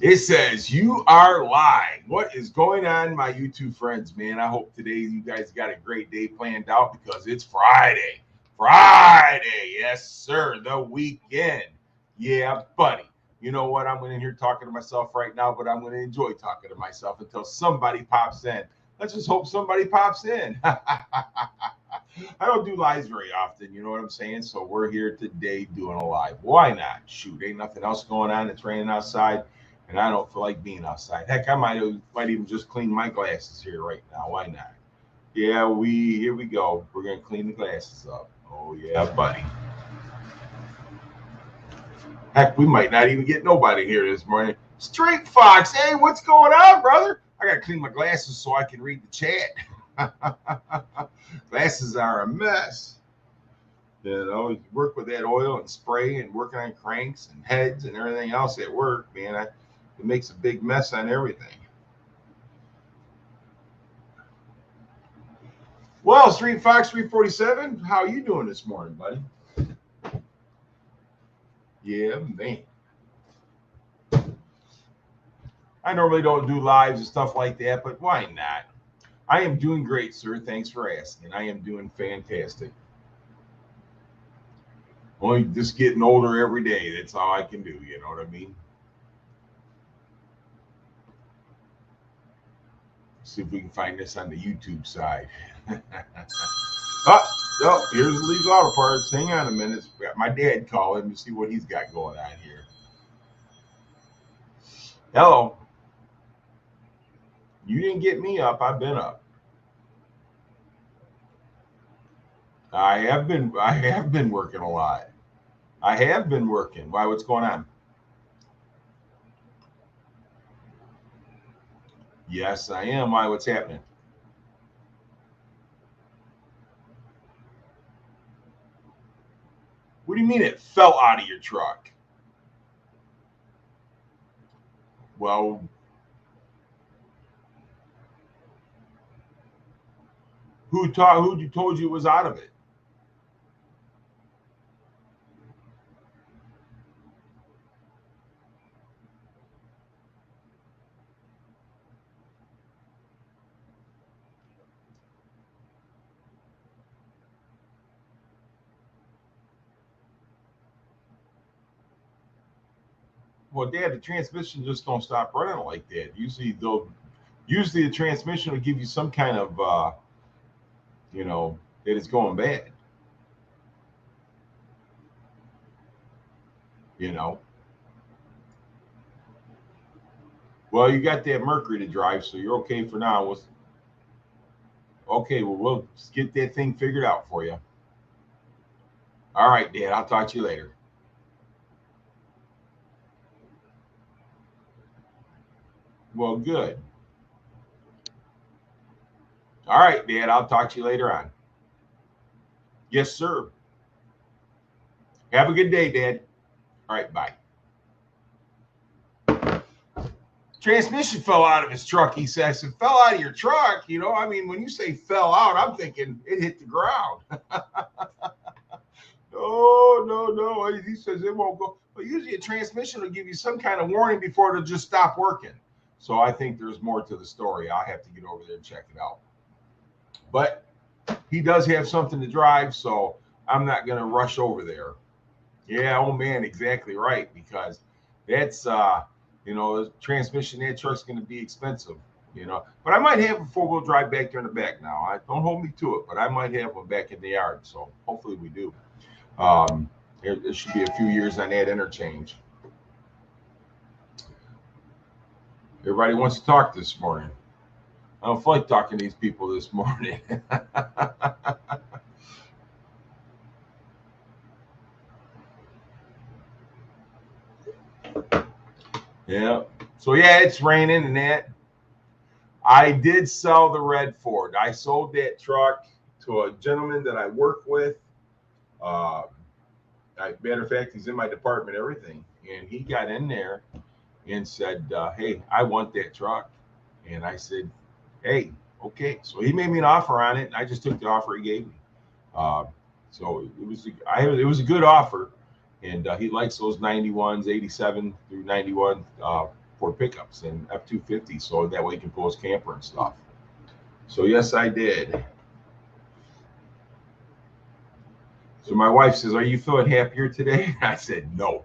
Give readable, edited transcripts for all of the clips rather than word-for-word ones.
It says you are live. What is going on, my YouTube friends, man? I hope today you guys got a great day planned out because it's Friday. Friday, yes, sir. The weekend. Yeah, buddy. You know what? I'm in here talking to myself right now, but I'm going to enjoy talking to myself until somebody pops in. Let's just hope somebody pops in. I don't do lives very often, you know what I'm saying? So we're here today doing a live. Why not? Shoot, ain't nothing else going on. It's raining outside, and I don't feel like being outside. Heck, I might even just clean my glasses here right now. Why not? Yeah, we here we go. We're gonna clean the glasses up. Oh yeah, buddy. Heck, we might not even get nobody here this morning. Straight Fox, hey, what's going on, brother? I gotta clean my glasses so I can read the chat. Glasses are a mess. You know, work with that oil and spray and working on cranks and heads and everything else at work, man. It makes a big mess on everything. Well, Street Fox 347, how you doing this morning, buddy? Yeah, man. I normally don't do lives and stuff like that, but why not? I am doing great, sir. Thanks for asking. I am doing fantastic. Only just getting older every day. That's all I can do. You know what I mean? See if we can find this on the YouTube side. Oh, here's the Lee's Auto Parts. Hang on a minute. Got my dad calling to see what he's got going on here. Hello. You didn't get me up. I've been up. I have been working a lot. I have been working. Why? What's going on? Yes, I am. Why? What's happening? What do you mean it fell out of your truck? Well, who told you it was out of it? Well, Dad, the transmission just don't stop running like that. Usually the transmission will give you some kind of that it's going bad. You know. Well, you got that Mercury to drive, so you're okay for now. Okay, well, we'll get that thing figured out for you. All right, Dad, I'll talk to you later. Well, good. All right, Dad, I'll talk to you later on. Yes, sir. Have a good day, Dad. All right, bye. Transmission fell out of his truck, he says. It fell out of your truck. You know, I mean, when you say fell out, I'm thinking it hit the ground. No. He says it won't go. But usually a transmission will give you some kind of warning before it'll just stop working. So I think there's more to the story. I'll have to get over there and check it out. But he does have something to drive, so I'm not going to rush over there. Yeah, oh man, exactly right. Because that's transmission that truck's going to be expensive. But I might have a 4-wheel drive back there in the back now. I don't hold me to it, but I might have one back in the yard. So hopefully we do. There should be a few years on that interchange. Everybody wants to talk this morning. I don't feel like talking to these people this morning. Yeah. So yeah, it's raining and that. I did sell the red Ford. I sold that truck to a gentleman that I work with. Uh, Matter of fact, he's in my department, everything, and he got in there and said, "Hey, I want that truck." And I said, "Hey, okay." So he made me an offer on it, and I just took the offer he gave me. Uh, so it was a good offer, and he likes those 91s, 87 through 91. Ford pickups and F-250, so that way he can pull his camper and stuff. So yes, I did. So my wife says, "Are you feeling happier today?" I said, "No."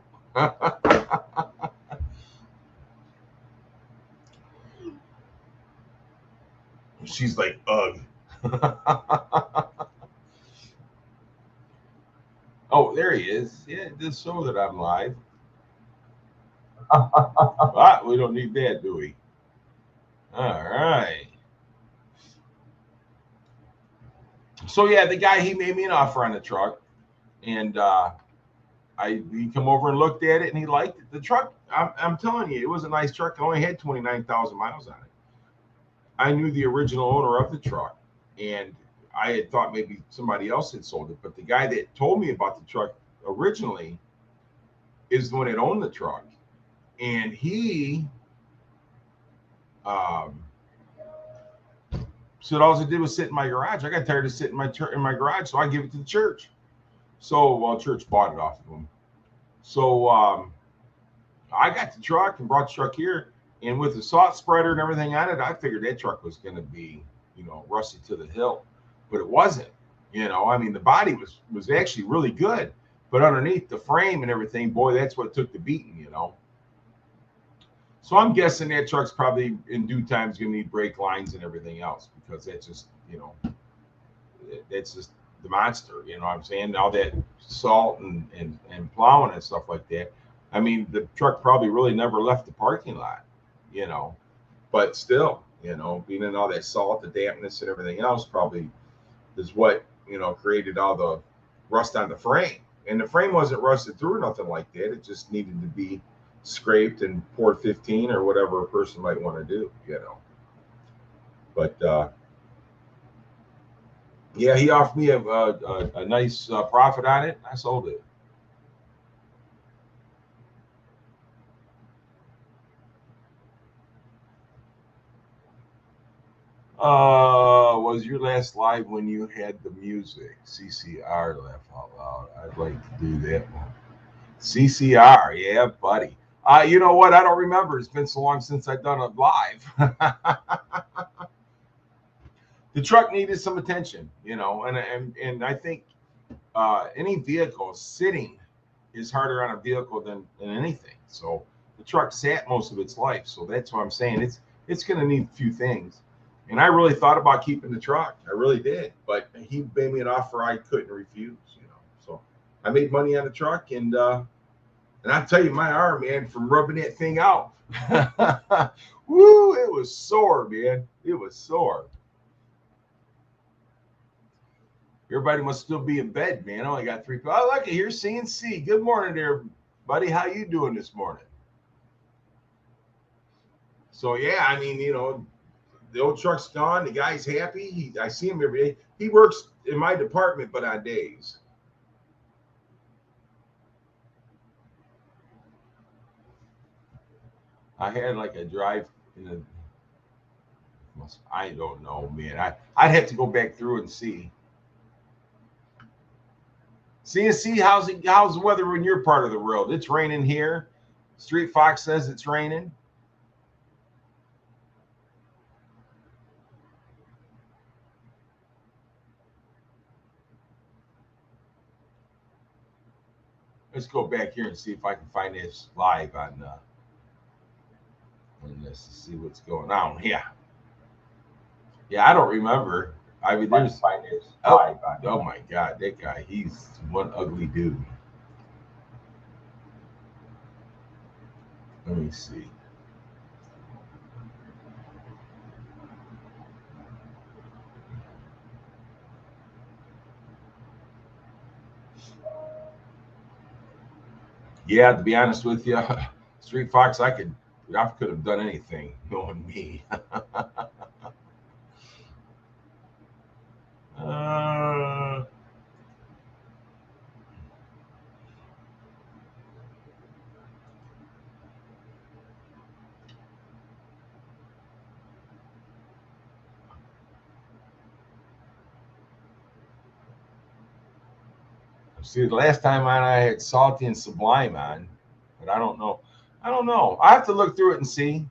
She's like, "Ugh." Oh, there he is. Yeah, just show that I'm live. We don't need that, do we? All right. So yeah, the guy, he made me an offer on the truck, and he come over and looked at it, and he liked it. The truck, I'm telling you, it was a nice truck. It only had 29,000 miles on it. I knew the original owner of the truck, and I had thought maybe somebody else had sold it, but the guy that told me about the truck originally is the one that owned the truck, and he um, said all I did was sit in my garage. I got tired of sitting in my garage, so I give it to the church. So, well, church bought it off of him. So I got the truck and brought the truck here, and with the salt spreader and everything on it, I figured that truck was going to be, rusty to the hill, but it wasn't. I mean, the body was actually really good, but underneath the frame and everything, boy, that's what took the beating. So I'm guessing that truck's probably in due time is going to need brake lines and everything else, because that's just, that's just the monster. You know what I'm saying? All that salt and plowing and stuff like that. I mean, the truck probably really never left the parking lot, but still, being in all that salt, the dampness and everything else probably is what, created all the rust on the frame. And the frame wasn't rusted through or nothing like that. It just needed to be scraped and poured 15 or whatever a person might want to do, But yeah, he offered me a nice profit on it. I sold it. Was your last live when you had the music? CCR, laugh out loud. I'd like to do that one. CCR, yeah, buddy. You know what? I don't remember. It's been so long since I've done it live. The truck needed some attention, and I think any vehicle sitting is harder on a vehicle than anything. So the truck sat most of its life. So that's what I'm saying. It's going to need a few things. And I really thought about keeping the truck. I really did. But he made me an offer I couldn't refuse, So I made money on the truck, and I'll tell you, my arm, man, from rubbing that thing out. Woo, it was sore, man. It was sore. Everybody must still be in bed, man. I only got 3 people. I like it. Here's CNC. Good morning there, buddy. How you doing this morning? So yeah, I mean, the old truck's gone. The guy's happy. I see him every day. He works in my department, but on days. I had like a drive in the. I don't know, man. I'd have to go back through and see. CNC, how's the weather in your part of the world? It's raining here. Street Fox says it's raining. Let's go back here and see if I can find this live on this to see what's going on. Yeah, I don't remember. I mean, there's oh my God, that guy, he's one ugly dude. Let me see. Yeah, to be honest with you, Street Fox, I could have done anything, knowing me. See, the last time on I had Salty and Sublime on, but I don't know. I don't know. I have to look through it and see.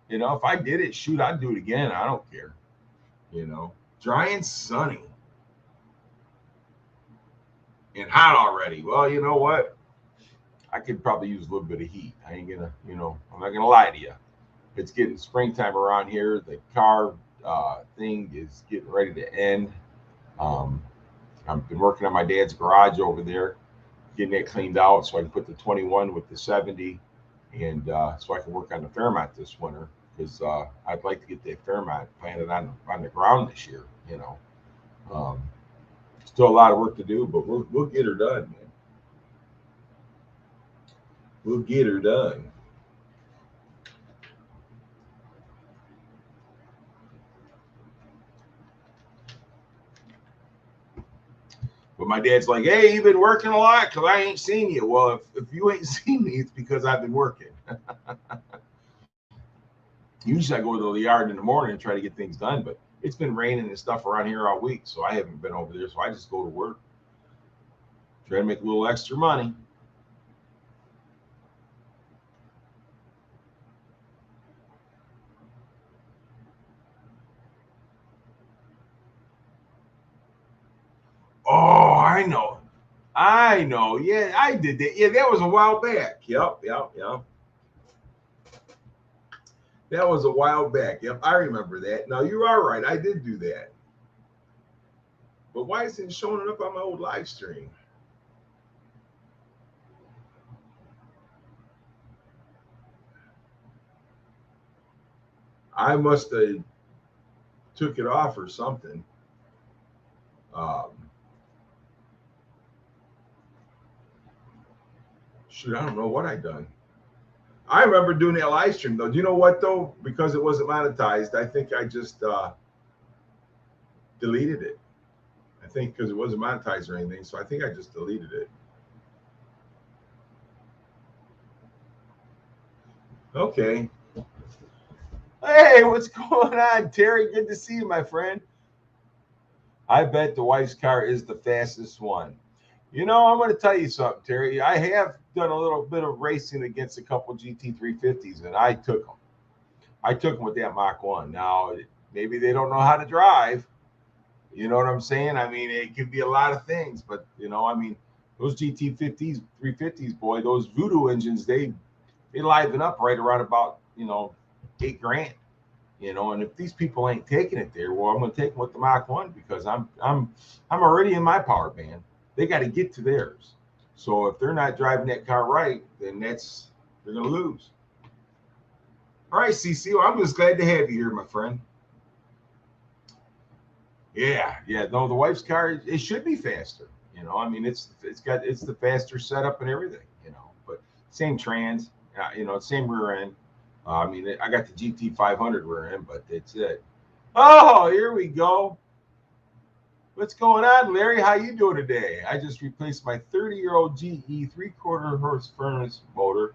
You know, if I did it, shoot, I'd do it again. I don't care. You know, dry and sunny and hot already. Well, you know what? I could probably use a little bit of heat. I ain't gonna, you know, I'm not gonna lie to you. It's getting springtime around here. The car thing is getting ready to end. Um, I've been working on my dad's garage over there, getting it cleaned out so I can put the 21 with the 70, and so I can work on the Fairmont this winter because I'd like to get the Fairmont planted on the ground this year. You know, um, still a lot of work to do, but we'll get her done, man. We'll get her done. But my dad's like, "Hey, you've been working a lot because I ain't seen you." Well, if you ain't seen me, it's because I've been working. Usually I go to the yard in the morning and try to get things done, but it's been raining and stuff around here all week, so I haven't been over there. So I just go to work, try to make a little extra money. Oh, I know. I know. Yeah, I did that. Yeah, that was a while back. Yep. That was a while back. Yep, I remember that. Now you are right. I did do that. But why isn't it showing up on my old live stream? I must have took it off or something. Um, Shoot, I don't know what I done. I remember doing that live stream though. Do you know what though? Because it wasn't monetized, I think I just deleted it. I think because it wasn't monetized or anything, so I think I just deleted it. Okay. Hey, what's going on, Terry? Good to see you, my friend. I bet the wife's car is the fastest one. You know, I'm going to tell you something, Terry. I have done a little bit of racing against a couple GT350s, and I took them. I took them with that Mach 1. Now, maybe they don't know how to drive. You know what I'm saying? I mean, it could be a lot of things, but, you know, I mean, those GT50s, 350s, boy, those Voodoo engines, they liven up right around about, you know, 8 grand. You know, and if these people ain't taking it there, well, I'm going to take them with the Mach 1 because I'm already in my power band. They got to get to theirs. So if they're not driving that car right, then they're going to lose. All right, CC, well, I'm just glad to have you here, my friend. Yeah. No, the wife's car, it should be faster. You know, I mean, it's the faster setup and everything. You know, but same trans, you know, same rear end. I mean, I got the GT 500 rear end, but that's it. Oh, here we go. What's going on, Larry? How you doing today? I just replaced my 30-year-old GE 3/4 horse furnace motor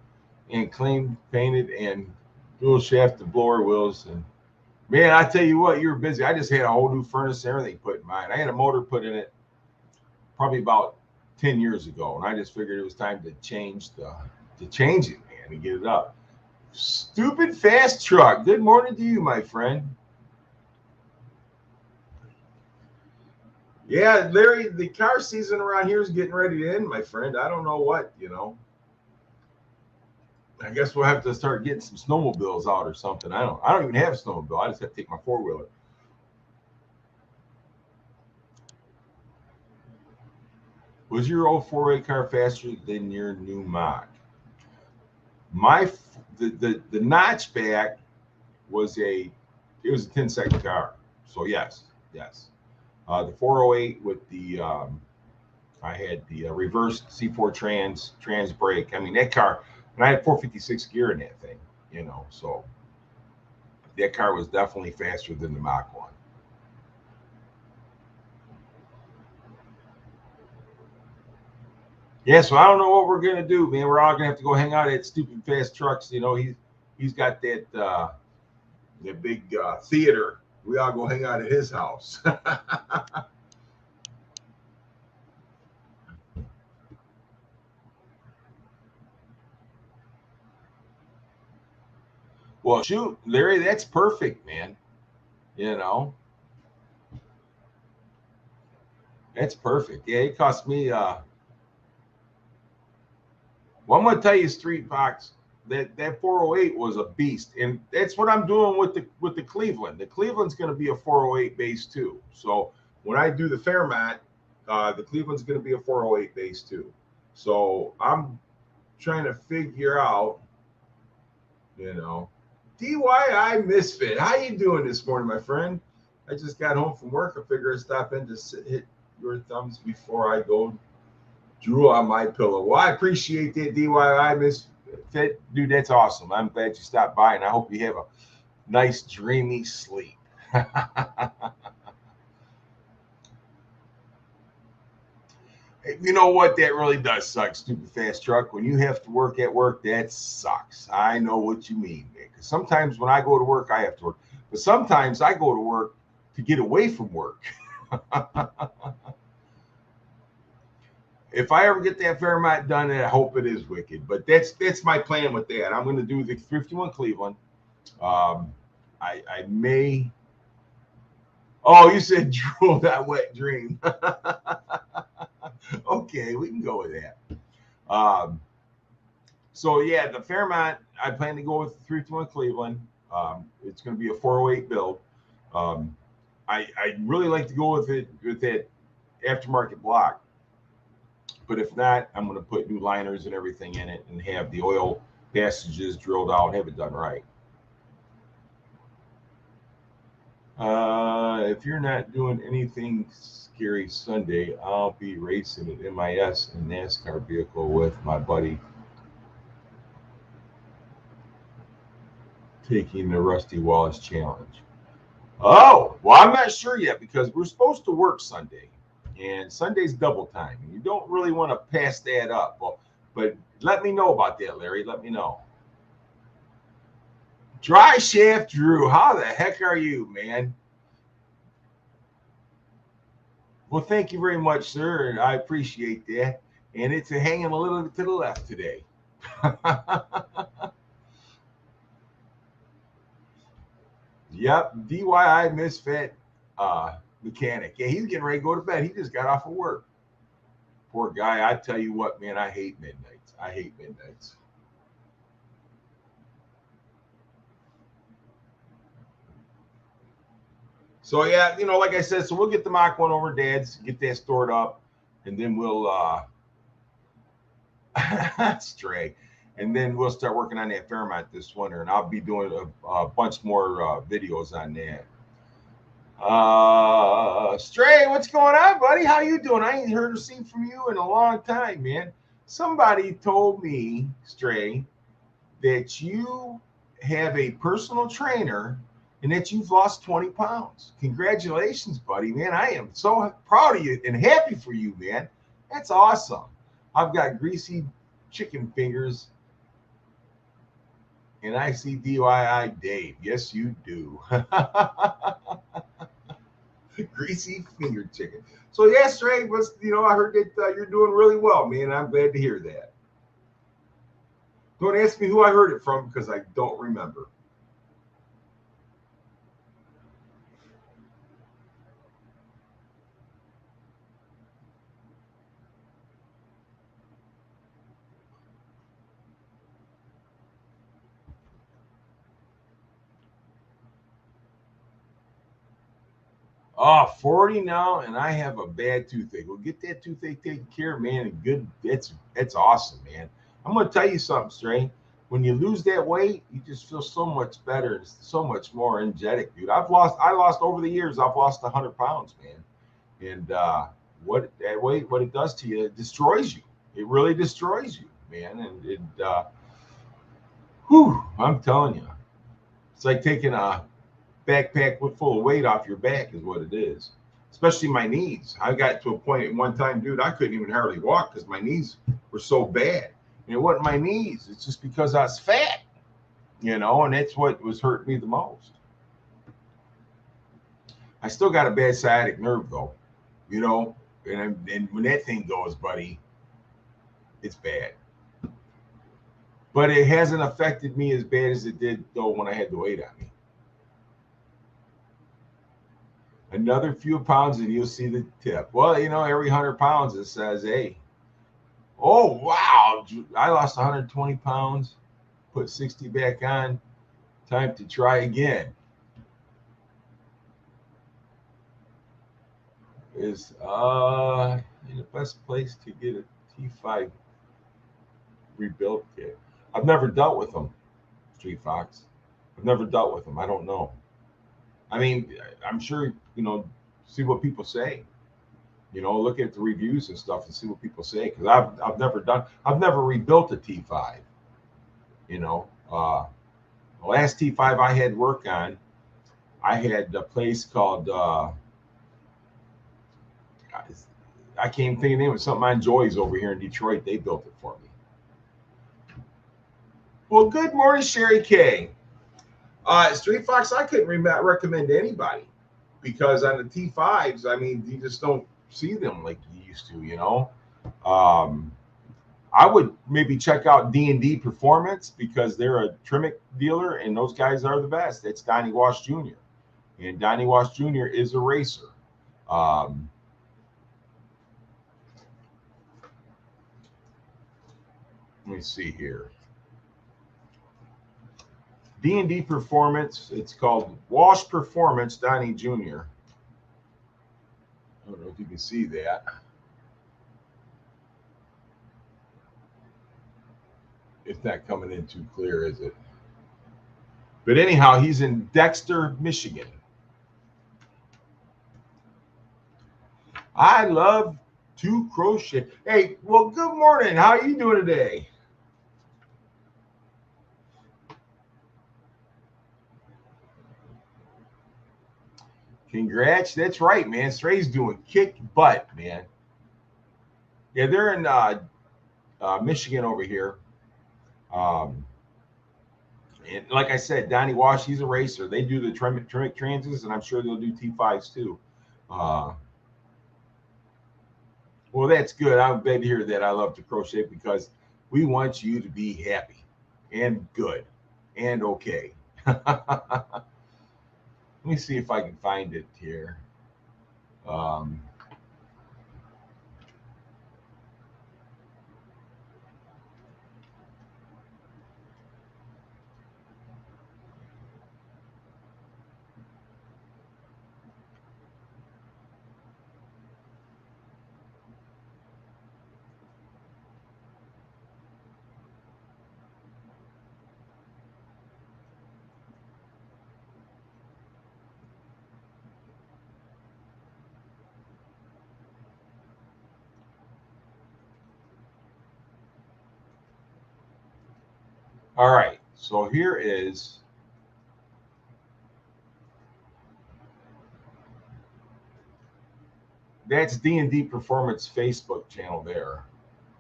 and cleaned, painted, and dual shaft the blower wheels. And man, I tell you what, you were busy. I just had a whole new furnace and everything put in mine. I had a motor put in it probably about 10 years ago, and I just figured it was time to change it, man, and get it up. Stupid fast truck. Good morning to you, my friend. Yeah, Larry, the car season around here is getting ready to end, my friend. I don't know what, you know. I guess we'll have to start getting some snowmobiles out or something. I don't even have a snowmobile. I just have to take my four-wheeler. Was your old 4A car faster than your new Mach? My the notchback was it was a 10-second car. So yes. The 408 with the I had the reverse C4 trans brake. I mean that car, and I had 456 gear in that thing, you know. So that car was definitely faster than the Mach 1. Yeah, so I don't know what we're gonna do, man. We're all gonna have to go hang out at stupid fast trucks. You know, he's got that big theater. We all go hang out at his house. Well, shoot, Larry, that's perfect, man. You know, that's perfect. Yeah, it cost me. Well, I'm gonna tell you, Street Fox, that 408 was a beast, and that's what I'm doing with the Cleveland. The Cleveland's gonna be a 408 base too. So when I do the Fairmont, the Cleveland's gonna be a 408 base too. So I'm trying to figure out, you know, DIY Misfit. How you doing this morning, my friend? I just got home from work. I figure I'd stop in to hit your thumbs before I go drool on my pillow. Well, I appreciate that, DIY Misfit. Dude, that's awesome. I'm glad you stopped by, and I hope you have a nice, dreamy sleep. You know what? That really does suck, stupid fast truck. When you have to work at work, that sucks. I know what you mean, man. Because sometimes when I go to work, I have to work. But sometimes I go to work to get away from work. If I ever get that Fairmont done, I hope it is wicked. But that's my plan with that. I'm going to do the 51 Cleveland. Um, I may. Oh, you said drool, that wet dream. Okay, we can go with that. So yeah, the Fairmont, I plan to go with 321 Cleveland. It's going to be a 408 build. Um, I really like to go with it with that aftermarket block. But if not, I'm going to put new liners and everything in it and have the oil passages drilled out, have it done right. If you're not doing anything scary Sunday, I'll be racing an MIS and NASCAR vehicle with my buddy, taking the Rusty Wallace Challenge. Oh, well, I'm not sure yet because we're supposed to work Sunday, and Sunday's double time. And you don't really want to pass that up. Well, but let me know about that, Larry. Let me know. Dry Shaft Drew, how the heck are you, man? Well, thank you very much, sir. I appreciate that. And it's hanging a little to the left today. Yep, DIY Misfit mechanic. Yeah, he's getting ready to go to bed. He just got off of work. Poor guy. I tell you what, man, I hate midnights. I hate midnights. So yeah, like I said, so we'll get the Mach 1 over Dad's, get that stored up, and then we'll stray. And then we'll start working on that Fairmont this winter, and I'll be doing a bunch more videos on that. Stray, what's going on, buddy? How you doing? I ain't heard or seen from you in a long time, man. Somebody told me, Stray, that you have a personal trainer and that you've lost 20 pounds. Congratulations, buddy, man. I am so proud of you and happy for you, man. That's awesome. I've got greasy chicken fingers and I see DIY Dave. Yes, you do. Greasy fingered chicken. So yes, Ray was, I heard that you're doing really well, man. I'm glad to hear that. Don't ask me who I heard it from because I don't remember. Oh, 40 now, and I have a bad toothache. Well, get that toothache taken care of, man. And good, that's awesome, man. I'm gonna tell you something, Stray. When you lose that weight, you just feel so much better and so much more energetic, dude. I lost over the years. I've lost 100 pounds, man. And what that weight, what it does to you, it destroys you. It really destroys you, man. And I'm telling you, it's like taking a backpack with full of weight off your back is what it is. Especially my knees. I got to a point at one time, dude, I couldn't even hardly walk because my knees were so bad. And it wasn't my knees. It's just because I was fat, and that's what was hurting me the most. I still got a bad sciatic nerve though, and when that thing goes, buddy, it's bad. but it hasn't affected me as bad as it did though when I had the weight on me. Another few pounds and you'll see the tip. Well, you know, every 100 pounds it says, hey, oh, wow, I lost 120 pounds, put 60 back on, time to try again. Is the best place to get a T5 rebuilt kit? I've never dealt with them, Street Fox. I've never dealt with them. I don't know. I mean, I'm sure, you know, see what people say. You know, look at the reviews and stuff and see what people say. Because I've never rebuilt a T5. You know, the last T5 I had work on, I had a place called, I can't think of the name. It was something on Joy's over here in Detroit. They built it for me. Well, good morning, Sherry K. Street Fox, I couldn't recommend anybody because on the T5s, I mean, you just don't see them like you used to, you know. I would maybe check out D&D Performance because they're a Trimic dealer and those guys are the best. It's Donnie Walsh Jr. And Donnie Walsh Jr. is a racer. Let me see here. D&D Performance. It's called Walsh Performance, Donnie Jr. I don't know if you can see that. It's not coming in too clear, is it? But anyhow, he's in Dexter, Michigan. I love to crochet. Hey, well, good morning. How are you doing today? Congrats. That's right, man. Stray's doing kick butt, man. Yeah, they're in Michigan over here. And like I said, Donnie Walsh, he's a racer. They do the Trimic Transits, and I'm sure they'll do T5s too. Well, that's good. I'm glad to hear that. I love to crochet because we want you to be happy and good and okay. Let me see if I can find it here. All right, so here is that's D&D Performance Facebook channel there.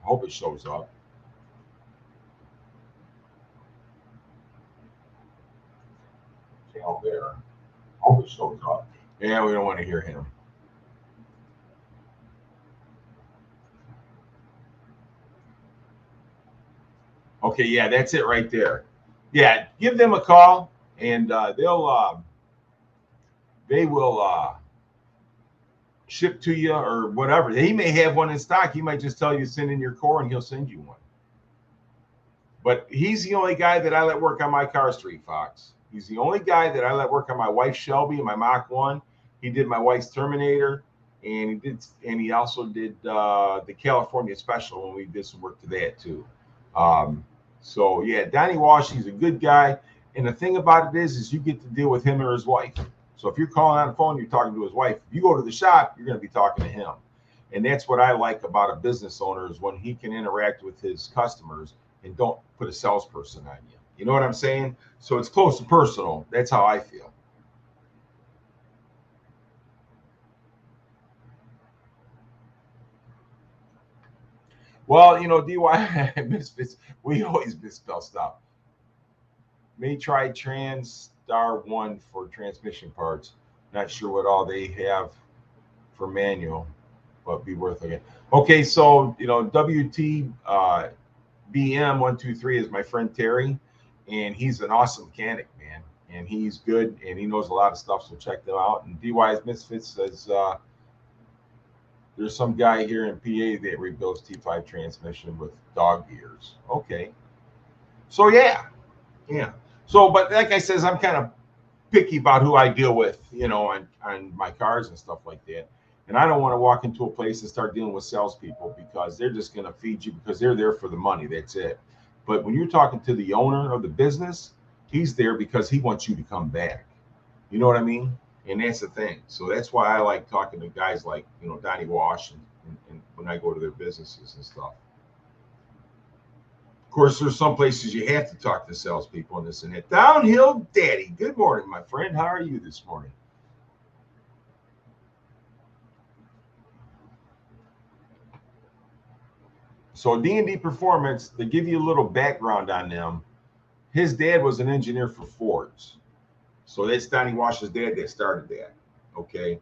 I hope it shows up. Channel there. Hope it shows up. Yeah, we don't want to hear him. Okay, yeah, that's it right there. Yeah, give them a call and they will ship to you or whatever. He may have one in stock. He might just tell you to send in your core and he'll send you one. But he's the only guy that I let work on my car, Street Fox. He's the only guy that I let work on my wife's Shelby and my Mach 1. He did my wife's Terminator, and he also did the California Special when we did some work to that too. So yeah, Donnie Walsh, he's a good guy. And the thing about it is you get to deal with him or his wife. So if you're calling on the phone, you're talking to his wife. If you go to the shop, you're going to be talking to him. And that's what I like about a business owner is when he can interact with his customers and don't put a salesperson on you. You know what I'm saying? So it's close to personal. That's how I feel. Well, you know, DY misfits, we always misspell stuff. May try Trans*1 for transmission parts. Not sure what all they have for manual, but be worth it. Okay, so you know, WT BM123 is my friend Terry, and he's an awesome mechanic, man. And he's good, and he knows a lot of stuff, so check them out. And DY's Misfits says there's some guy here in PA that rebuilds T5 transmission with dog ears. Okay. So, yeah. So, but like I says, I'm kind of picky about who I deal with, on my cars and stuff like that. And I don't want to walk into a place and start dealing with salespeople because they're just going to feed you because they're there for the money. That's it. But when you're talking to the owner of the business, he's there because he wants you to come back. You know what I mean? And that's the thing. So that's why I like talking to guys like, Donnie Wash and when I go to their businesses and stuff. Of course, there's some places you have to talk to salespeople and this and that. Downhill Daddy, good morning, my friend. How are you this morning? So D&D Performance, to give you a little background on them, his dad was an engineer for Fords. So that's Donnie Wash's dad that started that, okay?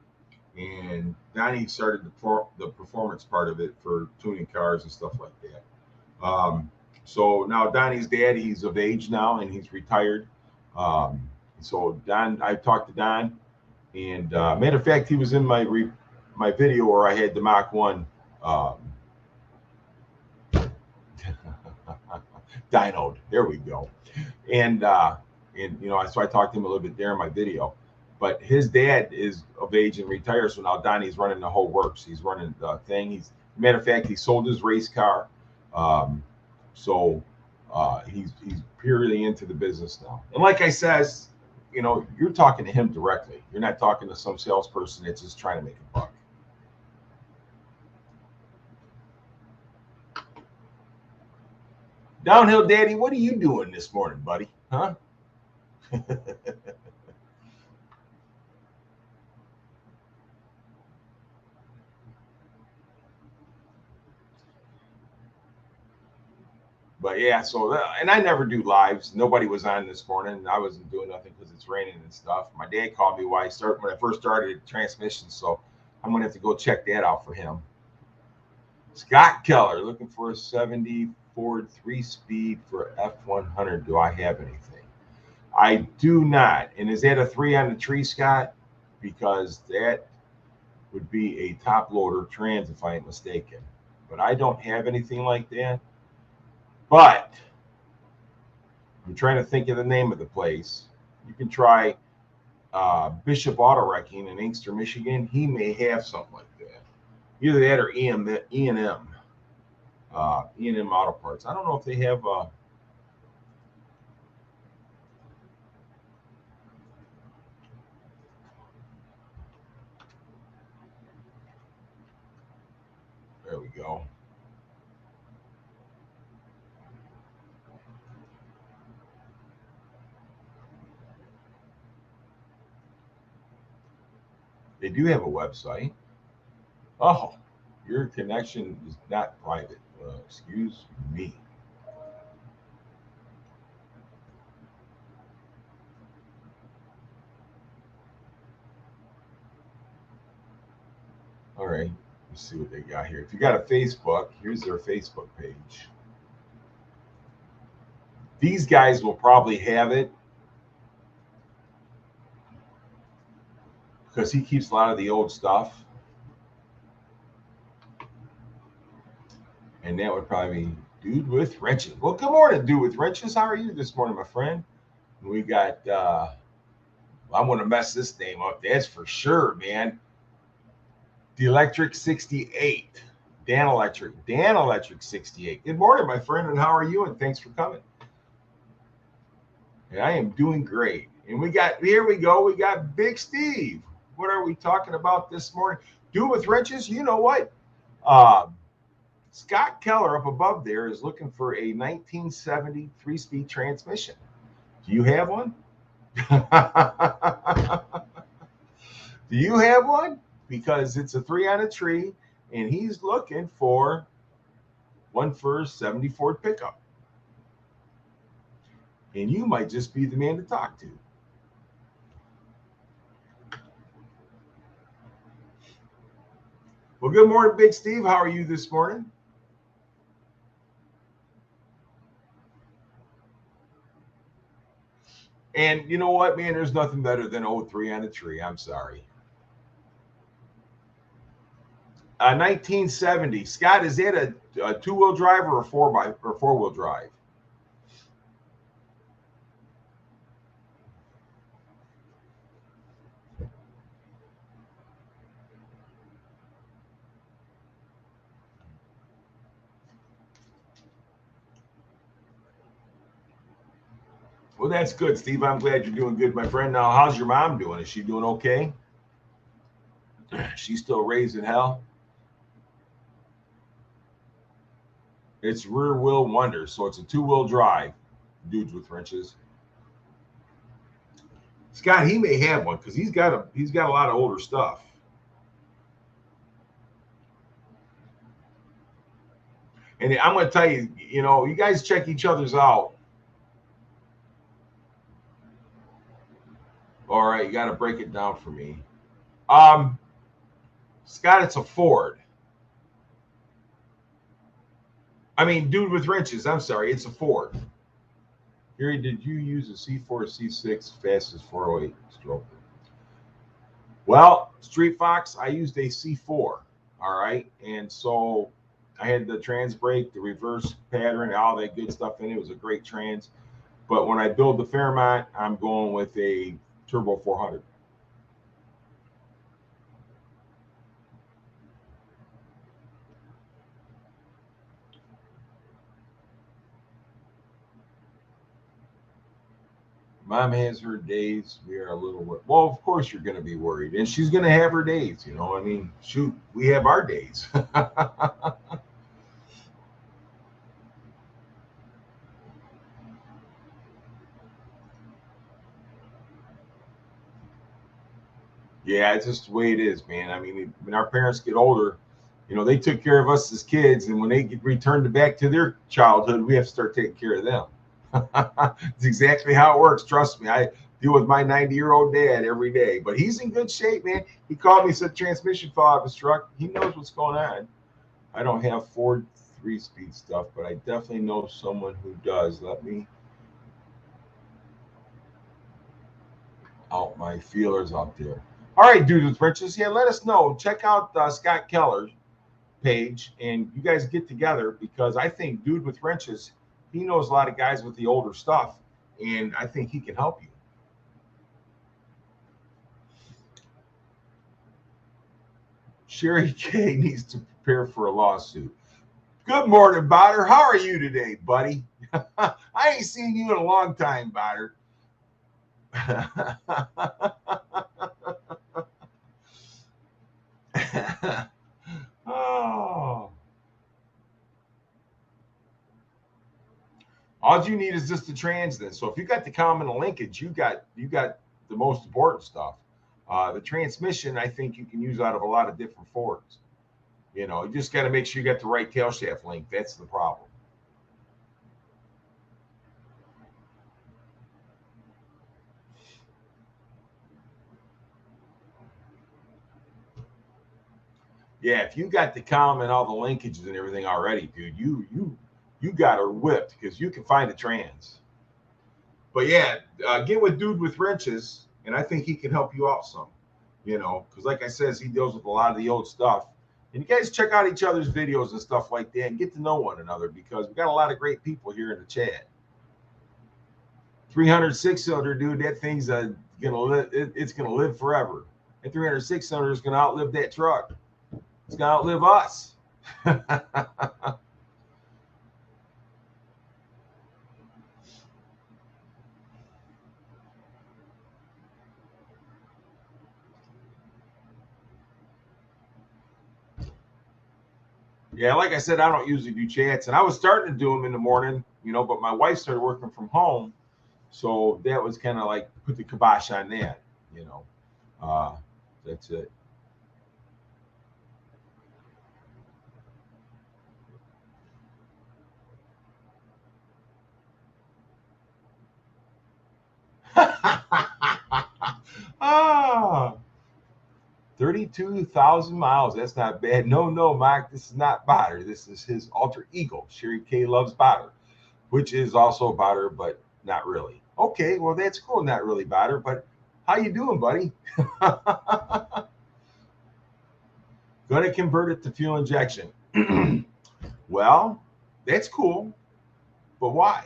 And Donnie started the performance part of it for tuning cars and stuff like that. So now Donnie's dad, he's of age now and he's retired. So Don, I talked to Don, and matter of fact, he was in my video where I had the Mach 1 dynoed. There we go. And so I talked to him a little bit there in my video. But his dad is of age and retired, so now Donnie's running the whole works. He's running the thing. Matter of fact, he sold his race car. So he's purely into the business now. And like I says, you're talking to him directly. You're not talking to some salesperson that's just trying to make a buck. Downhill Daddy, what are you doing this morning, buddy? Huh? But yeah, so and I never do lives. Nobody was on this morning. I wasn't doing nothing because it's raining and stuff. My dad called me when I first started transmission, so I'm gonna have to go check that out for him. Scott Keller looking for a 70 Ford 3-speed for F100. Do I have anything? I do not. And is that a 3 on the tree, Scott? Because that would be a top loader trans if I ain't mistaken. But I don't have anything like that. But I'm trying to think of the name of the place. You can try Bishop Auto Wrecking in Inkster, Michigan. He may have something like that. Either that or E&M Auto Parts. I don't know if they have there we go. They do have a website. Oh, your connection is not private. Excuse me. All right, let's see what they got here. If you got a Facebook, here's their Facebook page. These guys will probably have it because he keeps a lot of the old stuff. And that would probably be Dude with Wrenches. Well, good morning, Dude with Wrenches. How are you this morning, my friend? We got, I'm going to mess this name up. That's for sure, man. The Electric 68. Dan Electric 68. Good morning, my friend, and how are you? And thanks for coming. And I am doing great. And here we go. We got Big Steve. What are we talking about this morning? Dude with Wrenches, you know what? Scott Keller up above there is looking for a 1970 3-speed transmission. Do you have one? Do you have one? Because it's a 3 on a tree, and he's looking for one for a 70 Ford pickup. And you might just be the man to talk to. Well, good morning, Big Steve. How are you this morning? And you know what, man? There's nothing better than 03 on the tree. I'm sorry. 1970. Scott, is that a two-wheel drive or a four-wheel drive? Well, that's good, Steve. I'm glad you're doing good, my friend. Now, how's your mom doing? Is she doing okay? She's still raising hell. It's rear wheel wonder, so it's a two-wheel drive. Dudes with wrenches. Scott, he may have one because he's got a lot of older stuff. And I'm going to tell you, you guys check each other's out. All right, you got to break it down for me. Scott, it's a Ford. I mean, dude with wrenches. I'm sorry, it's a Ford. Gary, did you use a C4 or C6 fastest 408 stroke? Well, Street Fox, I used a C4. All right, and so I had the trans brake, the reverse pattern, all that good stuff in it. It was a great trans. But when I build the Fairmont, I'm going with a Turbo 400. Mom has her days. We are a little worried. Well, of course you're going to be worried, and she's going to have her days. I mean, shoot, we have our days. Yeah, it's just the way it is, man. I mean, when our parents get older, they took care of us as kids, and when they get returned back to their childhood, we have to start taking care of them. It's exactly how it works. Trust me, I deal with my 90-year-old dad every day, but he's in good shape, man. He called me, said transmission fell out of his truck. He knows what's going on. I don't have Ford 3-speed stuff, but I definitely know someone who does. Let me out my feelers out there. All right, dudes with wrenches. Yeah, let us know. Check out Scott Keller's page, and you guys get together because I think Dude with Wrenches, he knows a lot of guys with the older stuff, and I think he can help you. Sherry K needs to prepare for a lawsuit. Good morning, Botter. How are you today, buddy? I ain't seen you in a long time, Botter. Oh. All you need is just the trans then. So if you got the common linkage, you got the most important stuff. The transmission, I think you can use out of a lot of different Fords. You just got to make sure you got the right tail shaft link. That's the problem. Yeah, if you got the comm and all the linkages and everything already, dude, you got her whipped because you can find a trans. But yeah, get with Dude with Wrenches, and I think he can help you out some. Because like I said, he deals with a lot of the old stuff. And you guys check out each other's videos and stuff like that and get to know one another because we got a lot of great people here in the chat. 306 cylinder, dude, that thing's gonna live. It's gonna live forever. That 306 cylinder is gonna outlive that truck. It's gonna outlive us. Yeah, like I said, I don't usually do chats, and I was starting to do them in the morning, but my wife started working from home, so that was kind of like put the kibosh on that, That's it. Ah, 32,000 miles. That's not bad. No, Mike, this is not Botter. This is his alter ego. Sherry K loves Botter, which is also Botter, but not really. Okay, well, that's cool. Not really bothered, but how you doing, buddy? Going to convert it to fuel injection. Well, that's cool, but why?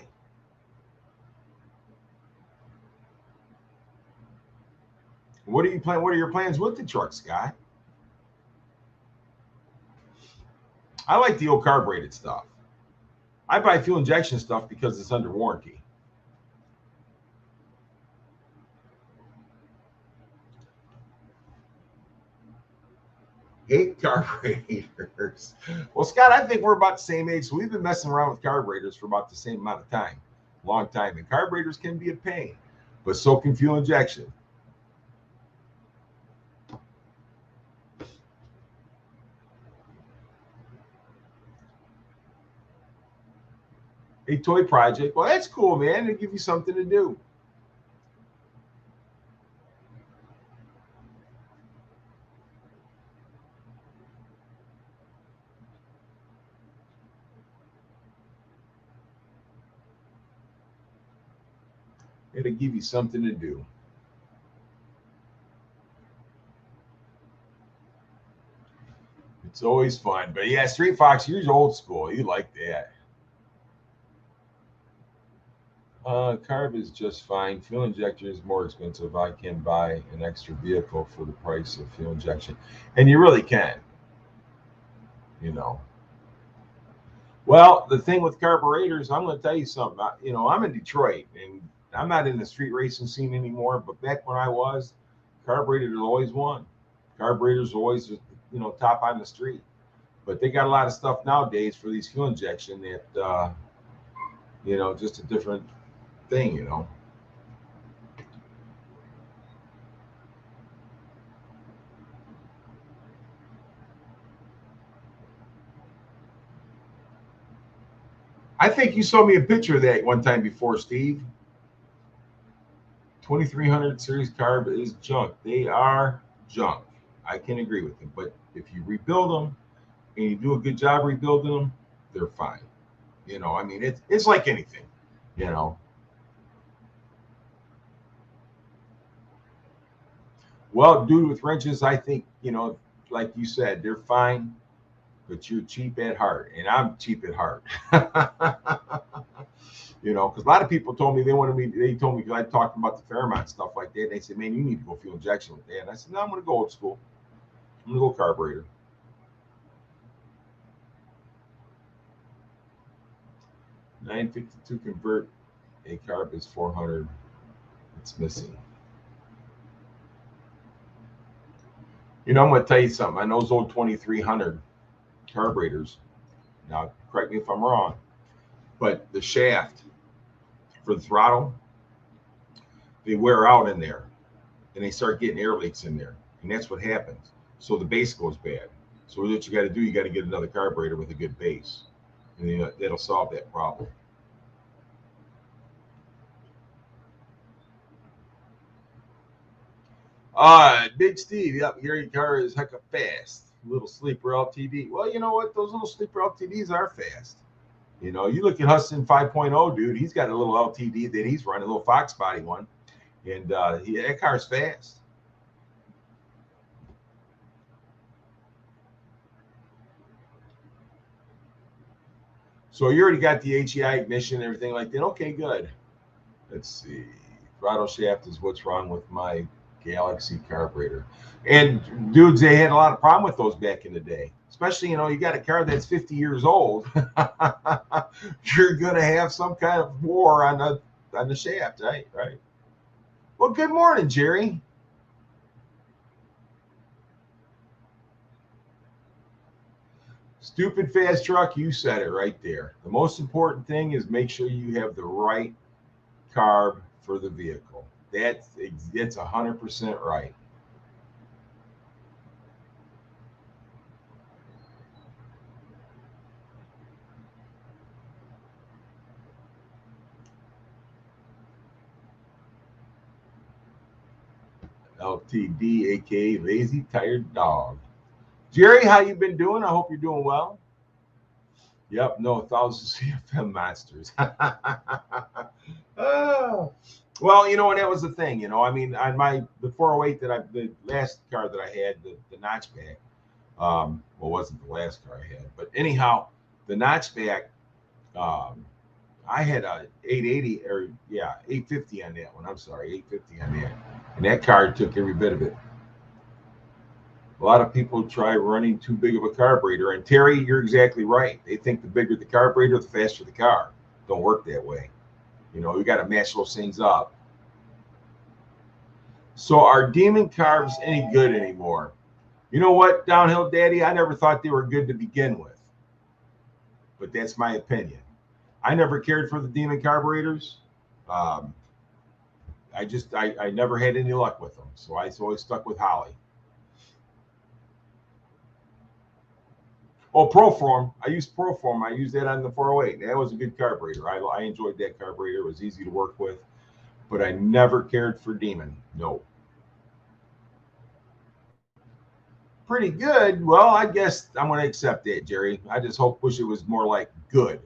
What are you plan? What are your plans with the truck, Scott? I like the old carbureted stuff. I buy fuel injection stuff because it's under warranty. 8 carburetors. Well, Scott, I think we're about the same age, so we've been messing around with carburetors for about the same amount of time, long time. And carburetors can be a pain, but so can fuel injection. A toy project. Well, that's cool, man. They give you something to do. It'll give you something to do. It's always fun. But yeah, Street Fox, you're old school. You like that. Carb is just fine. Fuel injector is more expensive. I can buy an extra vehicle for the price of fuel injection. And you really can, you know. Well, the thing with carburetors, I'm going to tell you something. I'm in Detroit and I'm not in the street racing scene anymore. But back when I was, carburetors always won. Carburetors always, top on the street. But they got a lot of stuff nowadays for these fuel injection that, just a different thing. I think you saw me a picture of that one time before, Steve. 2300 series carb is junk. They are junk. I can agree with them. But if you rebuild them and you do a good job rebuilding them, they're fine. I mean, it's like anything, you know. Well, dude, with wrenches, I think, like you said, they're fine, but you're cheap at heart. And I'm cheap at heart. Because a lot of people told me they told me, because I talked about the Fairmont stuff like that. And they said, man, you need to go fuel injection with that. And I said, no, I'm going to go old school. I'm going to go carburetor. $950 to convert a carb is 400. It's missing. I'm going to tell you something. I know those old 2300 carburetors. Now, correct me if I'm wrong, but the shaft for the throttle, they wear out in there and they start getting air leaks in there. And that's what happens. So the base goes bad. So what you got to do, you got to get another carburetor with a good base. And that'll solve that problem. Big Steve, yep, Gary Car is hecka fast. Little sleeper LTD. Well, you know what? Those little sleeper LTDs are fast. You look at Hudson 5.0, dude. He's got a little LTD that he's running, a little Fox body one, and that car's fast. So you already got the HEI ignition and everything like that. Okay, good. Let's see. Throttle shaft is what's wrong with my Galaxy carburetor. And dudes, they had a lot of problem with those back in the day. Especially, you got a car that's 50 years old. You're gonna have some kind of war on the shaft, right? Right. Well, good morning, Jerry. Stupid fast truck, you said it right there. The most important thing is make sure you have the right carb for the vehicle. It's 100% right. LTD, aka Lazy Tired Dog. Jerry, how you been doing? I hope you're doing well. Yep, no 1,000 CFM masters. Oh, Well, you know, and that was the thing, you know. I mean, on the 408 the last car that I had, the notchback, well, it wasn't the last car I had, but anyhow, the notchback, um, I had a 880 or yeah, 850 on that one. I'm sorry, 850 on that, and that car took every bit of it. A lot of people try running too big of a carburetor, and Terry, you're exactly right. They think the bigger the carburetor, the faster the car. Don't work that way. You know, you got to match those things up. So are demon carbs any good anymore? You know what, Downhill Daddy? I never thought they were good to begin with, but that's my opinion. I never cared for the demon carburetors. Um, I never had any luck with them, so I always stuck with Holly. Oh, Proform. I used Proform. I used that on the 408. That was a good carburetor. I enjoyed that carburetor. It was easy to work with, but I never cared for Demon. No. Pretty good. Well, I guess I'm going to accept that, Jerry. I just wish it was more like good.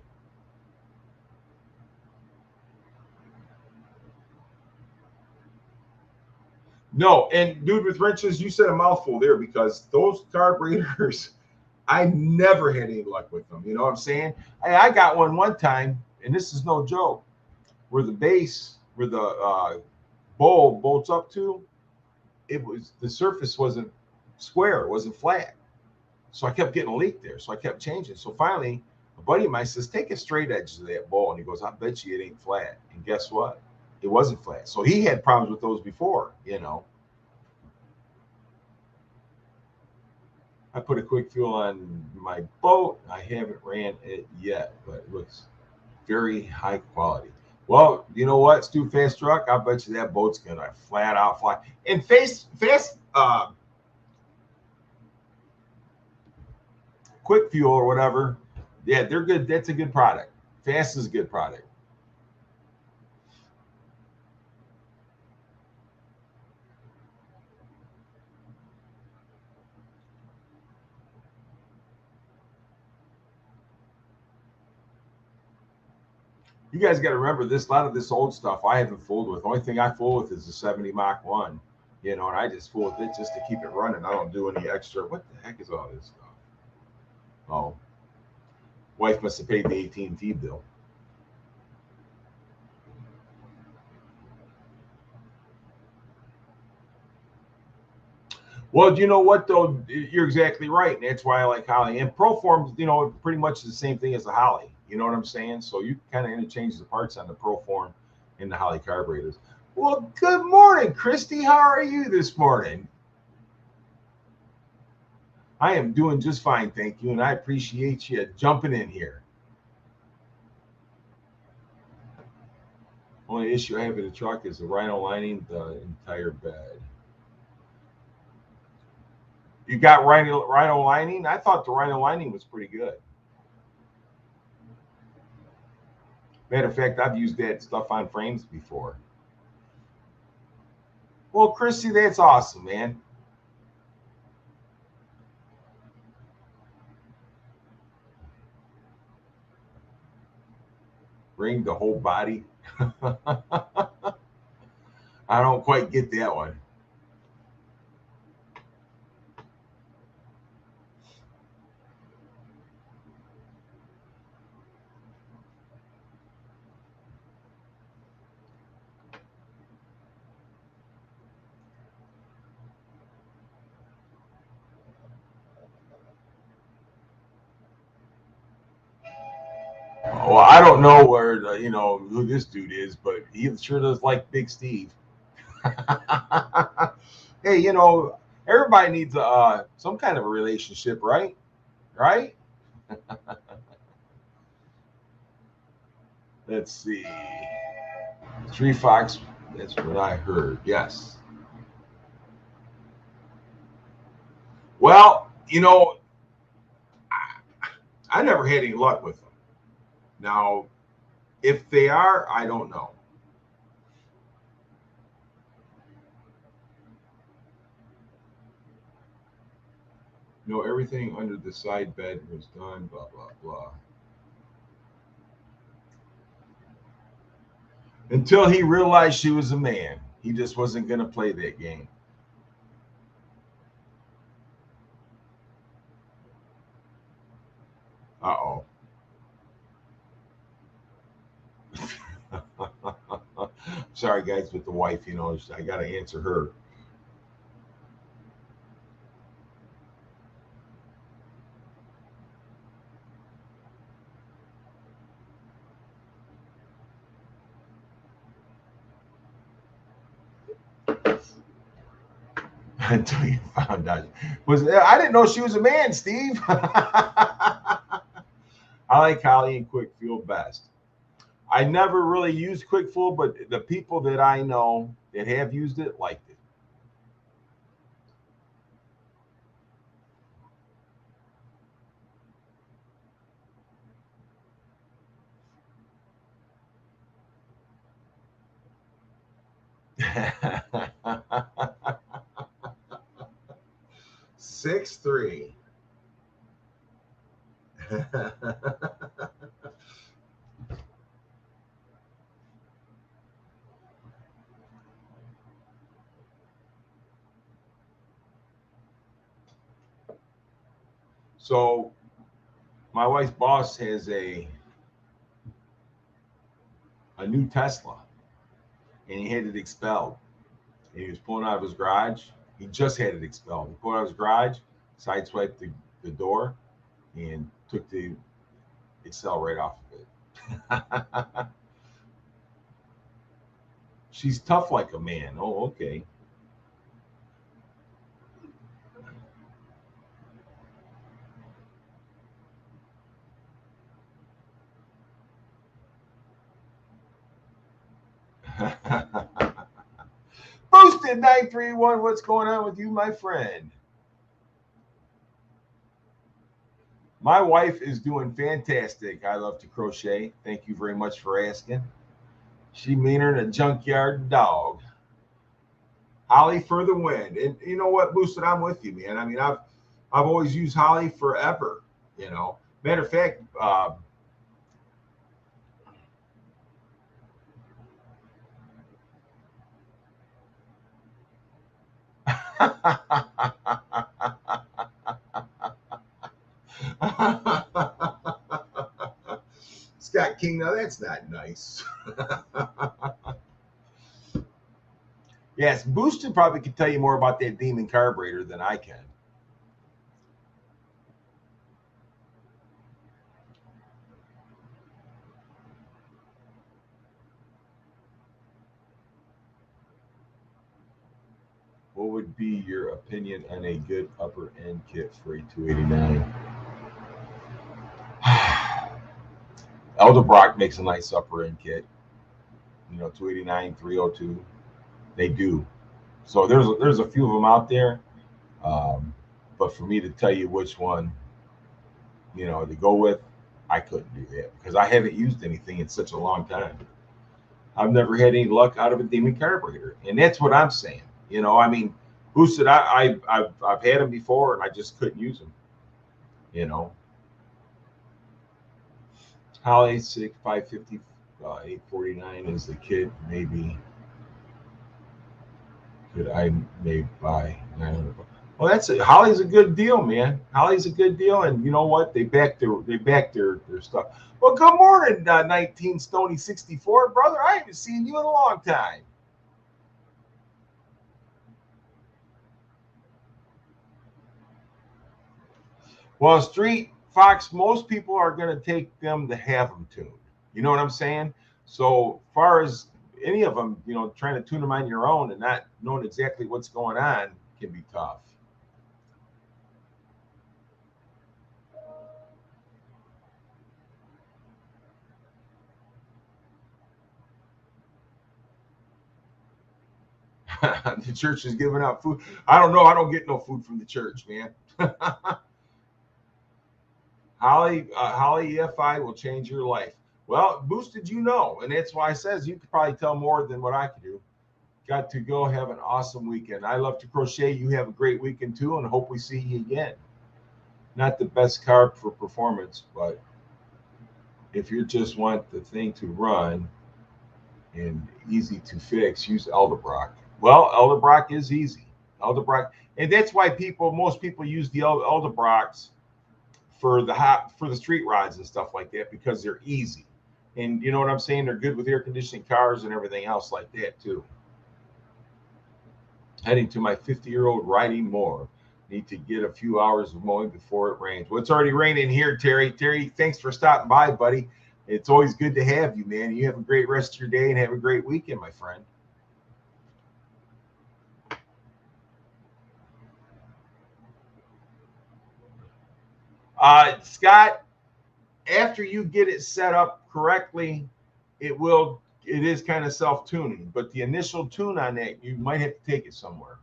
No, and dude with wrenches, you said a mouthful there because those carburetors, I never had any luck with them. You know what I'm saying? I got one time, and this is no joke, where the base, where the bowl bolts up to, it was the surface wasn't square, it wasn't flat. So I kept getting a leak there. So I kept changing. So finally, a buddy of mine says, take a straight edge to that bowl. And he goes, I bet you it ain't flat. And guess what? It wasn't flat. So he had problems with those before, you know. I put a quick fuel on my boat. I haven't ran it yet, but it looks very high quality. Well, you know what, Stu Fast Truck? I bet you that boat's gonna flat out fly. And fast quick fuel or whatever, yeah, they're good. That's a good product. Fast is a good product. You guys got to remember this. A lot of this old stuff I haven't fooled with. The only thing I fool with is the 70 Mach 1, you know, and I just fool with it just to keep it running. I don't do any extra. What the heck is all this stuff? Oh, wife must have paid the AT&T bill. Well, you know what though? You're exactly right. And that's why I like Holly. And Proform, you know, pretty much the same thing as the Holly. You know what I'm saying? So you kind of interchange the parts on the Proform and the Holly carburetors. Well, good morning, Christy. How are you this morning? I am doing just fine, thank you, and I appreciate you jumping in here. Only issue I have with the truck is the rhino lining the entire bed. You got rhino lining? I thought the rhino lining was pretty good. Matter of fact, I've used that stuff on frames before. Well, Christy, that's awesome, man. Bring the whole body. I don't quite get that one. Well, I don't know where you know who this dude is, but he sure does like Big Steve. Hey, you know, everybody needs some kind of a relationship, right? Right? Let's see. Three Fox. That's what I heard. Yes. Well, you know, I never had any luck with them. Now, if they are, I don't know. No, everything under the side bed was done. Blah blah blah. Until he realized she was a man. He just wasn't going to play that game. Uh-oh. Sorry, guys, with the wife, you know, I got to answer her. Until you found out. I didn't know she was a man, Steve. I like Holly and Quick Fuel best. I never really used Quick Fuel, but the people that I know that have used it liked it. Six three. So my wife's boss has a new Tesla, and he had it expelled. And he was pulling out of his garage. He just had it expelled. He pulled out of his garage, sideswiped the door, and took the Excel right off of it. She's tough like a man. Oh, okay. Boosted 931. What's going on with you, my friend? My wife is doing fantastic. I love to crochet. Thank you very much for asking. She meaner than a junkyard dog. Holly for the win. And you know what, Boosted, I'm with you, man. I mean, I've always used Holly forever. You know, matter of fact, Scott King, now that's not nice. Yes, Boosted probably could tell you more about that demon carburetor than I can. What would be your opinion on a good upper end kit for a 289? Elderbrock makes a nice upper end kit. You know, 289, 302. They do. So there's a few of them out there. But for me to tell you which one, you know, to go with, I couldn't do that because I haven't used anything in such a long time. I've never had any luck out of a demon carburetor, and that's what I'm saying. You know, I mean, boosted. I've had them before, and I just couldn't use them. You know, Holly 550, 849 is the kit. Maybe could I may buy 900. Well, that's it. Holly's a good deal, man. Holly's a good deal, and you know what? They back their stuff. Well, good morning, 19 Stony 64, brother. I haven't seen you in a long time. Well, Street Fox, most people are going to take them to have them tuned. You know what I'm saying? So, far as any of them, you know, trying to tune them on your own and not knowing exactly what's going on can be tough. The church is giving out food. I don't know. I don't get no food from the church, man. Holly EFI will change your life. Well, boosted, you know, and that's why I says you could probably tell more than what I could do. Got to go. Have an awesome weekend. I love to crochet. You have a great weekend too, and hope we see you again. Not the best carb for performance, but if you just want the thing to run and easy to fix, use Elderbrock. Well, Elderbrock is easy. Elderbrock, and that's why most people use the Elderbrocks for the street rides and stuff like that, because they're easy. And you know what I'm saying? They're good with air conditioning cars and everything else like that too. Heading to my 50-year-old riding more. Need to get a few hours of mowing before it rains. Well, it's already raining here, Terry. Terry, thanks for stopping by, buddy. It's always good to have you, man. You have a great rest of your day and have a great weekend, my friend. Scott, after you get it set up correctly, it is kind of self-tuning, but the initial tune on that, you might have to take it somewhere.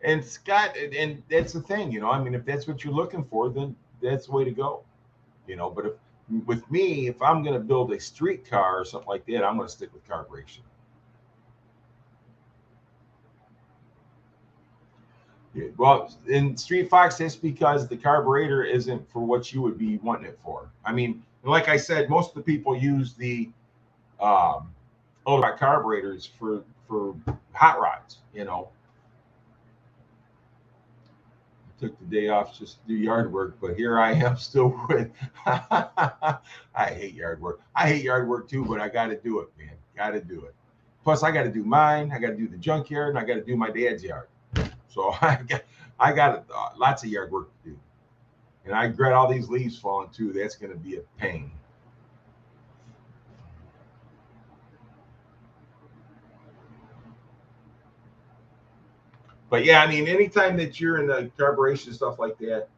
And Scott, and that's the thing, I mean, if that's what you're looking for, then that's the way to go, but if with me, if I'm going to build a street car or something like that, I'm going to stick with carburation. Well, in Street Fox, that's because the carburetor isn't for what you would be wanting it for. I mean, like I said, most of the people use the Electronic carburetors for hot rods. I took the day off just to do yard work, but here I am still with. I hate yard work. I hate yard work too, but I got to do it, man. Got to do it. Plus, I got to do mine. I got to do the junkyard, and I got to do my dad's yard. So I got lots of yard work to do, and I regret all these leaves falling too. That's going to be a pain. But yeah, I mean, anytime that you're in the carburation stuff like that,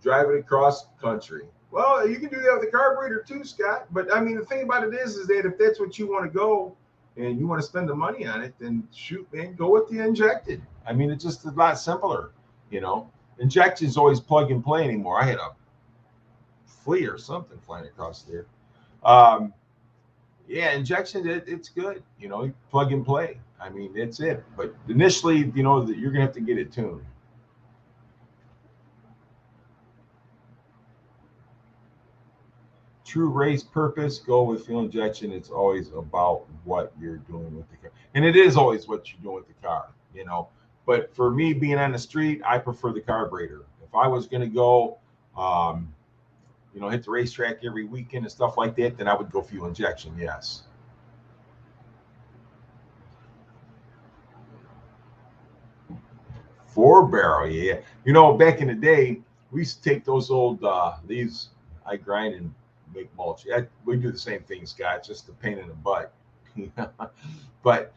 driving across country. Well, you can do that with the carburetor too, Scott. But I mean, the thing about it is that if that's what you want to go and you want to spend the money on it, then shoot, man, go with the injected. I mean, it's just a lot simpler, Injection is always plug and play anymore. I had a flea or something flying across there. Yeah, injection, it's good. Plug and play. I mean, that's it. But initially, you're going to have to get it tuned. True race purpose, go with fuel injection. It's always about what you're doing with the car. And it is always what you're doing with the car, But for me, being on the street, I prefer the carburetor. If I was going to go, hit the racetrack every weekend and stuff like that, then I would go fuel injection, yes. Four barrel, yeah. Back in the day, we used to take those old leaves I grind and make mulch. We do the same thing, Scott, just a pain in the butt. But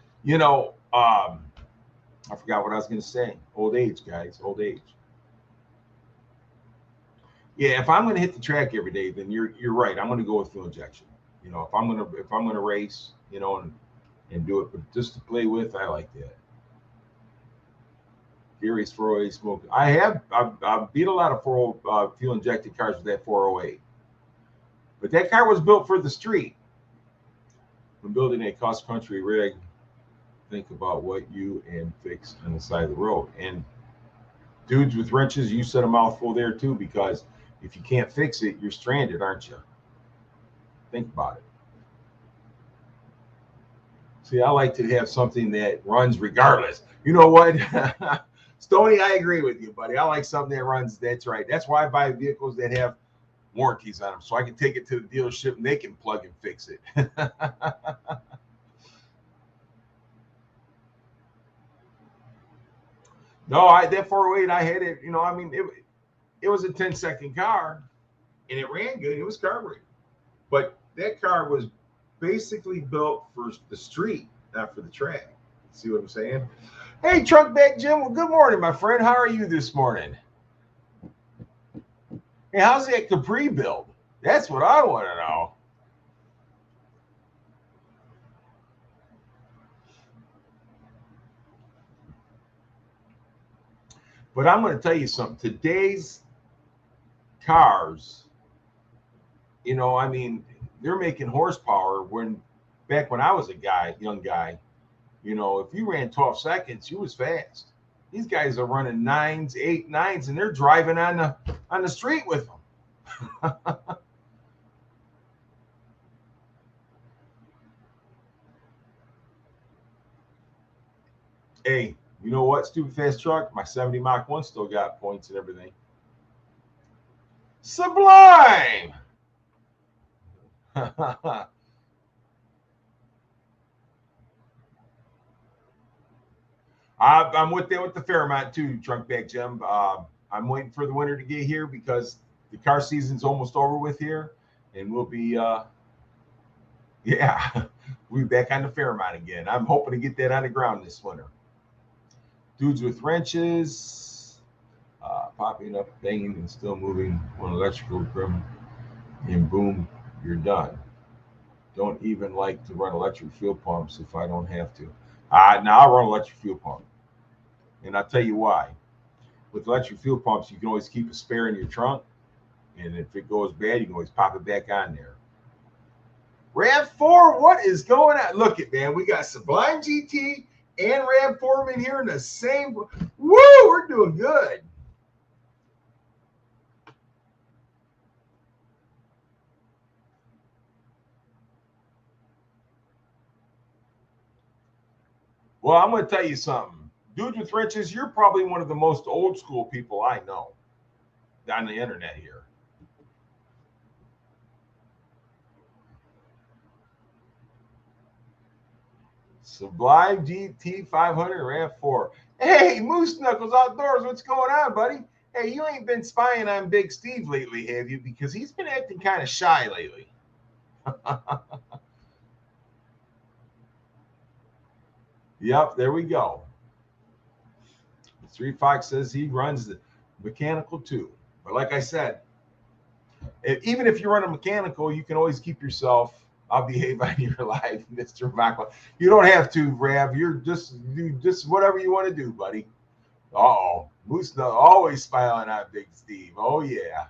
I forgot what I was going to say. Old age, guys, old age. Yeah, if I'm going to hit the track every day, then you're right. I'm going to go with fuel injection. If I'm going to race, and do it, but just to play with, I like that. Gary's 408 smoke. I've beat a lot of fuel injected cars with that 408, but that car was built for the street. When building a cross country rig, think about what you and fix on the side of the road. And dudes with wrenches, you said a mouthful there too, because if you can't fix it, you're stranded, aren't you? Think about it. See, I like to have something that runs regardless. You know what? Stoney, I agree with you, buddy. I like something that runs. That's right. That's why I buy vehicles that have warranties on them, so I can take it to the dealership and they can plug and fix it. No, that 408, I had it. I mean, it was a 10-second car, and it ran good. It was carbureted, but that car was basically built for the street, not for the track. See what I'm saying? Hey, Trunk Bag Jim. Well, good morning, my friend. How are you this morning? Hey, how's that Capri build? That's what I want to know. But I'm going to tell you something. Today's cars, I mean, they're making horsepower back when I was a young guy, if you ran 12 seconds, you was fast. These guys are running 9s, 8, 9s, and they're driving on the street with them. Hey, you know what? Stupid fast truck. My 70 Mach 1 still got points and everything. Sublime. I'm with them with the Fairmont too, Trunk Bag Jim. I'm waiting for the winter to get here because the car season's almost over with here, and we'll be, yeah, we'll be back on the Fairmont again. I'm hoping to get that on the ground this winter. Dudes with wrenches, popping up, banging, and still moving one electrical grim, and boom, you're done. Don't even like to run electric fuel pumps if I don't have to. Now I'll run electric fuel pump. And I'll tell you why. With electric fuel pumps, you can always keep a spare in your trunk. And if it goes bad, you can always pop it back on there. RAV4, what is going on? Look it, man. We got Sublime GT and RAV4 in here in the same. Woo, we're doing good. Well, I'm going to tell you something. Dudes with wrenches, you're probably one of the most old school people I know on the internet here. Sublime GT 500 RAV4. Hey, Moose Knuckles Outdoors, what's going on, buddy? Hey, you ain't been spying on Big Steve lately, have you? Because he's been acting kind of shy lately. Yep, there we go. Three Fox says he runs the mechanical too. But like I said, even if you run a mechanical, you can always keep yourself. I'll behave on your life, Mr. Michael. You don't have to, Rav. You're just whatever you want to do, buddy. Uh-oh. Moose always smiling on Big Steve. Oh, yeah.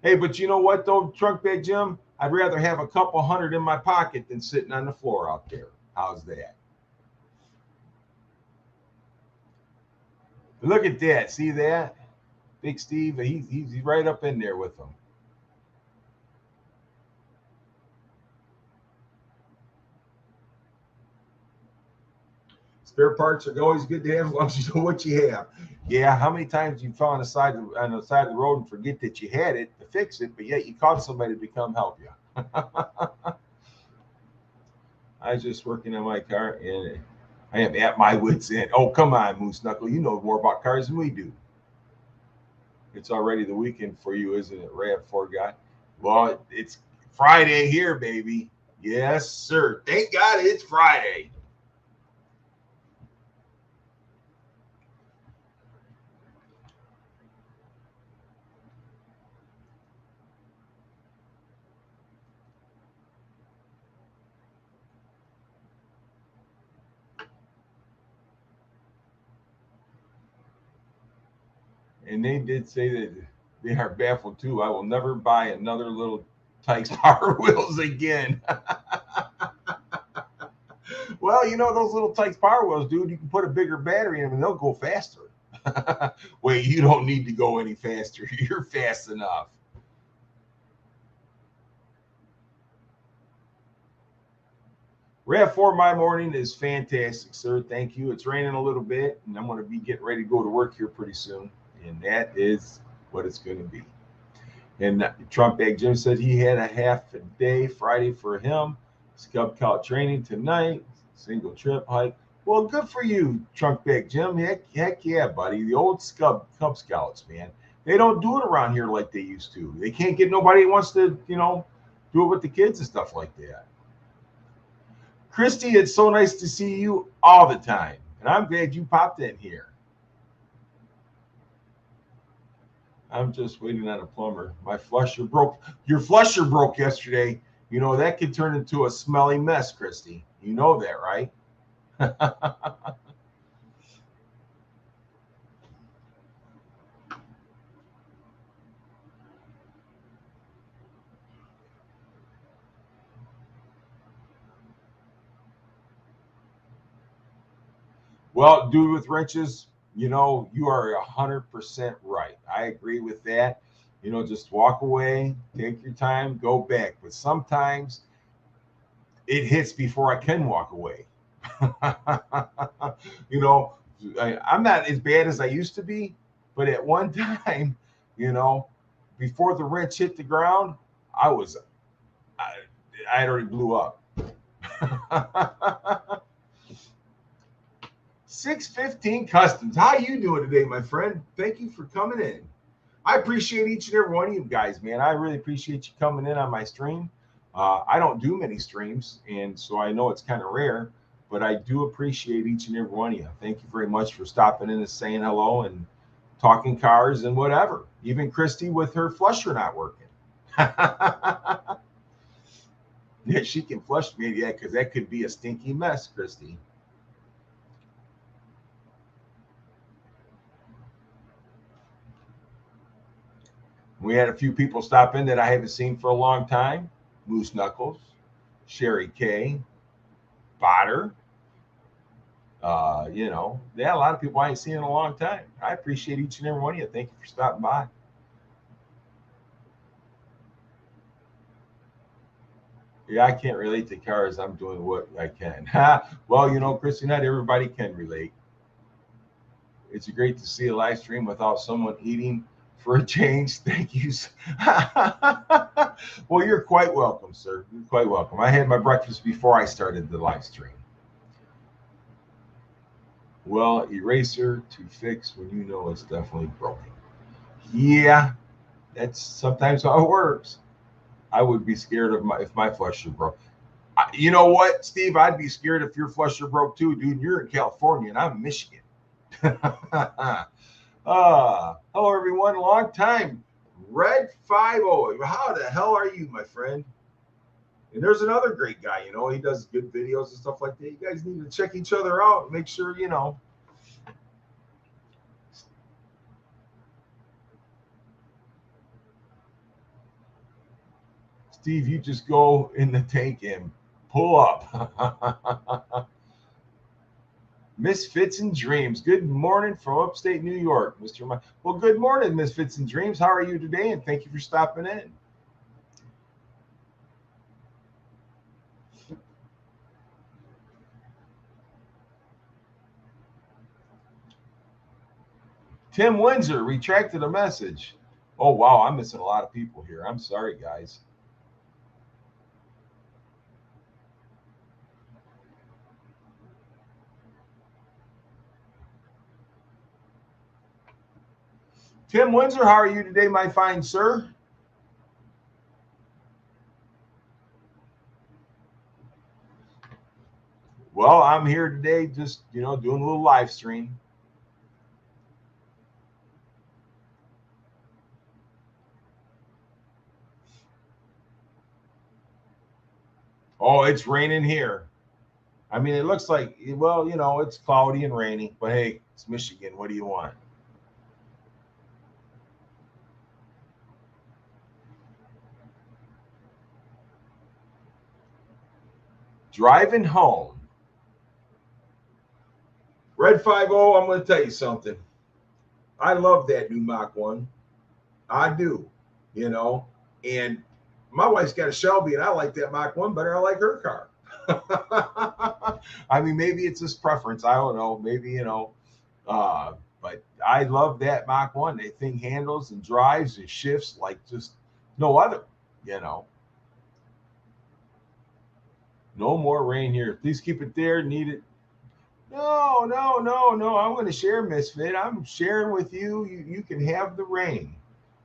Hey, but you know what, though, Trunk Bag Jim? I'd rather have a couple hundred in my pocket than sitting on the floor out there. How's that? Look at that. See that? Big Steve, he's right up in there with them. Spare parts are always good to have as long as you know what you have. Yeah, how many times you fall on the side of the road and forget that you had it to fix it, but yet you called somebody to come help you. I was just working on my car and I am at my wits' end. Oh, come on, Moose Knuckle. You know more about cars than we do. It's already the weekend for you, isn't it, RAV4 guy? Well, it's Friday here, baby. Yes, sir. Thank God it's Friday. And they did say that they are baffled too. I will never buy another little Tykes Power Wheels again. Well, you know those little Tykes Power Wheels, dude. You can put a bigger battery in them and they'll go faster. Wait, you don't need to go any faster. You're fast enough. RAV4 my morning is fantastic, sir. Thank you. It's raining a little bit, and I'm going to be getting ready to go to work here pretty soon. And that is what it's going to be. And Trump Bag Jim said he had a half a day Friday for him. Cub Scout training tonight. Single trip hike. Well, good for you, Trunk Bag Jim. Heck yeah, buddy. The old Cub Scouts, man. They don't do it around here like they used to. They can't get nobody who wants to, do it with the kids and stuff like that. Christy, it's so nice to see you all the time. And I'm glad you popped in here. I'm just waiting on a plumber. My flusher broke. Your flusher broke yesterday. You know, that could turn into a smelly mess, Christy. You know that, right? Well, dude with wrenches, you know, you are 100% right. I agree with that. You know, just walk away, take your time, go back. But sometimes it hits before I can walk away. You know, I'm not as bad as I used to be, but at one time, you know, before the wrench hit the ground, I was, I, I already blew up. 615 Customs. How you doing today, my friend? Thank you for coming in. I appreciate each and every one of you guys, man. I really appreciate you coming in on my stream. I don't do many streams, and so I know it's kind of rare, but I do appreciate each and every one of you. Thank you very much for stopping in and saying hello and talking cars and whatever. Even Christy with her flusher not working. Yeah, she can flush me, yeah, because that could be a stinky mess, Christy. We had a few people stop in that I haven't seen for a long time. Moose Knuckles, Sherry K, Botter. You know, yeah, a lot of people I ain't seen in a long time. I appreciate each and every one of you. Thank you for stopping by. Yeah, I can't relate to cars. I'm doing what I can. Well, you know, Christy, not everybody can relate. It's great to see a live stream without someone eating for a change. Thank you. Well, you're quite welcome, sir. You're quite welcome. I had my breakfast before I started the live stream. Well, eraser to fix when you know it's definitely broken. Yeah, that's sometimes how it works. I would be scared of if my flusher broke. You know what, Steve? I'd be scared if your flusher broke too, dude. You're in California and I'm in Michigan. Hello, everyone. Long time. Red50. How the hell are you, my friend? And there's another great guy, you know, he does good videos and stuff like that. You guys need to check each other out and make sure, you know. Steve, you just go in the tank and pull up. Misfits and Dreams. Good morning from upstate New York, Mr. Well, good morning, Misfits and Dreams. How are you today? And thank you for stopping in. Tim Windsor retracted a message. Oh, wow. I'm missing a lot of people here. I'm sorry, guys. Tim Windsor, how are you today, my fine sir? Well, I'm here today just, you know, doing a little live stream. Oh, it's raining here. I mean, it looks like, well, you know, it's cloudy and rainy, but hey, it's Michigan. What do you want? Driving home. Red50, I'm going to tell you something. I love that new Mach 1. I do, you know. And my wife's got a Shelby, and I like that Mach 1 better. I like her car. I mean, maybe it's just preference. I don't know. Maybe, you know. But I love that Mach 1. That thing handles and drives and shifts like just no other, you know. No more rain here. Please keep it there. Need it. No, no, no, no. I'm going to share, Misfit. I'm sharing with you. You can have the rain.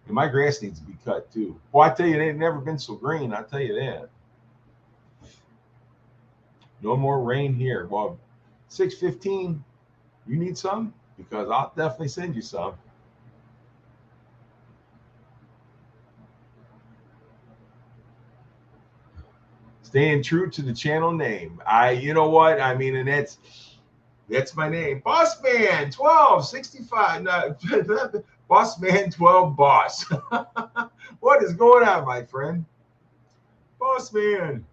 And my grass needs to be cut too. Well, I tell you, it ain't never been so green. I tell you that. No more rain here. Well, 615. You need some? Because I'll definitely send you some. Staying true to the channel name. You know what? I mean, and that's my name. Boss Man 1265. No, Boss Man 12 Boss. What is going on, my friend? Boss Man.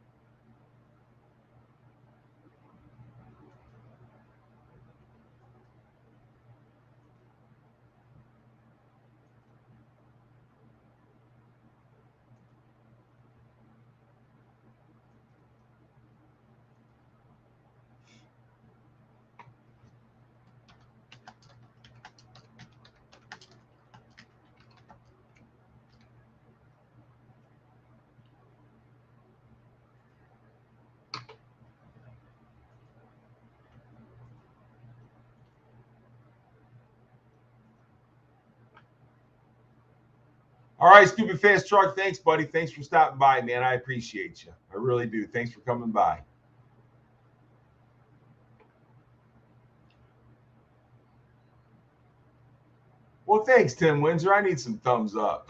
All right, Stupid Fast Truck. Thanks, buddy. Thanks for stopping by, man. I appreciate you. I really do. Thanks for coming by. Well, thanks, Tim Windsor. I need some thumbs up.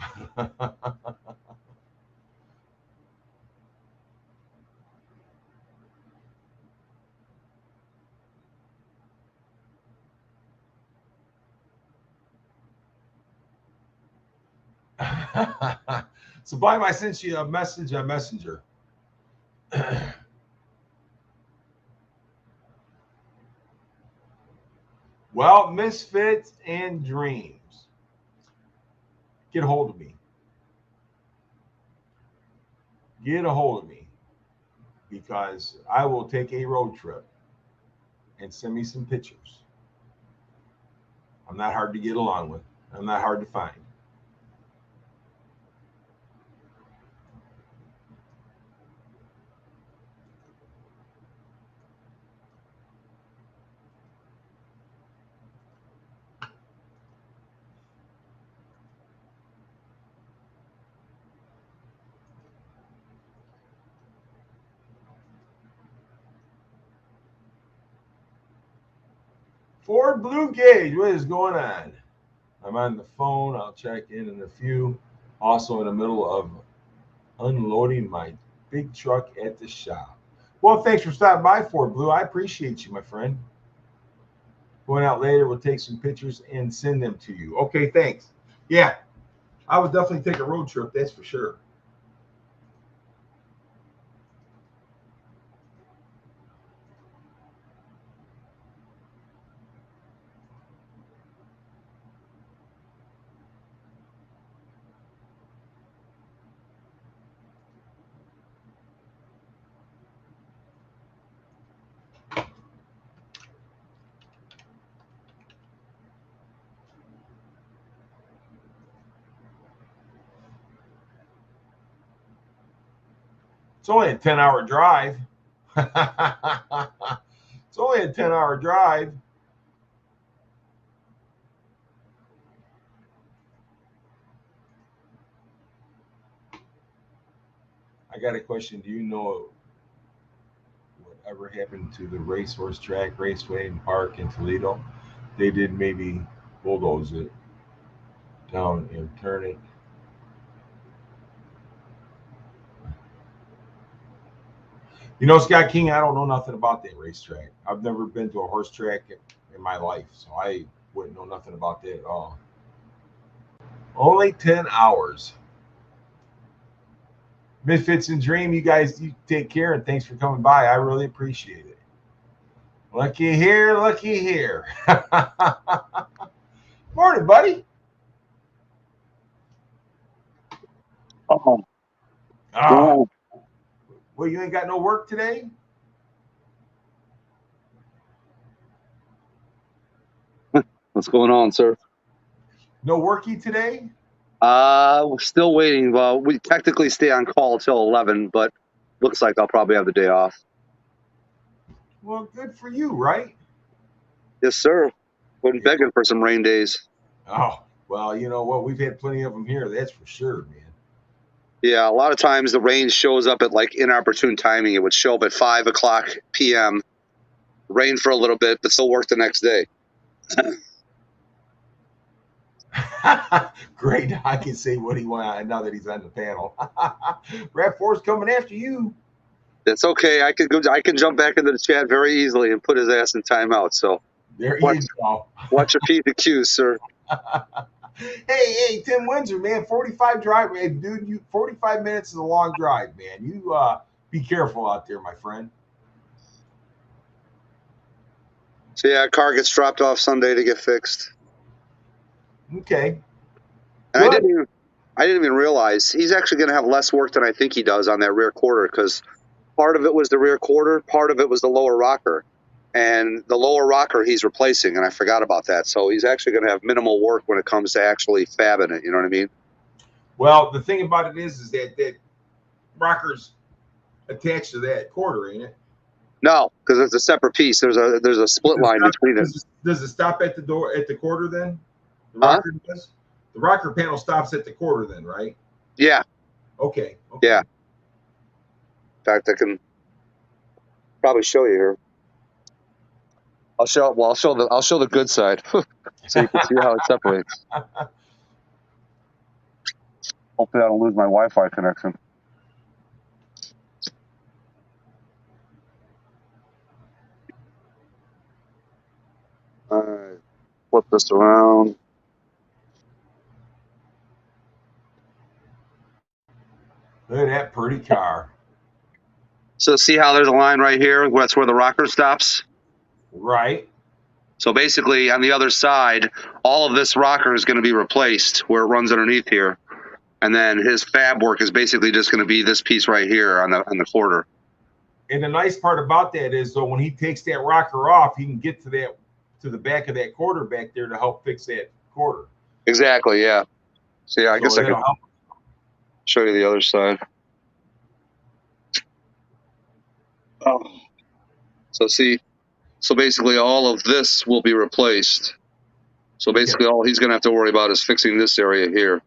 Sublime, I sent you a message on Messenger. Well, Misfits and Dreams, get a hold of me. Get a hold of me, because I will take a road trip and send me some pictures. I'm not hard to get along with. I'm not hard to find. Ford Blue Gauge, what is going on? I'm on the phone. I'll check in a few. Also in the middle of unloading my big truck at the shop. Well, thanks for stopping by, Ford Blue. I appreciate you, my friend. Going out later, we'll take some pictures and send them to you. Okay, thanks. Yeah, I would definitely take a road trip, that's for sure. It's only a 10-hour drive. It's only a 10-hour drive. I got a question. Do you know whatever happened to the racehorse track, raceway, and park in Toledo? They did maybe bulldoze it down and turn it. You know, Scott King, I don't know nothing about that racetrack. I've never been to a horse track in my life, so I wouldn't know nothing about that at all. Only 10 hours. Misfits and Dream, you guys, you take care, and thanks for coming by. I really appreciate it. Lucky here, lucky here. Morning, buddy. Oh, Oh, well, you ain't got no work today? what's going on, sir? No worky today? We're still waiting. Well, we technically stay on call till 11, but looks like I'll probably have the day off. Well, good for you, right? Yes, sir. Been begging for some rain days. Oh, well, you know what? We've had plenty of them here. That's for sure, man. Yeah, a lot of times the rain shows up at like inopportune timing. It would show up at 5 o'clock p.m., rain for a little bit, but still work the next day. Great. I can say what he wants now that he's on the panel. Rap Force coming after you. It's okay. I can jump back into the chat very easily and put his ass in timeout. So there you go. Watch your P's and Q's, sir. Hey, Tim Windsor, man, 45 drive, man, dude. 45 minutes is a long drive, man. You be careful out there, my friend. So yeah, car gets dropped off Sunday to get fixed. Okay. And I didn't even realize he's actually going to have less work than I think he does on that rear quarter, because part of it was the rear quarter, part of it was the lower rocker. And the lower rocker he's replacing, and I forgot about that. So he's actually going to have minimal work when it comes to actually fabbing it. You know what I mean? Well, the thing about it is that rocker's attached to that quarter, ain't it? No, because it's a separate piece. There's a split line between it. Does it stop at the door at the quarter then? The Huh? rocker does? The rocker panel stops at the quarter then, right? Yeah. Okay. Yeah. In fact, I can probably show you here. I'll show the good side so you can see how it separates. Hopefully I don't lose my Wi-Fi connection. All right, flip this around. Look at that pretty car. So see how there's a line right here? That's where the rocker stops. Right. So basically, on the other side, all of this rocker is going to be replaced where it runs underneath here, and then his fab work is basically just going to be this piece right here on the quarter. And the nice part about that is, though, when he takes that rocker off, he can get to the back of that quarter back there to help fix that quarter. Exactly. Yeah. So yeah, I guess I can show you the other side. Oh. So see. So basically, all of this will be replaced. So basically, all he's going to have to worry about is fixing this area here.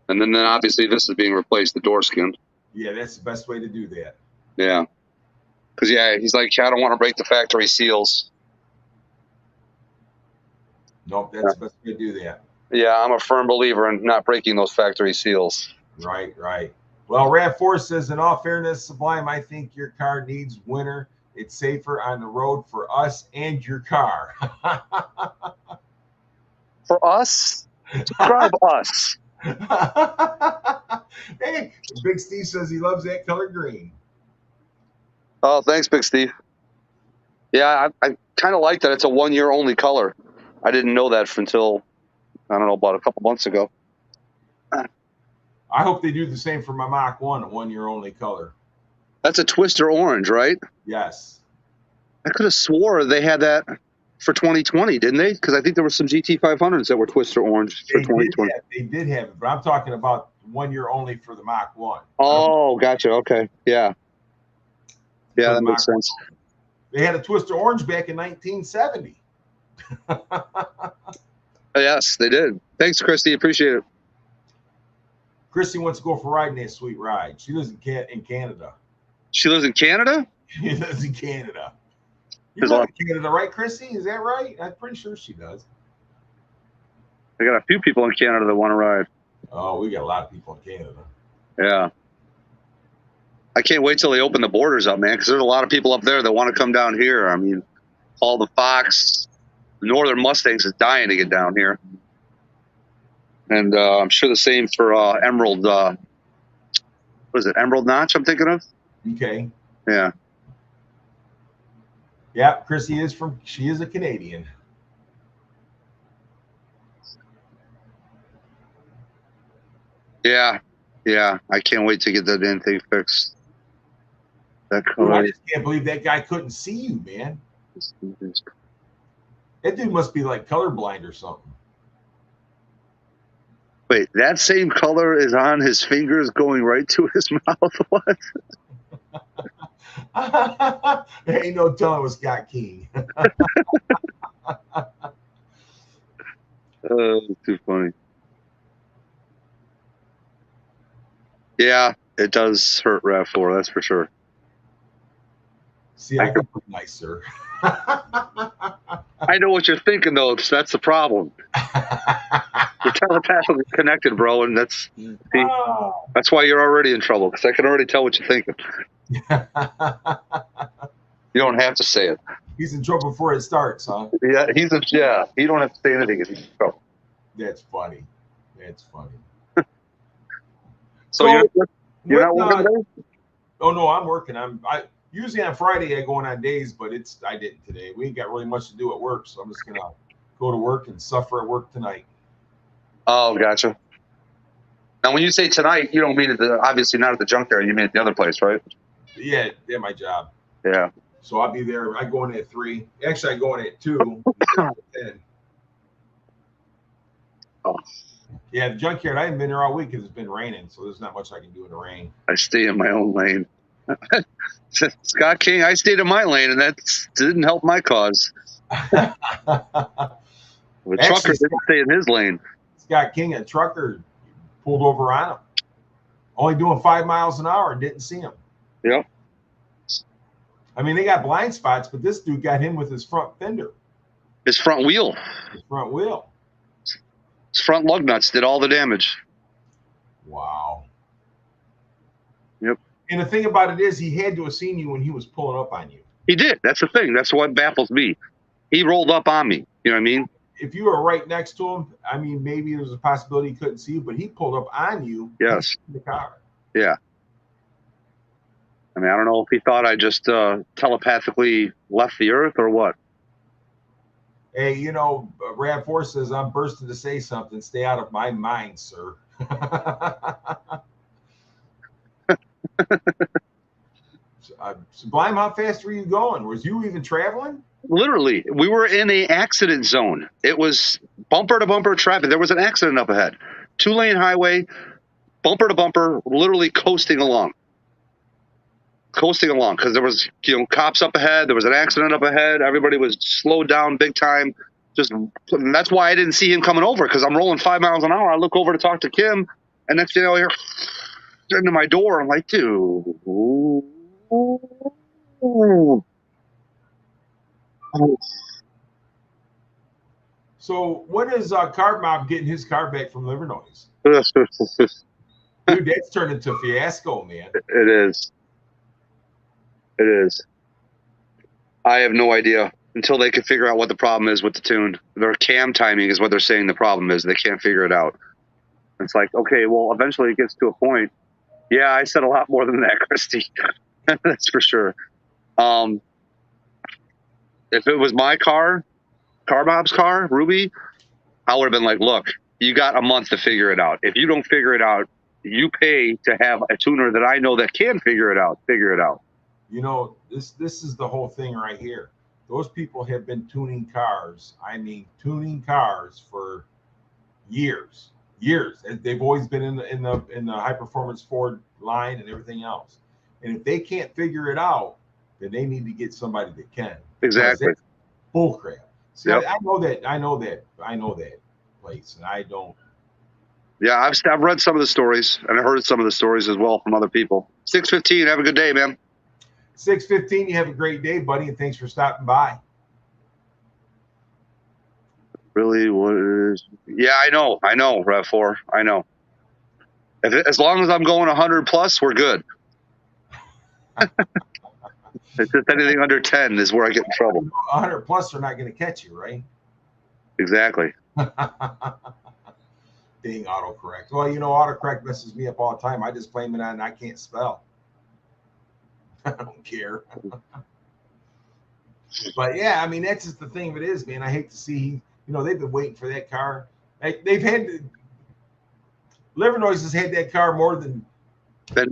And then obviously, this is being replaced, the door skin. Yeah, that's the best way to do that. Yeah. Because, yeah, he's like, I don't want to break the factory seals. Nope, that's the best way to do that. Yeah, I'm a firm believer in not breaking those factory seals. Right, right. Well, RAV4 says, in all fairness, Sublime, I think your car needs winter. It's safer on the road for us and your car. For us? Describe us. Hey, Big Steve says he loves that color green. Oh, thanks, Big Steve. Yeah, I kind of like that. It's a 1 year only color. I didn't know that until, I don't know, about a couple months ago. I hope they do the same for my Mach 1, a 1 year only color. That's a Twister Orange, right? Yes. I could have swore they had that for 2020, didn't they? Because I think there were some GT500s that were Twister Orange for 2020. They did have it, but I'm talking about 1 year only for the Mach 1. Oh, gotcha. Okay. Yeah. Yeah, that makes sense. They had a Twister Orange back in 1970. Yes, they did. Thanks, Christy. Appreciate it. Christy wants to go for riding that sweet ride. She lives in Canada. She lives in Canada? She lives in Canada. You live in Canada, right, Christy? Is that right? I'm pretty sure she does. I got a few people in Canada that want to ride. Oh, we got a lot of people in Canada. Yeah. I can't wait till they open the borders up, man, because there's a lot of people up there that want to come down here. I mean, all the Fox, the Northern Mustangs is dying to get down here. And I'm sure the same for Emerald. What is it? Emerald Notch, I'm thinking of? Okay. Yeah. Yeah, Chrissy she is a Canadian. Yeah. Yeah. I can't wait to get that damn thing fixed. Dude, I just can't believe that guy couldn't see you, man. That dude must be like colorblind or something. Wait, that same color is on his fingers going right to his mouth? What? There ain't no telling what Scott King. Too funny. Yeah, it does hurt RAV4, that's for sure. See, I could be nicer. I know what you're thinking, though. That's the problem. You're telepathically connected, bro, and that's why you're already in trouble, because I can already tell what you're thinking. You don't have to say it. He's in trouble before it starts, huh? Yeah, you don't have to say anything. He's in trouble. That's funny. That's funny. So you're not working today? Oh no, I'm working. I usually on Friday I go in on days, but I didn't today. We ain't got really much to do at work, so I'm just gonna go to work and suffer at work tonight. Oh, gotcha. Now, when you say tonight, you don't mean obviously not at the junkyard. You mean at the other place, right? Yeah, my job. Yeah. So I'll be there. I go in at 3. Actually, I go in at 2. 10. Oh. Yeah, the junkyard. I haven't been there all week because it's been raining, so there's not much I can do in the rain. I stay in my own lane. Scott King, I stayed in my lane, and that didn't help my cause. The Actually, trucker didn't stay in his lane. Scott King, a trucker, pulled over on him, only doing 5 miles an hour and didn't see him. Yep. I mean, they got blind spots, but this dude got him with his front fender. His front wheel. His front wheel. His front lug nuts did all the damage. Wow. Yep. And the thing about it is, he had to have seen you when he was pulling up on you. He did. That's the thing. That's what baffles me. He rolled up on me. You know what I mean? If you were right next to him, I mean, maybe there's a possibility he couldn't see you, but he pulled up on you. Yes. In the car. Yeah. I mean, I don't know if he thought I just telepathically left the earth or what. Hey, you know, Rav4 says, I'm bursting to say something. Stay out of my mind, sir. Sublime, how fast were you going? Was you even traveling? Literally, we were in an accident zone. It was bumper to bumper traffic. There was an accident up ahead. 2-lane highway, bumper to bumper, literally coasting along. Coasting along because there was, cops up ahead. There was an accident up ahead. Everybody was slowed down big time. And that's why I didn't see him coming over, because I'm rolling 5 miles an hour. I look over to talk to Kim, and next thing I hear into my door. I'm like, dude. So when is Car Mob getting his car back from Liver Noise? Dude, that's turned into a fiasco, man. It is. It is. I have no idea until they can figure out what the problem is with the tune. Their cam timing is what they're saying the problem is. They can't figure it out. It's like, okay, well, eventually it gets to a point. Yeah, I said a lot more than that, Christy. That's for sure. If it was my car, Car Bob's car, Ruby, I would have been like, look, you got a month to figure it out. If you don't figure it out, you pay to have a tuner that I know that can figure it out. Figure it out. You know, this is the whole thing right here. Those people have been tuning cars. I mean, tuning cars for years. They've always been in the high performance Ford line and everything else. And if they can't figure it out, then they need to get somebody that can. Exactly. Bull crap. See, yep. I know that place, and I don't. Yeah, I've read some of the stories, and I heard some of the stories as well from other people. 6:15. Have a good day, man. 6:15. You have a great day, buddy, and thanks for stopping by. Really, what is? Yeah, I know, Rev4. I know. As long as I'm going 100 plus, we're good. It's just anything under 10 is where I get in trouble. 100 plus are not going to catch you, right? Exactly. Being autocorrect. Well, autocorrect messes me up all the time. I just blame it on I can't spell. I don't care. But yeah, I mean, that's just the thing of it is, man. I hate to see, they've been waiting for that car. They've had Liver Noise has had that car more than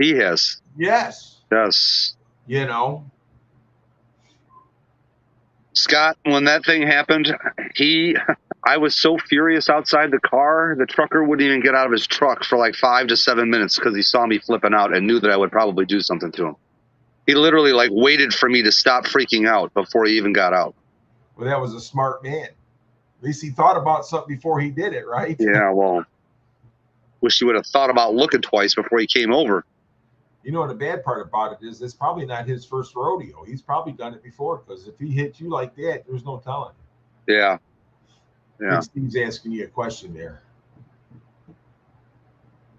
he has. Yes. Scott, when that thing happened, I was so furious outside the car. The trucker wouldn't even get out of his truck for like 5 to 7 minutes because he saw me flipping out and knew that I would probably do something to him. He literally waited for me to stop freaking out before he even got out. Well, that was a smart man. At least he thought about something before he did it, right? Yeah, well, wish he would have thought about looking twice before he came over. The bad part about it is it's probably not his first rodeo. He's probably done it before, because if he hit you like that, there's no telling. Yeah. Yeah. Steve's asking you a question there.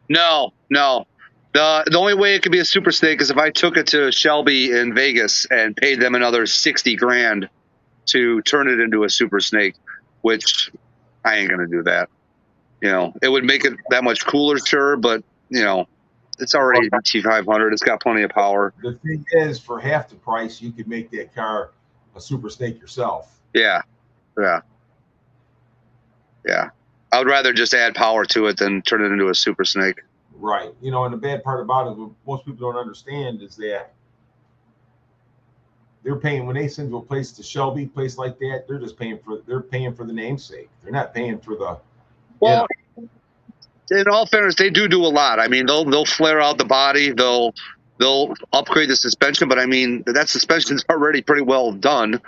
No. The only way it could be a super snake is if I took it to Shelby in Vegas and paid them another $60,000 to turn it into a super snake, which I ain't going to do that. It would make it that much cooler, sure, but, it's already a T500. It's got plenty of power. The thing is, for half the price, you could make that car a super snake yourself. Yeah. I would rather just add power to it than turn it into a super snake. Right. And the bad part about it, what most people don't understand is that they're paying when they send to a place to Shelby, place like that. They're just paying for the namesake. They're not paying for the. Well, in all fairness, they do a lot. I mean, they'll flare out the body. They'll upgrade the suspension, but I mean that suspension's already pretty well done.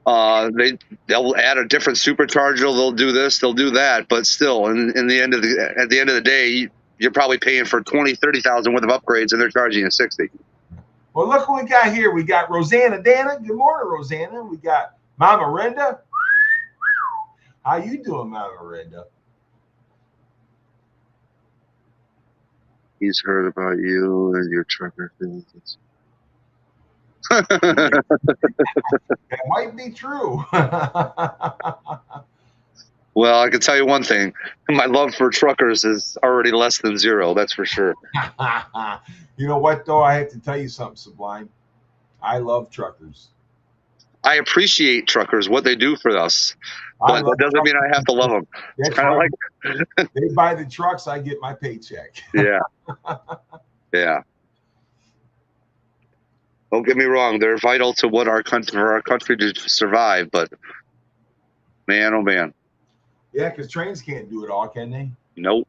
They'll add a different supercharger. They'll do this. They'll do that. But still, at the end of the day, you're probably paying for 20, 30,000 worth of upgrades, and they're charging you 60. Well, look what we got here. We got Rosanna Dana. Good morning, Rosanna. We got Mama Renda. How you doing, Mama Renda? He's heard about you and your trucker feelings. That might be true. Well, I can tell you one thing. My love for truckers is already less than zero. That's for sure. You know what, though? I have to tell you something, Sublime. I love truckers. I appreciate truckers, what they do for us. But that doesn't mean I have to love them. It's kind of like they buy the trucks, I get my paycheck. Yeah. Yeah. Don't get me wrong. They're vital to what our country to survive. But man, oh man. Yeah, because trains can't do it all, can they? Nope.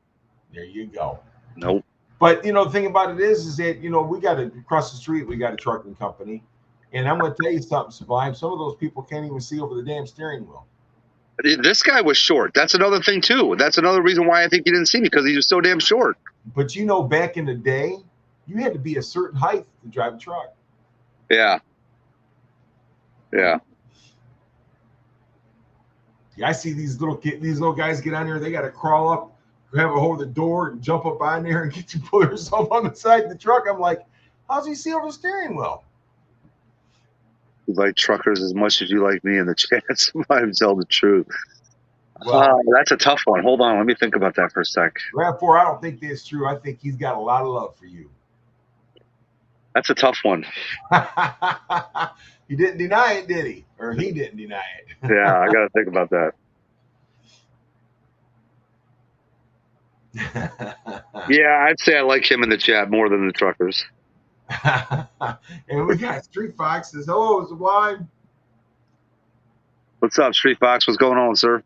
There you go. Nope. But, you know, the thing about it is that, you know, we got across the street, we got a trucking company. And I'm going to tell you something, Sublime. Some of those people can't even see over the damn steering wheel. This guy was short. That's another thing, too. That's another reason why I think he didn't see me, because he was so damn short. But, you know, back in the day, you had to be a certain height to drive a truck. Yeah. Yeah. I see these little guys get on there. They got to crawl up, grab a hold of the door, and jump up on there and get you pull yourself on the side of the truck. I'm like, how's he see over the steering wheel? You like truckers as much as you like me in the chat. Sometimes tell the truth. Well, that's a tough one. Hold on. Let me think about that for a sec. RAV4, I don't think that's true. I think he's got a lot of love for you. That's a tough one. He didn't deny it, did he? Or he didn't deny it. Yeah, I got to think about that. Yeah, I'd say I like him in the chat more than the truckers. And we got Street Fox says, hello, Sublime. What's up, Street Fox? What's going on, sir?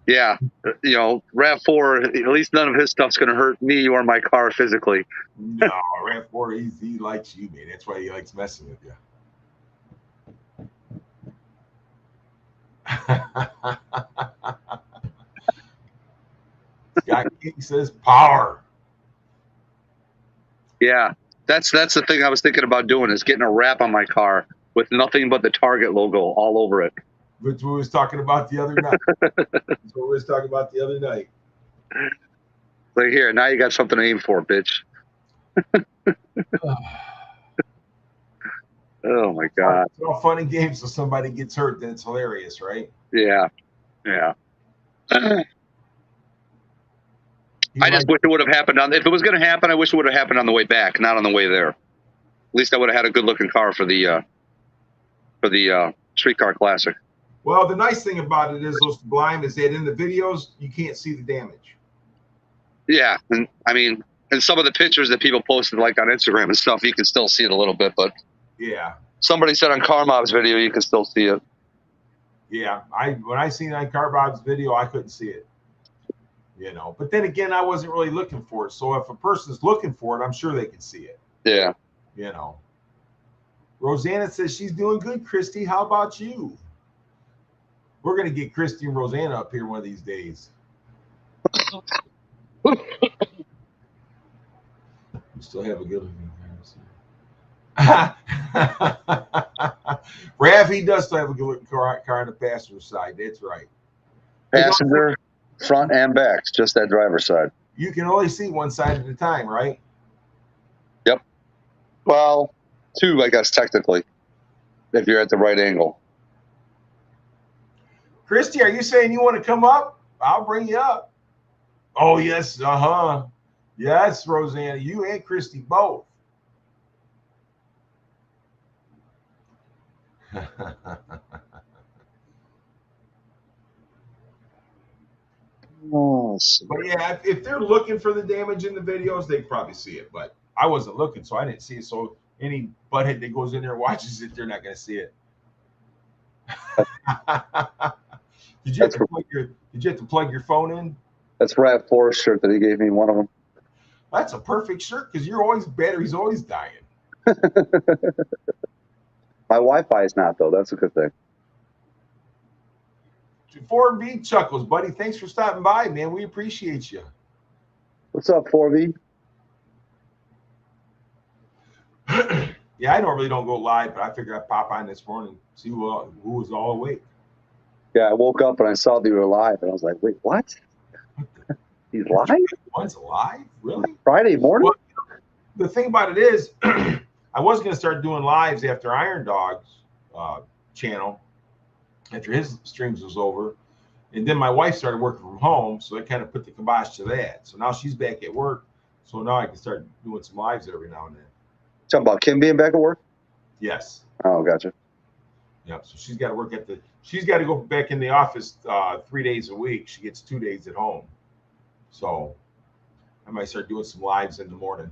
Yeah, you know, RAV4, at least none of his stuff's going to hurt me or my car physically. No, RAV4, he likes you, man. That's why he likes messing with you. Scott King says power. Yeah, that's the thing I was thinking about doing, is getting a wrap on my car with nothing but the Target logo all over it. Which we was talking about the other night. That's what we was talking about the other night. Like, here, now you got something to aim for, bitch. Oh my God. It's all fun and games so somebody gets hurt, then it's hilarious, right? Yeah. Yeah. I just wish it would have happened if it was going to happen, I wish it would have happened on the way back, not on the way there. At least I would have had a good looking car for the Streetcar Classic. Well, the nice thing about it is, those Sublime, is that in the videos you can't see the damage. Yeah, and I mean, and some of the pictures that people posted, like on Instagram and stuff, you can still see it a little bit. But yeah, somebody said on Car Mob's video you can still see it. Yeah, when I seen on Car Mob's video, I couldn't see it. You know, but then again, I wasn't really looking for it. So if a person's looking for it, I'm sure they can see it. Yeah. You know. Rosanna says she's doing good, Christy. How about you? We're going to get Christy and Rosanna up here one of these days. We still have a good Rav, he does still have a good looking car on the passenger side. That's right. Passenger, front and back, just that driver's side. You can only see one side at a time, right? Yep. Well, two, I guess, technically, if you're at the right angle. Christy, are you saying you want to come up? I'll bring you up. Oh, yes. Uh-huh. Yes, Rosanna. You and Christy both. Oh, but yeah, if they're looking for the damage in the videos, they probably see it. But I wasn't looking, so I didn't see it. So any butthead that goes in there and watches it, they're not going to see it. Did you have to plug your phone in? That's RAV4's shirt that he gave me, one of them. That's a perfect shirt because battery's always dying. My Wi-Fi is not, though. That's a good thing. 4B Chuckles, buddy. Thanks for stopping by, man. We appreciate you. What's up, 4V? Yeah, I normally don't go live, but I figured I'd pop on this morning, see who was all awake. Yeah, I woke up and I saw that you were live, and I was like, wait, what? He's live? One's alive? Really? Friday morning? Well, the thing about it is, I was going to start doing lives after Iron Dog's channel, after his streams was over. And then my wife started working from home, so I kind of put the kibosh to that. So now she's back at work, so now I can start doing some lives every now and then. Talking about Kim being back at work? Yes. Oh, gotcha. Yeah, so she's got to work she's got to go back in the office 3 days a week. She gets 2 days at home. So I might start doing some lives in the morning.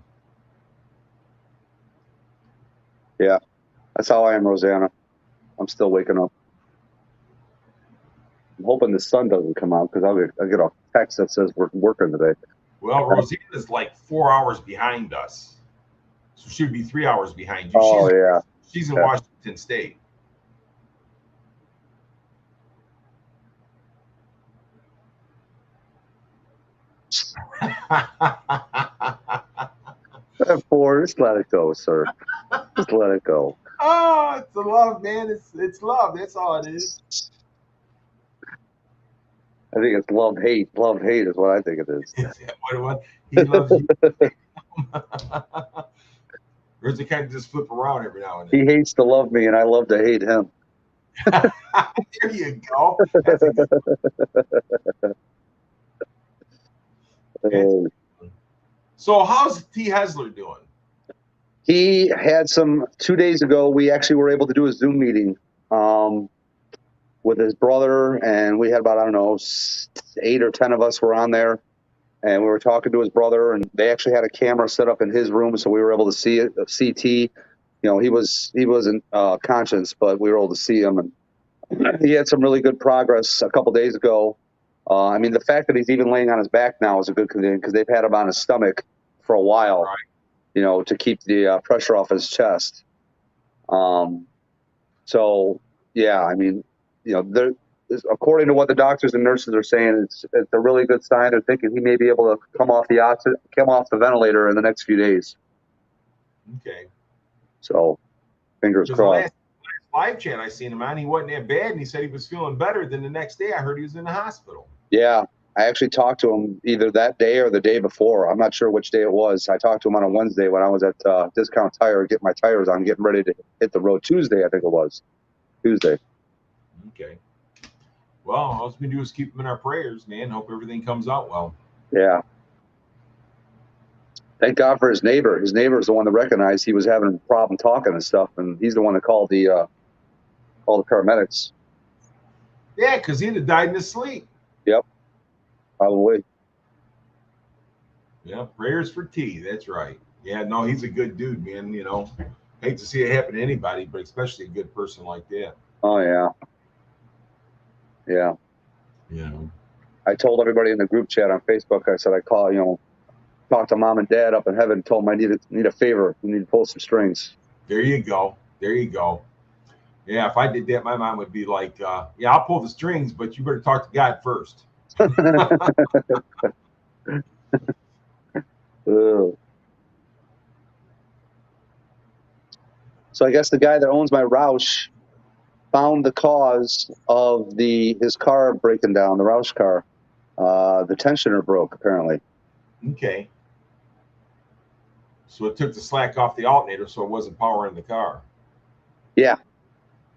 Yeah, that's how I am, Rosanna. I'm still waking up. I'm hoping the sun doesn't come out because I'll get a text that says we're working today. Well, Rosanna's like 4 hours behind us. So she would be 3 hours behind you. Oh, She's in Washington State. Just let it go, sir. Just let it go. Oh, it's the love, man. It's love. That's all it is. I think it's love hate. Love hate is what I think it is. What? He loves you. Or is it kind of just flip around every now and then? He hates to love me, and I love to hate him. There you go. That's a good one. So how's T. Hesler doing? He had 2 days ago. We actually were able to do a Zoom meeting with his brother, and we had about, I don't know, 8 or 10 of us were on there, and we were talking to his brother, and they actually had a camera set up in his room, so we were able to see it. CT, he wasn't conscious, but we were able to see him, and he had some really good progress a couple days ago. I mean, the fact that he's even laying on his back now is a good thing because they've had him on his stomach for a while, right, to keep the pressure off his chest. So, yeah, I mean, according to what the doctors and nurses are saying, it's a really good sign. They're thinking he may be able to come off the ventilator in the next few days. Okay. So, fingers crossed. The last live chat I seen him on, he wasn't that bad, and he said he was feeling better. Then the next day, I heard he was in the hospital. Yeah, I actually talked to him either that day or the day before. I'm not sure which day it was. I talked to him on a Wednesday when I was at Discount Tire getting my tires on, getting ready to hit the road. Tuesday, I think it was. Tuesday. Okay. Well, all we can do is keep him in our prayers, man. Hope everything comes out well. Yeah. Thank God for his neighbor. His neighbor is the one that recognized he was having a problem talking and stuff, and he's the one that called the paramedics. Yeah, because he'd have died in his sleep. Yep. Probably. Yeah, prayers for T. That's right. Yeah, no, he's a good dude, man. Hate to see it happen to anybody, but especially a good person like that. Oh, yeah. Yeah. Yeah. I told everybody in the group chat on Facebook, I said, talked to mom and dad up in heaven and told them I need a favor. We need to pull some strings. There you go. There you go. Yeah, if I did that, my mom would be like, yeah, I'll pull the strings, but you better talk to God first. So I guess the guy that owns my Roush found the cause of his car breaking down, the Roush car. The tensioner broke, apparently. Okay. So it took the slack off the alternator, so it wasn't powering the car. Yeah.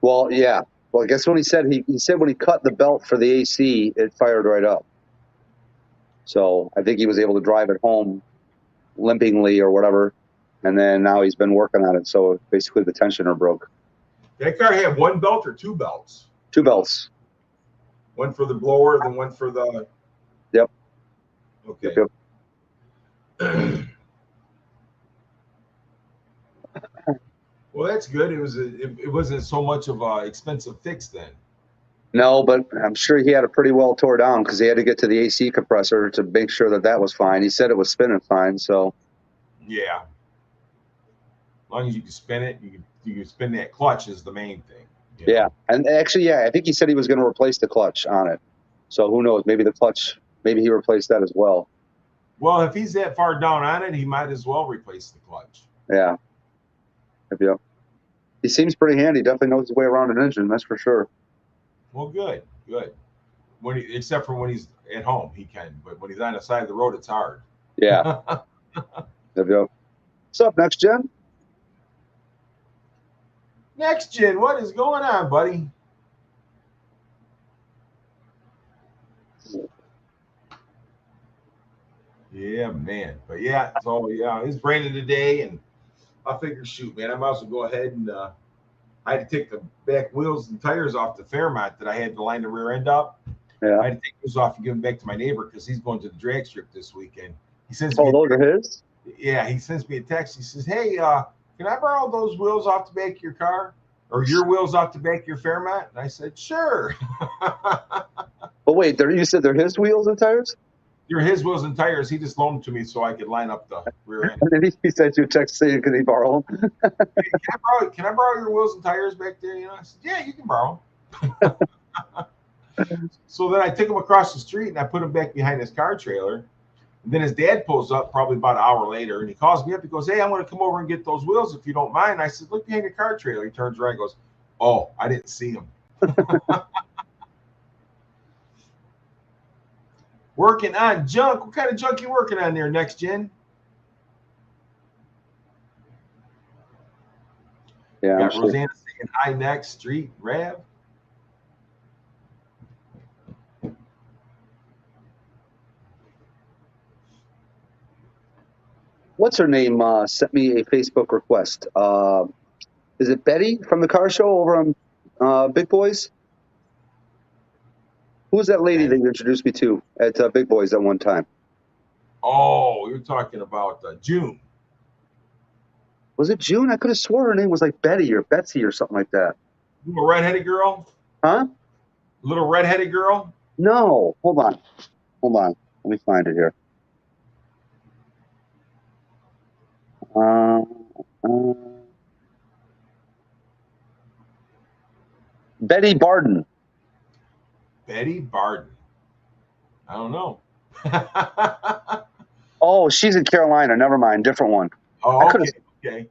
Well, yeah. Well, I guess when he said when he cut the belt for the AC, it fired right up. So I think he was able to drive it home limpingly or whatever, and then now he's been working on it. So basically, the tensioner broke. That car had one belt or two belts? Two belts. One for the blower, then one for the. Yep. Okay. Yep. Well, that's good. It wasn't so much of an expensive fix then. No, but I'm sure he had it pretty well tore down because he had to get to the AC compressor to make sure that was fine. He said it was spinning fine, so. Yeah. long as you can spin it, you can spin that clutch is the main thing. Yeah, and actually, yeah, I think he said he was going to replace the clutch on it. So who knows? Maybe the clutch, maybe he replaced that as well. Well, if he's that far down on it, he might as well replace the clutch. Yeah. Yeah. He seems pretty handy. Definitely knows his way around an engine, that's for sure. Well, good. Except for when he's at home, he can. But when he's on the side of the road, it's hard. Yeah. What's up, Next Gen? Next Gen, what is going on, buddy? Yeah, man. But yeah, so yeah, it's raining today, and I figured, shoot, man, I might as well go ahead and I had to take the back wheels and tires off the Fairmont that I had to line the rear end up. Yeah. I had to take those off and give them back to my neighbor because he's going to the drag strip this weekend. He sends me those are his? Yeah, he sends me a text. He says, "Hey, can I borrow those wheels off the back of your car, or your wheels off the back of your Fairmont?" And I said, "Sure." But wait, you said they're his wheels and tires? They're his wheels and tires. He just loaned them to me so I could line up the rear end. And then he sent you a text saying, "Can he borrow them?" Hey, can I borrow your wheels and tires back there? You know, I said, "Yeah, you can borrow them." So then I took him across the street and I put him back behind his car trailer. And then his dad pulls up probably about an hour later and he calls me up. He goes, "Hey, I'm going to come over and get those wheels if you don't mind." I said, "Look behind your car trailer." He turns around and goes, "Oh, I didn't see them." Working on junk. What kind of junk you working on there, Next Gen? Yeah, got Rosanna saying hi next. Street Rav. What's her name? Sent me a Facebook request. Is it Betty from the car show over on Big Boys? Who was that lady that you introduced me to at Big Boys at one time? Oh, you're talking about June. Was it June? I could have swore her name was like Betty or Betsy or something like that. Little redheaded girl? Huh? Little redheaded girl? No. Hold on. Let me find it here. Betty Barden. Betty Barden. I don't know. Oh, she's in Carolina. Never mind. Different one. Oh, okay.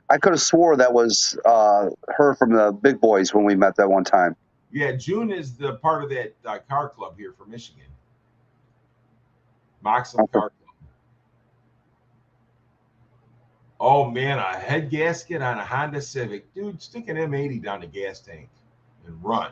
I could have swore that was her from the Big Boys when we met that one time. Yeah, June is the part of that car club here for Michigan. Moxham Car Club. Oh, man, a head gasket on a Honda Civic. Dude, stick an M80 down the gas tank and run.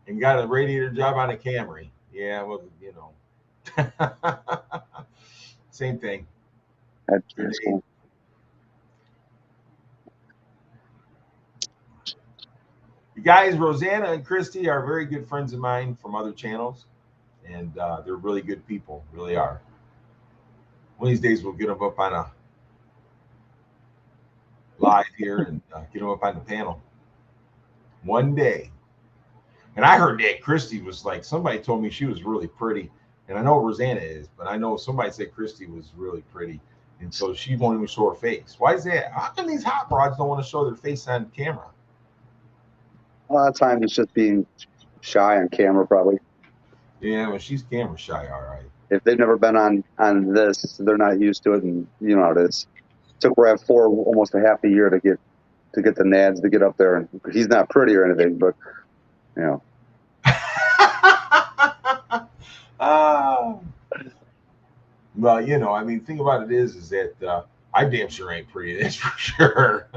And got a radiator job on a Camry. Yeah, well, you know. Same thing. That's cool. You guys, Rosanna and Christy are very good friends of mine from other channels. And they're really good people, really are. One of these days we'll get them up on a live here and get them up on the panel. One day. And I heard that Christy was like, somebody told me she was really pretty. And I know Rosanna is, but I know somebody said Christy was really pretty. And so she won't even show her face. Why is that? How come these hot rods don't want to show their face on camera? A lot of times it's just being shy on camera, probably. Yeah, well, she's camera shy, all right. If they've never been on this, they're not used to it, and you know how it is. It took Rav 4 almost a half a year to get the nads to get up there, and he's not pretty or anything, but you know. Well, you know, I mean, the thing about it is that I damn sure ain't pretty. That's for sure.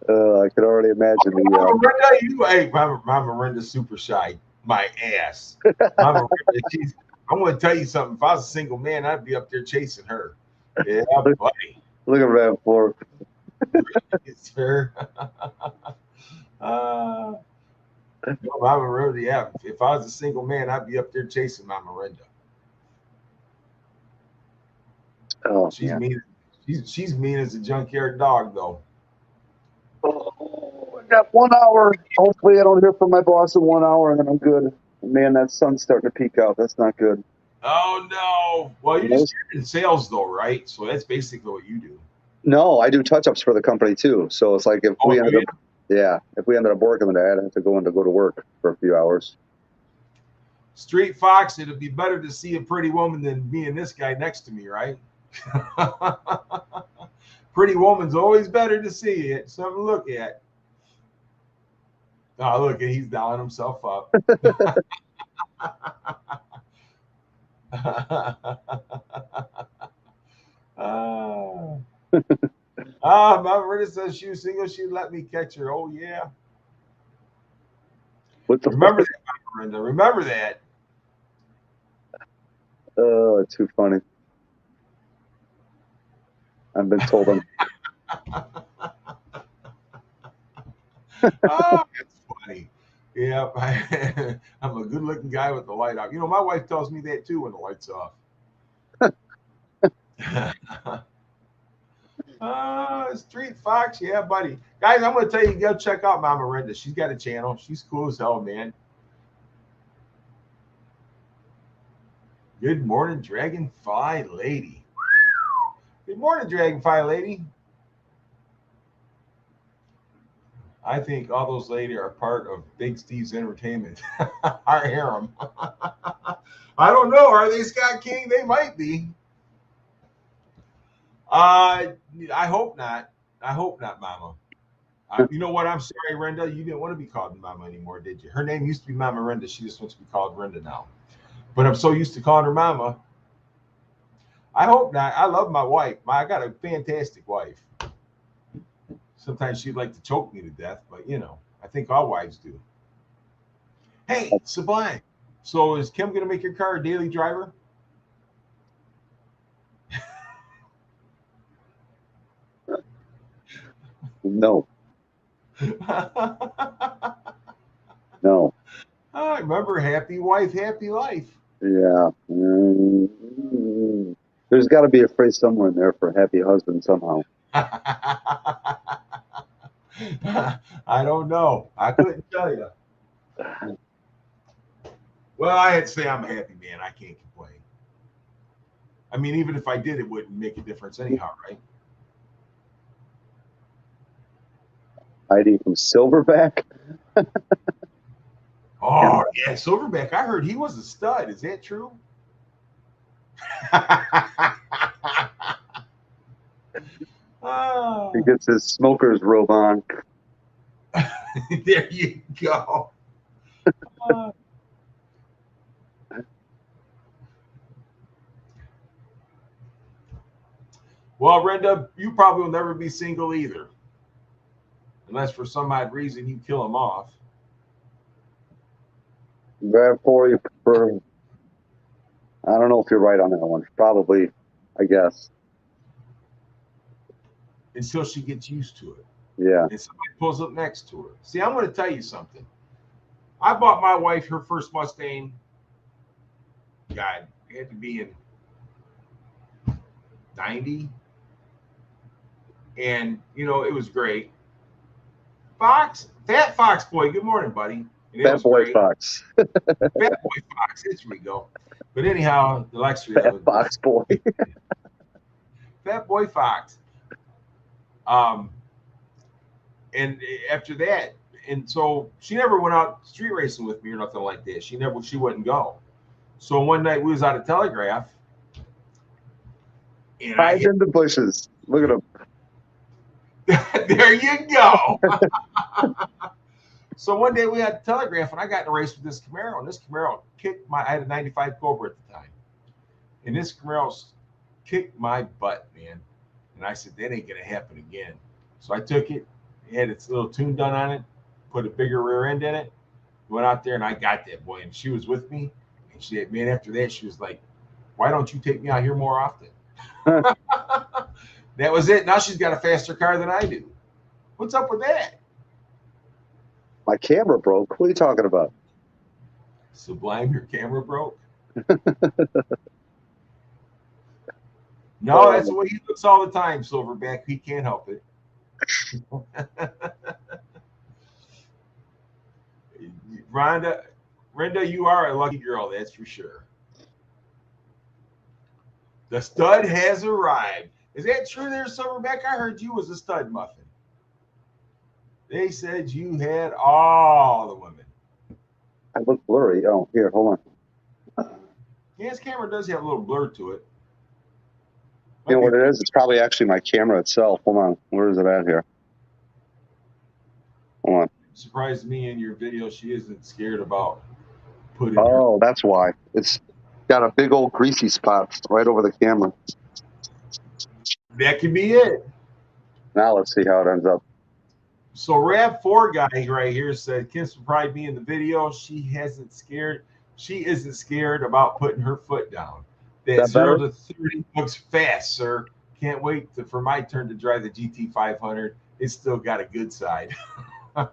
I could already imagine Mama Miranda's super shy. My ass. Mama Miranda, I'm going to tell you something. If I was a single man, I'd be up there chasing her. Yeah, buddy. Look at Rav 4. Sir. Mama Miranda, yeah. If I was a single man, I'd be up there chasing Mama Miranda. Oh, she's mean. She's mean as a junkyard dog, though. Oh, I got 1 hour. Hopefully, I don't hear from my boss in 1 hour, and then I'm good. Man, that sun's starting to peek out. That's not good. Oh no! Well, you're in sales though, right? So that's basically what you do. No, I do touch-ups for the company too. So it's like if we ended up, if we ended up working with that, I'd have to go to work for a few hours. Street Fox, it'd be better to see a pretty woman than me and this guy next to me, right? Pretty woman's always better to see. It's something to look at. Oh, look, he's dialing himself up. My Rita says she was single. She'd let me catch her. Oh, yeah. Remember that, Brenda. Remember that. Oh, it's too funny. I've been told them. Oh, it's funny. Yeah, I'm a good-looking guy with the light off. You know, my wife tells me that too when the light's off. Street Fox, yeah, buddy. Guys, I'm going to tell you, go check out Mama Renda. She's got a channel. She's cool as hell, man. Good morning, Dragonfly Lady. Good morning, Dragonfly Lady. I think all those ladies are part of Big Steve's entertainment. Our harem. I don't know. Are they Scott King? They might be. I hope not. I hope not, Mama. You know what? I'm sorry, Renda. You didn't want to be called Mama anymore, did you? Her name used to be Mama Renda. She just wants to be called Renda now. But I'm so used to calling her Mama. I hope not. I love my wife. I got a fantastic wife. Sometimes she'd like to choke me to death, but you know, I think all wives do. Hey, Sublime. So is Kim going to make your car a daily driver? No. No. I remember happy wife, happy life. Yeah. There's got to be a phrase somewhere in there for happy husband somehow. I don't know. I couldn't tell you. Well, I had to say I'm a happy man. I can't complain. I mean, even if I did, it wouldn't make a difference anyhow, right? Heidi from Silverback. Oh, yeah, Silverback. I heard he was a stud. Is that true? He gets his smoker's robe on. There you go. Well, Renda, you probably will never be single either. Unless for some odd reason you kill him off. Therefore, you prefer. I don't know if you're right on that one. Probably, I guess. Until she gets used to it. Yeah. And somebody pulls up next to her. See, I'm going to tell you something. I bought my wife her first Mustang. God, it had to be in 90. And, you know, it was great. Fox, Fat Fox Boy, good morning, buddy. Fat Boy Fox. Fat Boy Fox, there we go. But anyhow, the luxury Fat of it. Fox Boy. Fat Boy Fox. And after that, and so she never went out street racing with me or nothing like that. She wouldn't go. So one night we was out of Telegraph. And hide in the bushes. Look at him. There you go. So one day we had Telegraph, and I got in a race with this Camaro, and this Camaro kicked I had a 95 Cobra at the time. And this Camaro kicked my butt, man. And I said, that ain't going to happen again. So I took it, had its little tune done on it, put a bigger rear end in it, went out there, and I got that boy. And she was with me. And she had, man, after that, she was like, why don't you take me out here more often? That was it. Now she's got a faster car than I do. What's up with that? My camera broke. What are you talking about? Sublime, your camera broke? No, that's the way he looks all the time, Silverback. He can't help it. Renda, you are a lucky girl, that's for sure. The stud has arrived. Is that true there, Silverback? I heard you was a stud muffin. They said you had all the women. I look blurry. Oh, here, hold on. Yeah, his camera does have a little blur to it. You know what it is? It's probably actually my camera itself. Hold on. Where is it at here? Hold on. Surprised me in your video she isn't scared about putting Oh, that's why. It's got a big old greasy spot right over the camera. That could be it. Now let's see how it ends up. So Rav4 guy right here said Kim will probably be in the video. She isn't scared about putting her foot down. That 0 to 30 looks fast, sir. Can't wait for my turn to drive the GT500. It's still got a good side. You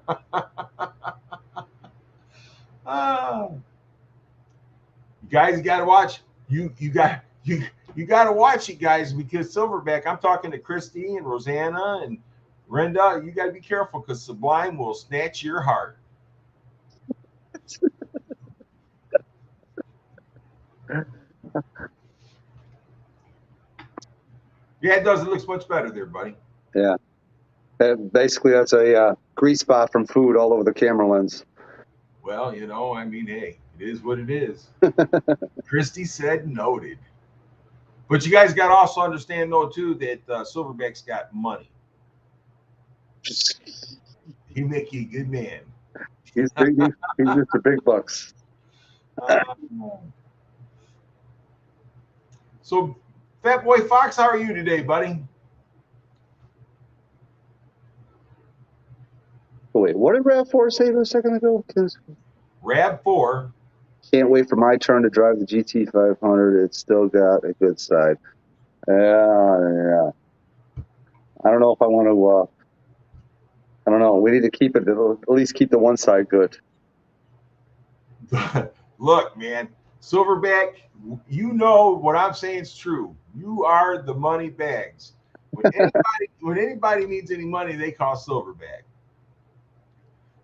guys got to watch. You got to watch it, guys, because Silverback. I'm talking to Christy and Rosanna and Renda. You got to be careful because Sublime will snatch your heart. Yeah, it does. It looks much better there, buddy. Yeah. Basically, that's a grease spot from food all over the camera lens. Well, you know, I mean, hey, it is what it is. Christy said noted. But you guys got to also understand, though, too, that Silverback's got money. He make you a good man. He's Mr. Big Bucks. So, Fat Boy Fox, how are you today, buddy? Wait, what did Rav4 say a second ago? Rav4. Can't wait for my turn to drive the GT500. It's still got a good side. Yeah. I don't know if I want to. I don't know. We need to keep it. At least keep the one side good. Look, man, Silverback, you know what I'm saying is true. You are the money bags. When anybody needs any money, they call Silverback.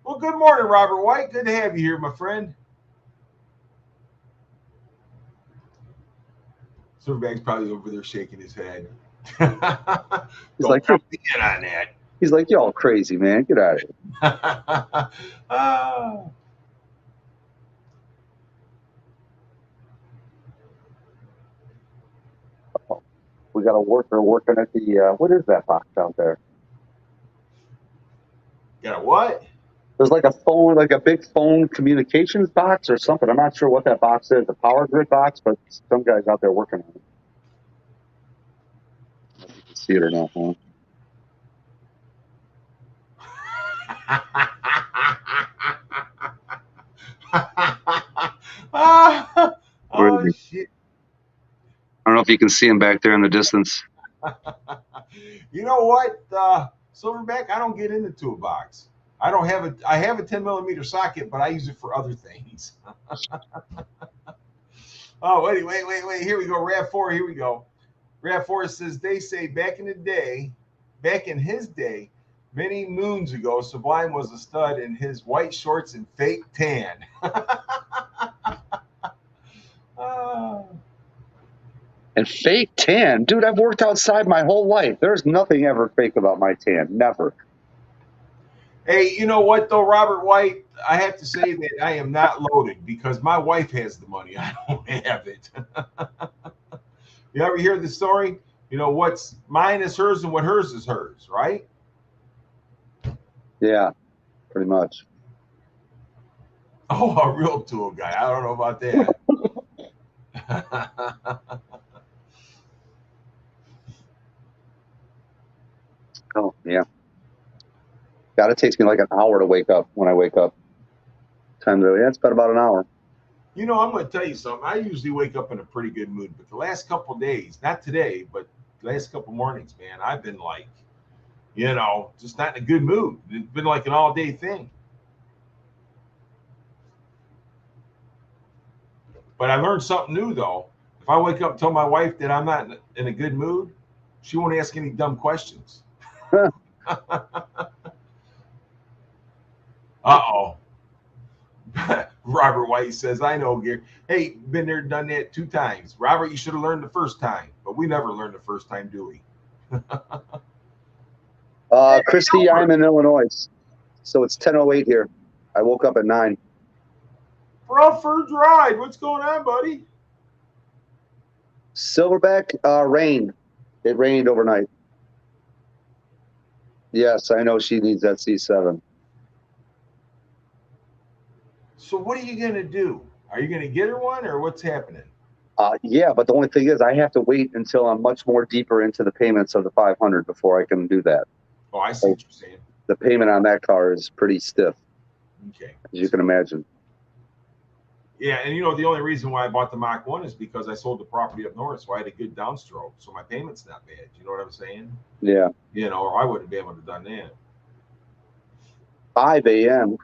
Well, good morning, Robert White. Good to have you here, my friend. Silverback's probably over there shaking his head. He's like, come in on that. He's like, y'all crazy, man. Get out of here. We got a worker working at the, what is that box out there? Got a what? There's like a phone, like a big phone communications box or something. I'm not sure what that box is, the power grid box, but some guy's out there working on it. I don't know if you can see it or not, huh? Oh, shit. I don't know if you can see him back there in the distance. You know what, Silverback? I don't get into toolbox. I have a 10 millimeter socket, but I use it for other things. Oh, wait. Here we go. Rav4, here we go. Rav4 says, they say back in his day, many moons ago, Sublime was a stud in his white shorts and fake tan. And fake tan? Dude, I've worked outside my whole life. There's nothing ever fake about my tan. Never. Hey, you know what, though, Robert White? I have to say that I am not loaded because my wife has the money. I don't have it. You ever hear the story? You know, what's mine is hers and what hers is hers, right? Yeah, pretty much. Oh, a real tool guy. I don't know about that. Oh, yeah. God, it takes me like an hour to wake up when I wake up. It's about an hour. You know, I'm going to tell you something. I usually wake up in a pretty good mood, but the last couple of days, not today, but the last couple of mornings, man, I've been like, you know, just not in a good mood. It's been like an all-day thing. But I learned something new, though. If I wake up and tell my wife that I'm not in a good mood, she won't ask any dumb questions. Uh-oh. Robert White says, I know, Gary. Hey, been there, done that 2 times. Robert, you should have learned the first time. But we never learned the first time, do we? Christy, I'm in Illinois. So it's 10:08 here. I woke up at 9. Crawford's Ride. What's going on, buddy? Silverback, rain. It rained overnight. Yes, I know she needs that C7. So what are you going to do? Are you going to get her one, or what's happening? Yeah, but the only thing is I have to wait until I'm much more deeper into the payments of the 500 before I can do that. Oh, I see what you're saying. The payment on that car is pretty stiff. Okay. As you can imagine. Yeah, and you know, the only reason why I bought the Mach 1 is because I sold the property up north, so I had a good downstroke, so my payment's not bad. You know what I'm saying? Yeah. You know, or I wouldn't be able to have done that. 5 a.m.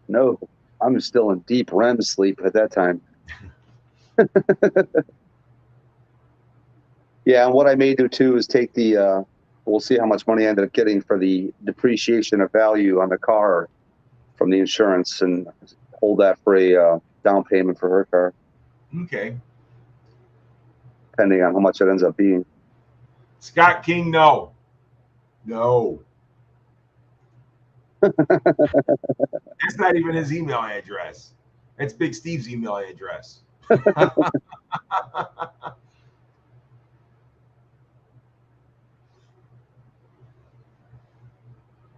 No, I'm still in deep REM sleep at that time. Yeah, and what I may do too is take the, we'll see how much money I ended up getting for the depreciation of value on the car from the insurance and hold that for a down payment for her car. Okay. Depending on how much it ends up being. Scott King, no. No. That's not even his email address. That's Big Steve's email address.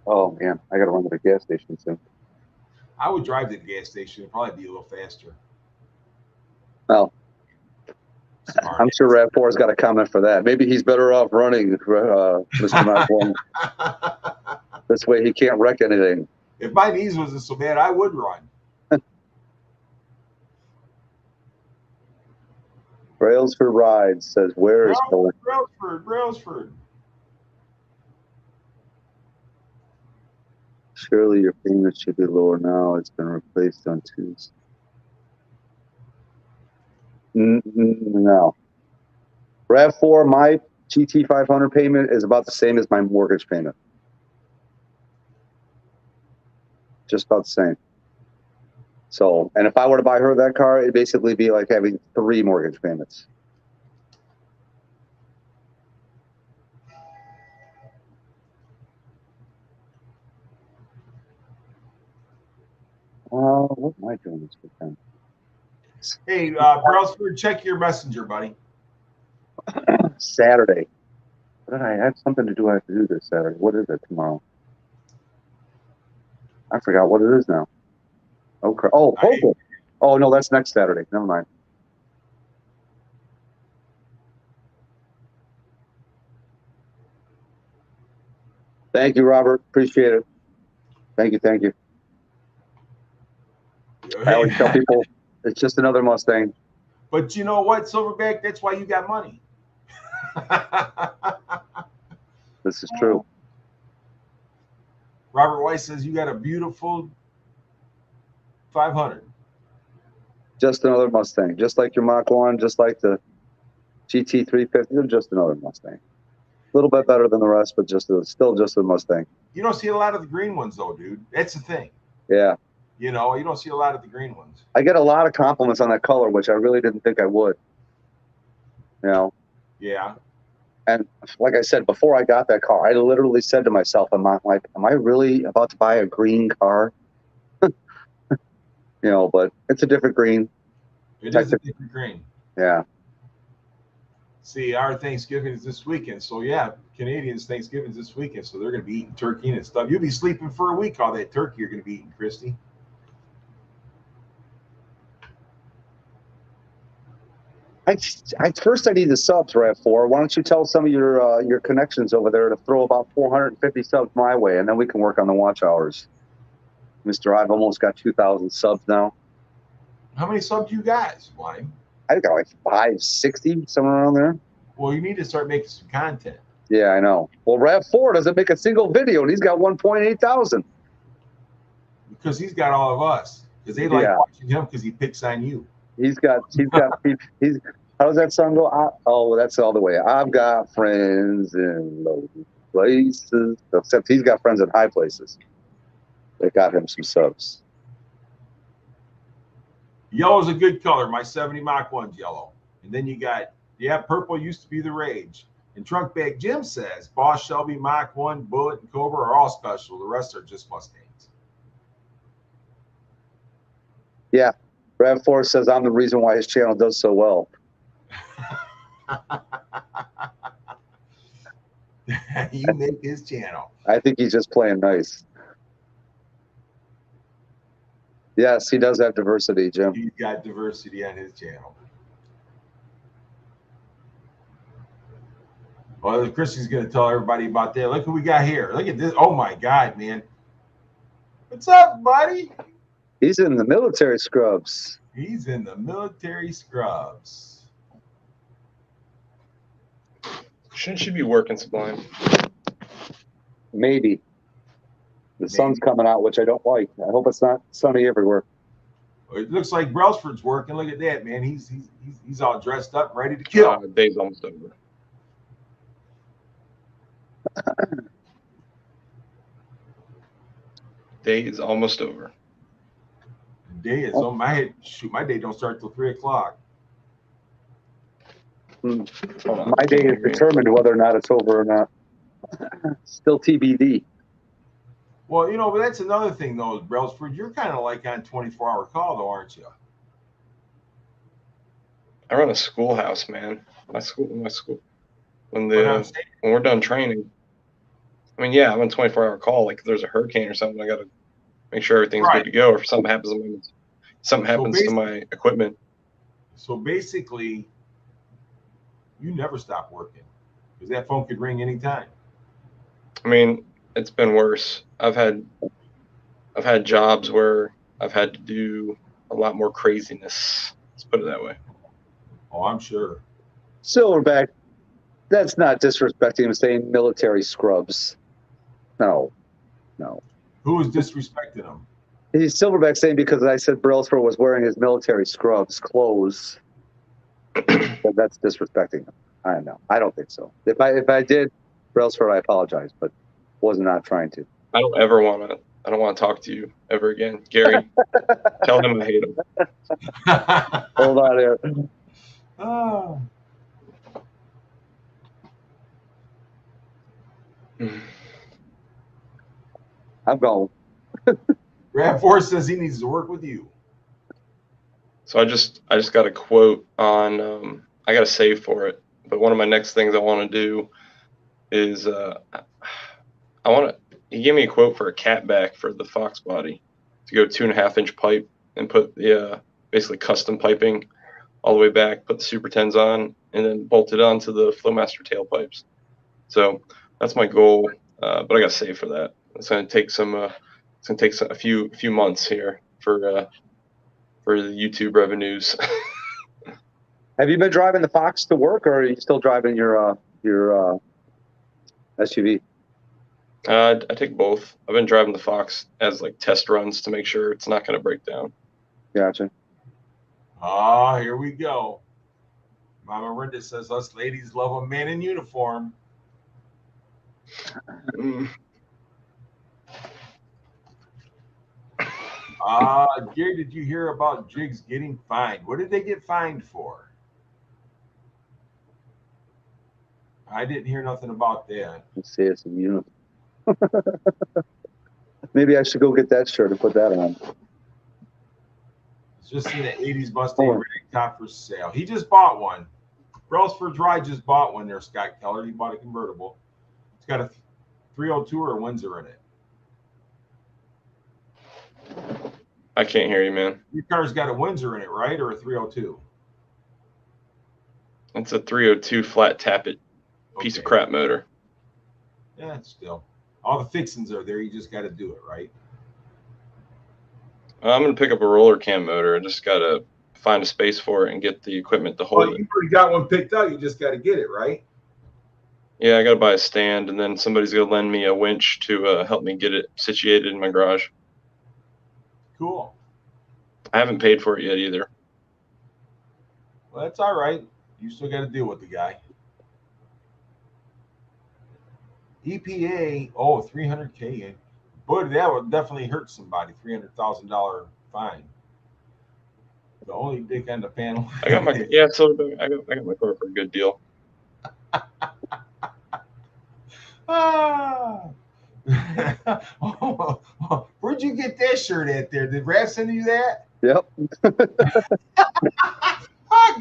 Oh man, I gotta run to the gas station soon. I would drive to the gas station. It'd probably be a little faster. Well, smart. I'm sure RAV4's got a comment for that. Maybe he's better off running, Mr. Malcolm. This way he can't wreck anything. If my knees wasn't so bad, I would run. Brailsford Rides says, where is Brailsford. Surely your payment should be lower now. It's been replaced on Tuesday. No. RAV4, my GT 500 payment is about the same as my mortgage payment. Just about the same. So, and if I were to buy her that car, it'd basically be like having 3 mortgage payments. What am I doing this weekend? Hey, Brailsford, check your messenger, buddy. Saturday. What did I have something to do? I have to do this Saturday. What is it tomorrow? I forgot what it is now. Okay. Oh, Poker. Oh no, that's next Saturday. Never mind. Thank you, Robert. Appreciate it. Thank you. Thank you. I always tell people it's just another Mustang. But you know what, Silverback? That's why you got money. This is true. Robert Weiss says you got a beautiful 500. Just another Mustang. Just like your Mach 1, just like the GT 350. They're just another Mustang. A little bit better than the rest, but still just a Mustang. You don't see a lot of the green ones, though, dude. That's the thing. Yeah. You know, you don't see a lot of the green ones. I get a lot of compliments on that color, which I really didn't think I would. You know? Yeah. And like I said, before I got that car, I literally said to myself, am I really about to buy a green car? You know, but it's a different green. It is a different green. Yeah. See, our Thanksgiving is this weekend. So, yeah, Canadians' Thanksgiving is this weekend. So they're going to be eating turkey and stuff. You'll be sleeping for a week, all that turkey you're going to be eating, Christy. First I need the subs, RAV4. Why don't you tell some of your connections over there to throw about 450 subs my way, and then we can work on the watch hours. Mr. I've almost got 2,000 subs now. How many subs you guys, Wayne? I got like 560, somewhere around there. Well, you need to start making some content. Yeah, I know. Well, RAV4 doesn't make a single video, and he's got 1.8 thousand. Because he's got all of us. Because they like watching him because he picks on you. He's got How does that song go? Oh, that's all the way. I've got friends in low places. Except he's got friends in high places. They got him some subs. Yellow's a good color. My 70 Mach 1's yellow. And then you got, yeah, purple used to be the rage. And Trunk Bag Jim says, Boss, Shelby, Mach 1, Bullet, and Cobra are all special. The rest are just Mustangs. Yeah. Brad Forrest says, I'm the reason why his channel does so well. You make his channel. I think he's just playing nice. Yes, he does have diversity, Jim. He's got diversity on his channel. Well, Chrissy's going to tell everybody about that. Look who we got here. Look at this. Oh, my God, man. What's up, buddy? He's in the military scrubs. He's in the military scrubs. Shouldn't she be working Sublime? Maybe. The sun's coming out, which I don't like. I hope it's not sunny everywhere. It looks like Brailsford's working. Look at that, man. He's all dressed up, ready to kill. Day's almost over. Day is almost over. Day is on my head. Shoot, my day don't start till 3 o'clock. My day is determined whether or not it's over or not. Still TBD. Well, you know, but that's another thing, though, Brailsford. You're kind of like on 24-hour call, though, aren't you? I run a schoolhouse, man. My school. When we're done training, I mean, yeah, I'm on 24-hour call. Like if there's a hurricane or something, I got to make sure everything's good to go. Or if something happens to my equipment. So basically, you never stop working because that phone could ring anytime. I mean, it's been worse. I've had jobs where I've had to do a lot more craziness. Let's put it that way. Oh, I'm sure. Silverback, that's not disrespecting him saying military scrubs. No. Who is disrespecting him? He's Silverback saying because I said Brailsford was wearing his military scrubs clothes. That's disrespecting him. I don't know. I don't think so. If I did, Brailsford, I apologize, but was not trying to. I don't want to talk to you ever again. Gary, tell him I hate him. Hold on here. Oh. I'm going. Brad Force says he needs to work with you. So I just got a quote on. I got to save for it. But one of my next things I want to do is he gave me a quote for a catback for the Fox body to go 2.5-inch pipe and put the basically custom piping all the way back, put the Super 10s on, and then bolt it onto the Flowmaster tailpipes. So that's my goal, but I got to save for that. It's going to take a few months here for the YouTube revenues. Have you been driving the Fox to work, or are you still driving your SUV? I take both. I've been driving the Fox as like test runs to make sure it's not going to break down. Gotcha. Ah, here we go. Mama Rinda says us ladies love a man in uniform. Gary, did you hear about Jigs getting fined? What did they get fined for? I didn't hear nothing about that. Let's see, it's a uniform. Maybe I should go get that shirt and put that on. Just seen an 80s Mustang rag top for sale. He just bought one. Brailsford's Ride just bought one there, Scott Keller. He bought a convertible. It's got a 302 or a Windsor in it. I can't hear you, man. Your car's got a Windsor in it, right? Or a 302? It's a 302 flat tappet piece of crap motor. Yeah, still. All the fixings are there. You just got to do it, right? I'm going to pick up a roller cam motor. I just got to find a space for it and get the equipment to hold it. You already got one picked out. You just got to get it, right? Yeah, I got to buy a stand, and then somebody's going to lend me a winch to help me get it situated in my garage. Cool. I haven't paid for it yet either. Well, that's all right. You still got to deal with the guy. EPA, oh, $300K. But that would definitely hurt somebody. $300,000 fine. The only dick on the panel. I got my So I got my car for a good deal. Where'd you get that shirt at there? Did Raph send you that? Yep.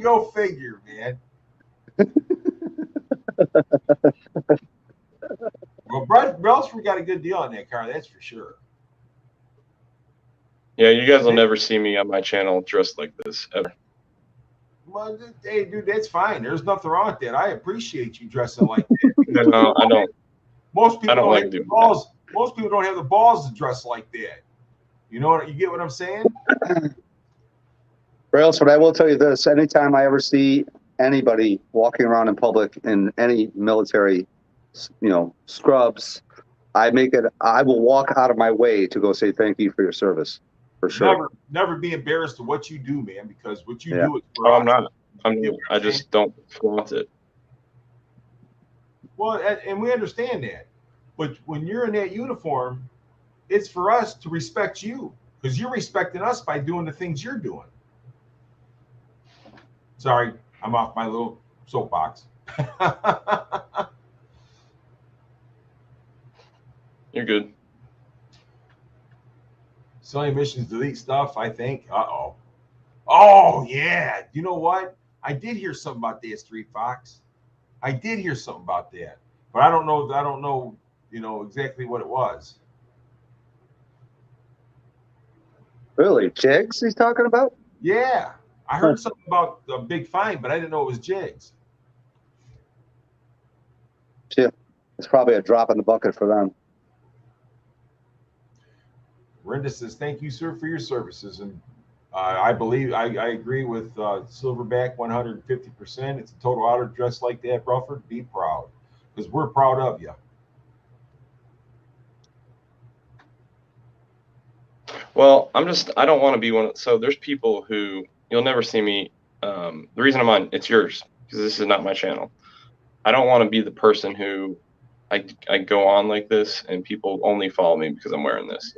Go figure, man. Well, Brelsford got a good deal on that car, that's for sure. Yeah, you guys will never see me on my channel dressed like this ever. Well, hey, dude, that's fine. There's nothing wrong with that. I appreciate you dressing like that. No, I don't. Most people don't like have the doing balls. Most people don't have the balls to dress like that. You know what? You get what I'm saying? Brailsford, I will tell you this: anytime I ever see anybody walking around in public in any military, scrubs, I will walk out of my way to go say thank you for your service, for sure. Never be embarrassed of what you do, man, because what you do is for I'm not. I just don't flaunt it. Well, and we understand that, but when you're in that uniform, it's for us to respect you because you're respecting us by doing the things you're doing. Sorry, I'm off my little soapbox. You're good. Selling emissions, delete stuff, I think. Uh-oh. Oh, yeah. You know what? I did hear something about the S3 Fox. I did hear something about that. But I don't know, exactly what it was. Really? Jigs he's talking about? Yeah. I heard something about a big fine, but I didn't know it was jigs. Yeah. It's probably a drop in the bucket for them. Renda says, thank you, sir, for your services. And I believe I agree with Silverback 150%. It's a total auto dress like that, Bruford. Be proud because we're proud of you. Well, I don't want to be one. So there's people who you'll never see me. The reason I'm on, it's yours because this is not my channel. I don't want to be the person who I go on like this and people only follow me because I'm wearing this,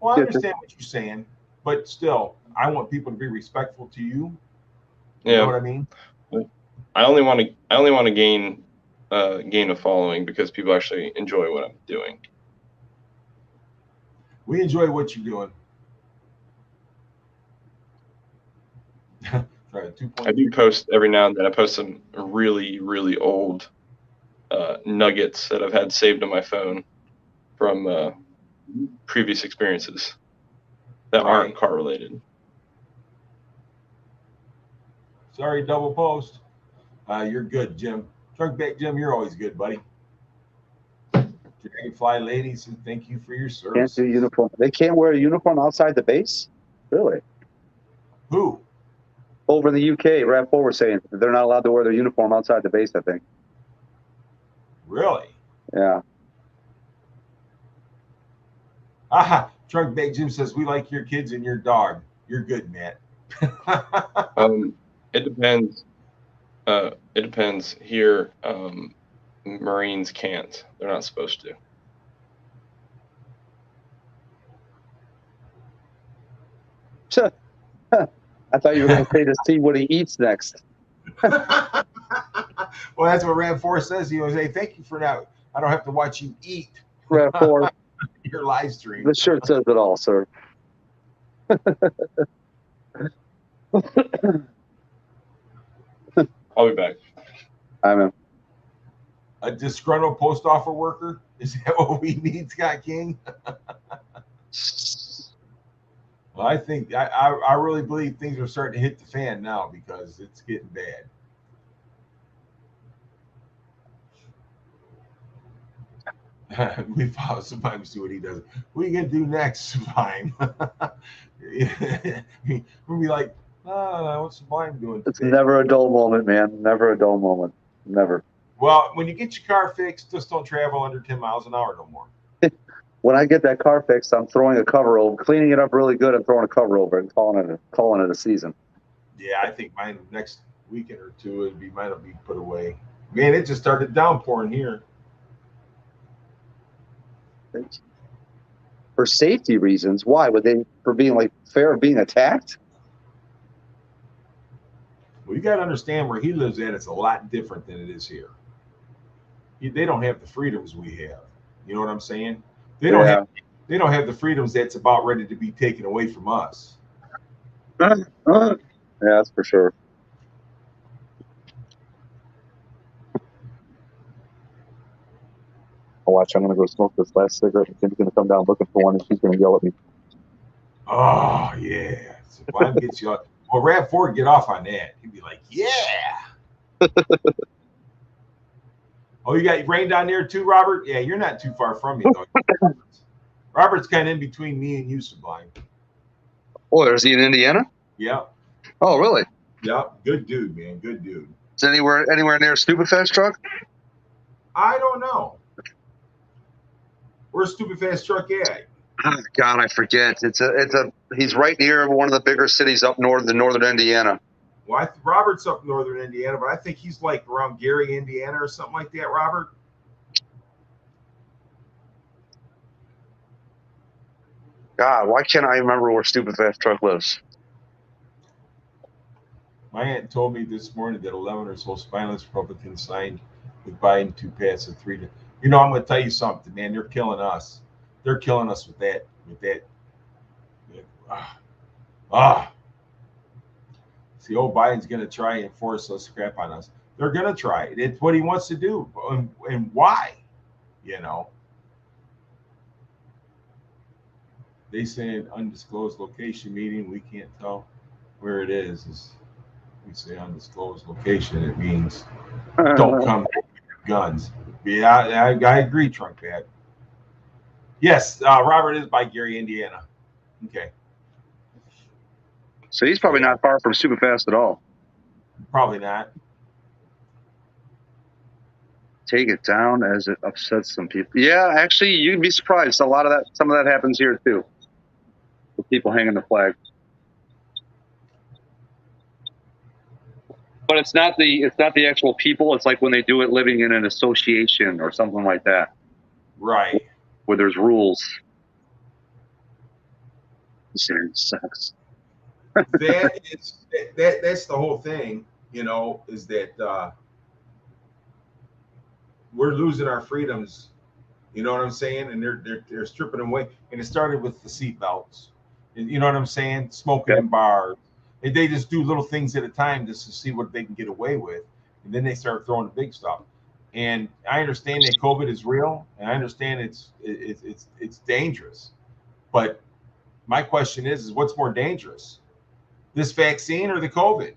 Well, I understand what you're saying, but still, I want people to be respectful to you. You know what I mean? I only want to gain a following because people actually enjoy what I'm doing. We enjoy what you're doing. I do post every now and then. I post some really, really old nuggets that I've had saved on my phone from previous experiences that aren't car related. Sorry, double post. You're good, Jim. Trunkback Jim, you're always good, buddy. Dragonfly lady says thank you for your service. Can't do uniform. They can't wear a uniform outside the base? Really? Who? Over in the UK, RAV4 was saying they're not allowed to wear their uniform outside the base, I think. Really? Yeah. Aha, Trunkback Jim says we like your kids and your dog. You're good, Matt. It depends. It depends. Here, Marines can't. They're not supposed to. I thought you were going to say to see what he eats next. Well, that's what RAV4 says. He was say, thank you for that. I don't have to watch you eat. RAV4. Your live stream. This shirt says it all, sir. I'll be back. I'm in. A disgruntled post office worker? Is that what we need, Scott King? Well, I think I really believe things are starting to hit the fan now because it's getting bad. We follow Sublime, see what he does. What are you gonna do next, Sublime? We'll be like, what's Sublime doing today? It's never a dull moment, man. Never a dull moment. Never. Well, when you get your car fixed, just don't travel under 10 miles an hour no more. When I get that car fixed, I'm throwing a cover over, cleaning it up really good and throwing a cover over it and calling it a season. Yeah, I think mine next weekend or two mine will be put away. Man, it just started downpouring here. For safety reasons. Why would they? For being like fear of being attacked? Well, you got to understand where he lives at. It's a lot different than it is here. They don't have the freedoms we have. You know what I'm saying? They don't have. They don't have the freedoms that's about ready to be taken away from us. Yeah, that's for sure. Oh, watch! I'm gonna go smoke this last cigarette. And Tim's gonna come down looking for one, and she's gonna yell at me. Oh yeah, Sublime gets you. Well, Rav Ford get off on that. He'd be like, yeah. Oh, you got rain down there too, Robert? Yeah, you're not too far from me though. Robert's kind of in between me and you, Sublime. Oh, is he in Indiana? Yeah. Oh, really? Yeah. Good dude, man. Good dude. Is anywhere near a Stupid Fast truck? I don't know. Where's Stupid Fast truck at? Oh, God, I forget. He's right near one of the bigger cities up north in northern Indiana. Well, Robert's up northern Indiana, but I think he's like around Gary, Indiana, or something like that. Robert. God, why can't I remember where Stupid Fast truck lives? My aunt told me this morning that 11 or so spineless Republicans signed with Biden to pass a 3 to. You know, I'm going to tell you something, man. They're killing us. They're killing us with that. See, Biden's going to try and force us scrap on us. They're going to try it. It's what he wants to do. And why? You know. They say an undisclosed location meeting. We can't tell where it is. We say undisclosed location. It means don't come with guns. Yeah, I agree, Trunk Pad. Yes, Robert is by Gary, Indiana. Okay. So he's probably not far from Super Fast at all. Probably not. Take it down as it upsets some people. Yeah, actually, you'd be surprised. Some of that happens here too. With people hanging the flag. But it's not the actual people. It's like when they do it living in an association or something like that. Right. Where there's rules. This area sucks. That's the whole thing, you know, is that we're losing our freedoms. You know what I'm saying? And they're stripping them away. And it started with the seatbelts. You know what I'm saying? Smoking in bars. And they just do little things at a time just to see what they can get away with. And then they start throwing the big stuff. And I understand that COVID is real, and I understand it's dangerous. But my question is what's more dangerous? This vaccine or the COVID?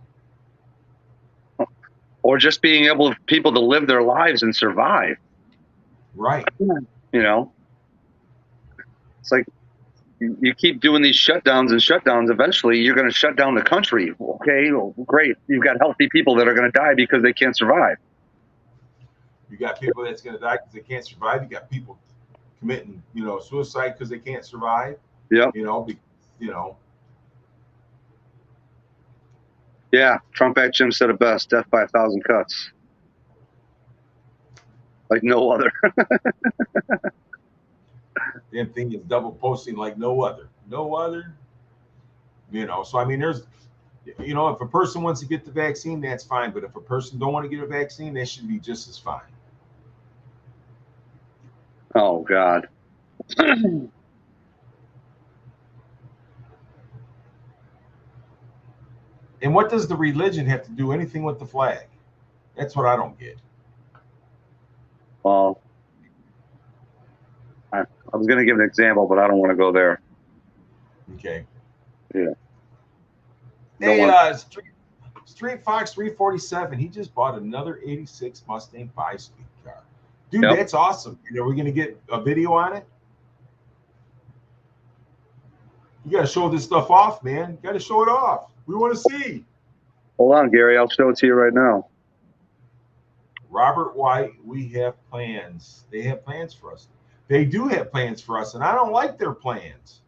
Or just being able people to live their lives and survive. Right. You know? It's like you keep doing these shutdowns, eventually you're going to shut down the country. Okay, well, great. You've got healthy people that are going to die because they can't survive. You got people that's going to die because they can't survive. You got people committing, suicide because they can't survive. Yeah. Yeah, Trump Act Jim said it best, death by 1,000 cuts. Like no other. Damn thing is double posting like no other. So I mean, there's, if a person wants to get the vaccine, that's fine. But if a person don't want to get a vaccine, they should be just as fine. Oh, God. And what does the religion have to do anything with the flag? That's what I don't get. Well, I was going to give an example, but I don't want to go there. Okay. Yeah. Hey, Street Fox 347, he just bought another 86 Mustang 5-speed car. Dude, That's awesome. Are we going to get a video on it? You got to show this stuff off, man. You got to show it off. We want to see. Hold on, Gary. I'll show it to you right now. Robert White, we have plans. They have plans for us. They do have plans for us, and I don't like their plans.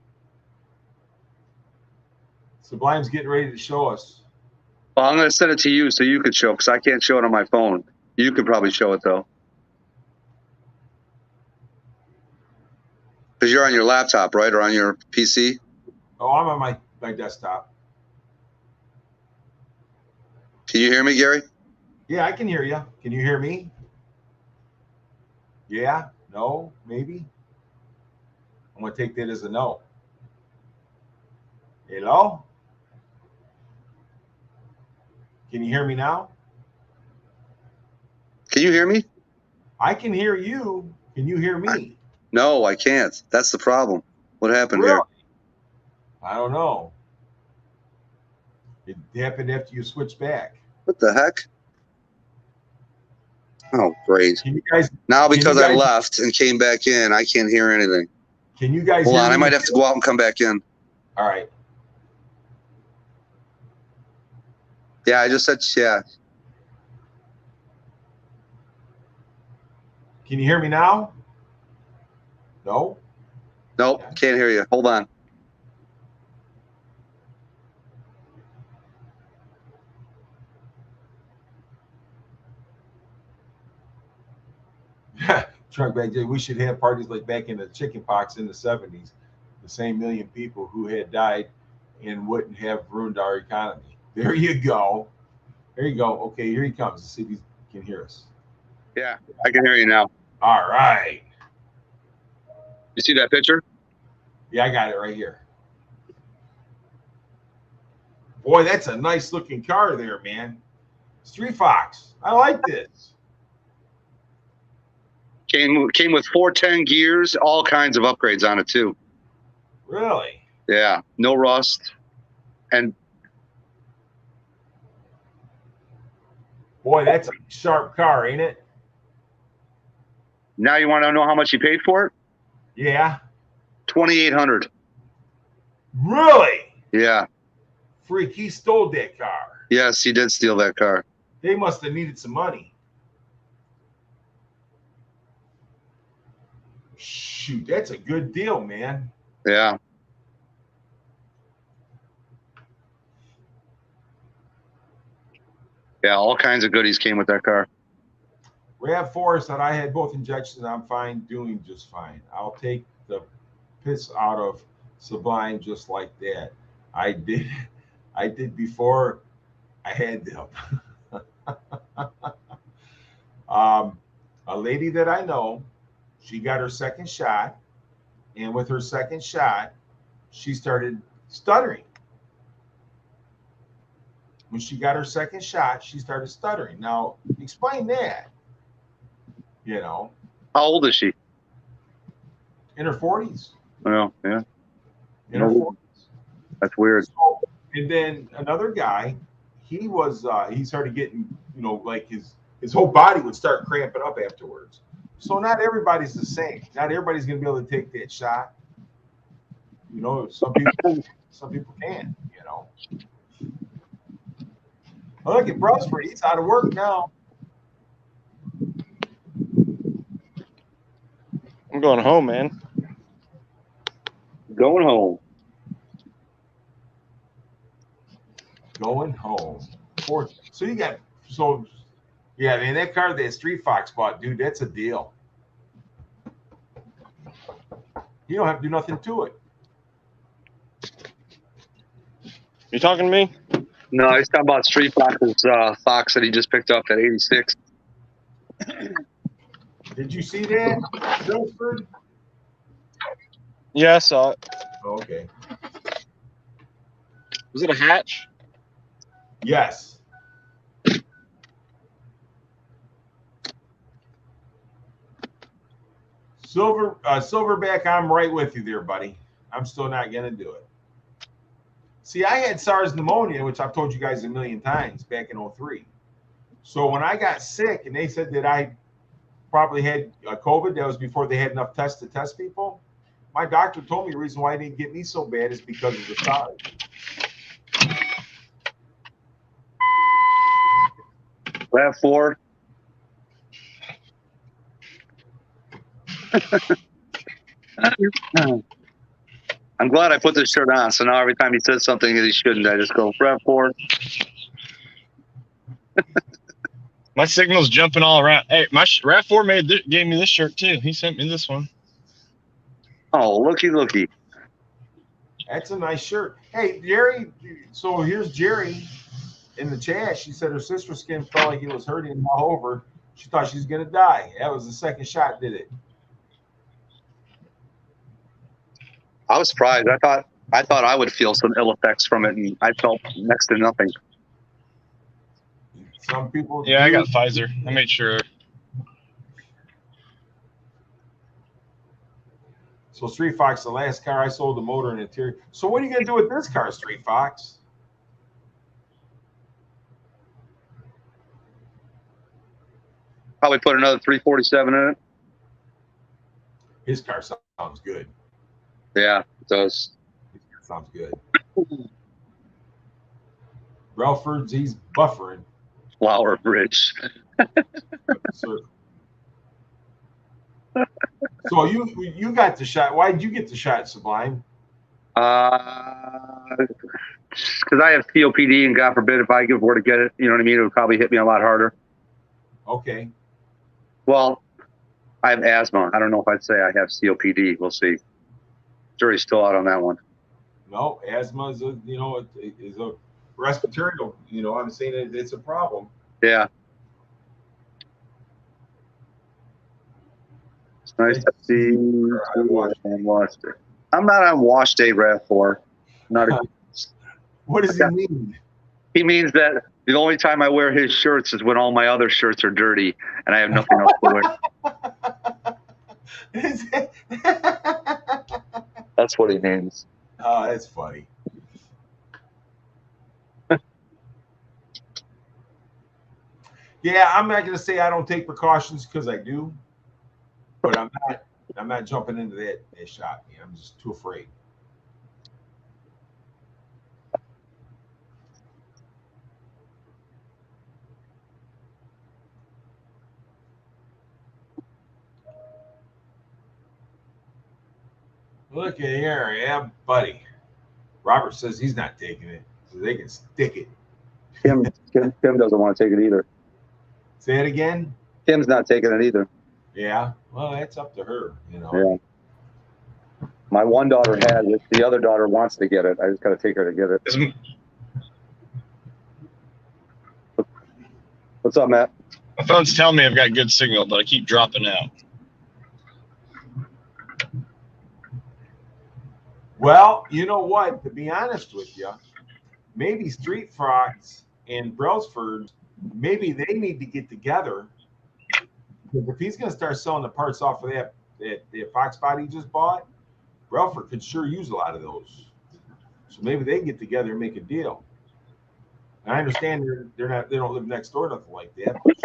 Sublime's getting ready to show us. Well, I'm going to send it to you so you could show, because I can't show it on my phone. You could probably show it, though. Because you're on your laptop, right? Or on your PC? Oh, I'm on my desktop. Can you hear me, Gary? Yeah, I can hear you. Can you hear me? Yeah? No? Maybe? I'm going to take that as a no. Hello? Can you hear me now? Can you hear me? I can hear you. Can you hear me? No, I can't. That's the problem. What happened Really? here? I don't know. It happened after you switched back. What the heck? Oh, great. Can you guys Now because I guys- left and came back in, I can't hear anything. Can you guys Hold hear on, me? I might have to go out and come back in. All right. Yeah, I just said yeah. Can you hear me now? No? Nope, can't hear you. Hold on. Trunk back there. We should have parties like back in the chicken pox in the 70s. The same million people who had died and wouldn't have ruined our economy. There you go. There you go. Okay, here he comes. Let's see if he can hear us. Yeah, I can hear you now. All right. You see that picture? Yeah, I got it right here. Boy, that's a nice looking car there, man. Street Fox. I like this. Came with 410 gears, all kinds of upgrades on it too. Really? Yeah, no rust. And boy, that's a sharp car, ain't it? now you want to know how much you paid for it? Yeah. $2,800. Really? Yeah. Freak, he stole that car. Yes, he did steal that car. They must have needed some money. Shoot, that's a good deal, man. Yeah. Yeah, all kinds of goodies came with that car. RAV4 said I had both injections. I'm fine, doing just fine. I'll take the piss out of Sublime just like that. I did before I had them. A lady that I know, she got her second shot, and with her second shot, she started stuttering. When she got her second shot, she started stuttering. Now, explain that. You know, How old is she? in her 40s. Well, yeah, In her 40s. that's weird. So, and then another guy, he started getting, like his whole body would start cramping up afterwards. So not everybody's the same. Not everybody's gonna be able to take that shot. Some people can. Oh, look at Brusford. He's out of work now. I'm going home, man. Going home. Going home. Yeah, man, that car that Street Fox bought, dude, that's a deal. You don't have to do nothing to it. You talking to me? No, he's talking about Street Fox's Fox that he just picked up at 86. Did you see that, Brusford? Yeah, I saw it. Oh, okay. Was it a hatch? Yes. Silverback, I'm right with you there, buddy. I'm still not going to do it. See, I had SARS pneumonia, which I've told you guys a million times back in 2003. So when I got sick and they said that I probably had COVID, that was before they had enough tests to test people. My doctor told me the reason why it didn't get me so bad is because of the SARS. RAV4. I'm glad I put this shirt on, so now every time he says something that he shouldn't, I just go RAV4. My signal's jumping all around. Hey, my Rav4 gave me this shirt too. He sent me this one. Oh, looky. That's a nice shirt. Hey, Jerry. So here's Jerry in the chat. She said her sister's skin felt like it was hurting all over. She thought she was gonna die. That was the second shot, did it? I was surprised. I thought I would feel some ill effects from it, and I felt next to nothing. Some people. Yeah, I got Pfizer. I made sure. So Street Fox, the last car I sold, the motor and interior. So what are you gonna do with this car, Street Fox? Probably put another 347 in it. His car sounds good. Yeah, it does. His car sounds good. Relford's, he's buffering. Flower Bridge. So you got the shot. Why did you get the shot, Sublime? Because I have COPD, and God forbid if I were to get it, you know what I mean, it would probably hit me a lot harder. Okay. Well, I have asthma. I don't know if I'd say I have COPD. We'll see. Jury's still out on that one. No, asthma is a respiratory. I'm saying it's a problem. Yeah. It's nice to see you and watched it. I'm not on wash day, Rav4. What does he mean? He means that the only time I wear his shirts is when all my other shirts are dirty and I have nothing else to wear. That's what he means. Oh, that's funny. Yeah, I'm not going to say I don't take precautions because I do, but I'm not jumping into that shot. Man. I'm just too afraid. Look at here, yeah, buddy. Robert says he's not taking it, so they can stick it. Tim doesn't want to take it either. Say it again. Tim's not taking it either. Yeah, well, that's up to her, Yeah. My one daughter has it. The other daughter wants to get it. I just got to take her to get it. What's up, Matt? My phone's telling me I've got good signal, but I keep dropping out. Well, you know what? To be honest with you, maybe Street Fox and Brailsford, maybe they need to get together. Because if he's going to start selling the parts off of that Fox body he just bought, Brailsford could sure use a lot of those. So maybe they can get together and make a deal. And I understand they don't live next door, nothing like that. But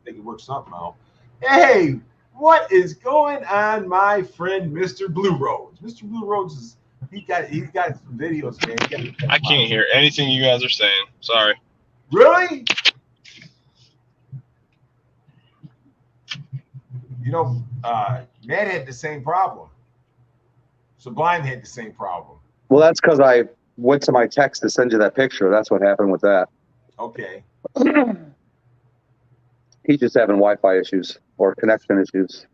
they can work something out. Hey, what is going on, my friend, Mr. Blue Roads? Mr. Blue Roads is. He's got some videos, man. I can't hear anything you guys are saying. Sorry. Really? Matt had the same problem. Sublime had the same problem. Well, that's because I went to my text to send you that picture. That's what happened with that. Okay. He's just having Wi-Fi issues or connection issues.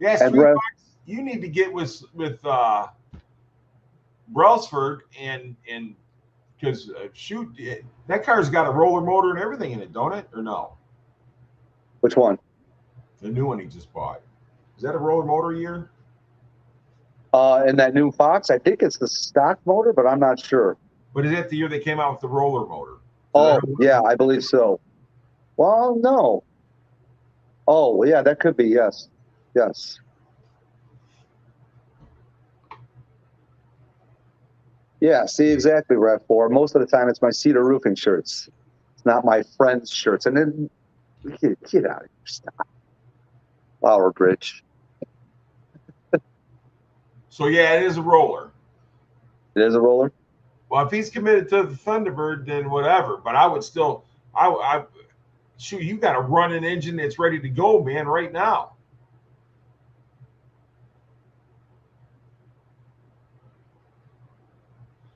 Yes, you need to get with Brailsford and because that car's got a roller motor and everything in it, don't it? Or no? Which one? The new one he just bought. Is that a roller motor year? In that new Fox, I think it's the stock motor, but I'm not sure. But is that the year they came out with the roller motor? Oh, yeah, I believe so. Well, no. Oh, yeah, that could be, yes. Yes. Yeah, see, exactly, Rav4. Most of the time, it's my Cedar Roofing shirts. It's not my friend's shirts. And then, get out of here. Stop. Flower Bridge. So, yeah, it is a roller. It is a roller? Well, if he's committed to the Thunderbird, then whatever. But I would still, shoot, you got a running engine that's ready to go, man, right now.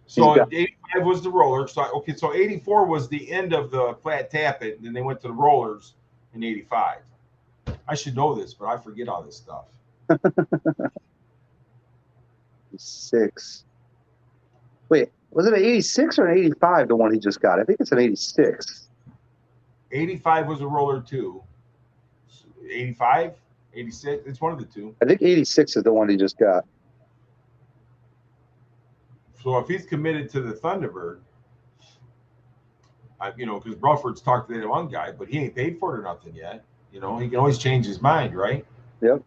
So 85 was the roller. So okay, so 84 was the end of the flat tappet, and then they went to the rollers in 85. I should know this, but I forget all this stuff. 6. Wait, was it an 86 or an 85, the one he just got? I think it's an 86. 85 was a roller too. 85, 86, it's one of the two. I think 86 is the one he just got. So if he's committed to the Thunderbird, you know, because Bruford's talked to that one guy, but he ain't paid for it or nothing yet. You know, he can always change his mind, right? Yep.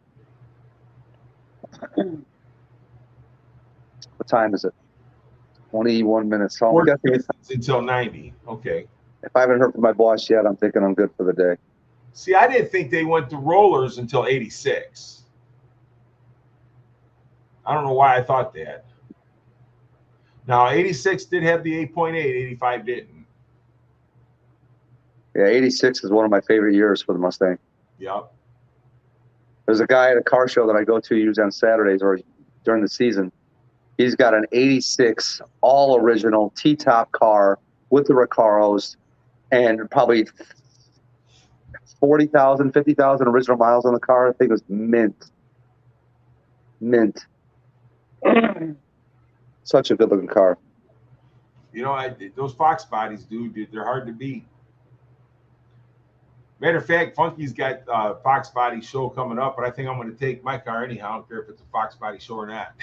What time is it? 21 minutes. So I'm guessing it's until 90. Okay. If I haven't heard from my boss yet, I'm thinking I'm good for the day. See, I didn't think they went to rollers until 86. I don't know why I thought that. Now, 86 did have the 8.8, 85 didn't. Yeah, 86 is one of my favorite years for the Mustang. Yep. There's a guy at a car show that I go to usually on Saturdays or during the season. He's got an 86 all original T-top car with the Recaros and probably 40,000, 50,000 original miles on the car. I think it was mint. Mint. Such a good looking car. You know, those Fox bodies, dude, they're hard to beat. Matter of fact, Funky's got Fox Body show coming up, but I think I'm going to take my car anyhow. I don't care if it's a Fox Body show or not.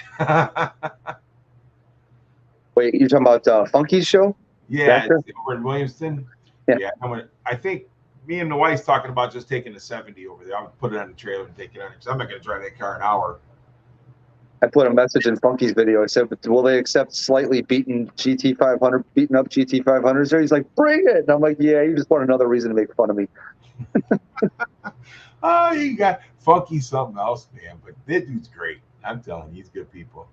Wait, you're talking about Funky's show? Yeah, it's over in Williamston. Yeah, I think me and the wife's talking about just taking the 70 over there. I'll put it on the trailer and take it on because I'm not going to drive that car an hour. I put a message in Funky's video. I said, will they accept slightly beaten GT500, beaten up GT500s there? He's like, bring it. And I'm like, yeah, you just want another reason to make fun of me. Oh, you got Funky something else, man. But that dude's great. I'm telling you, he's good people.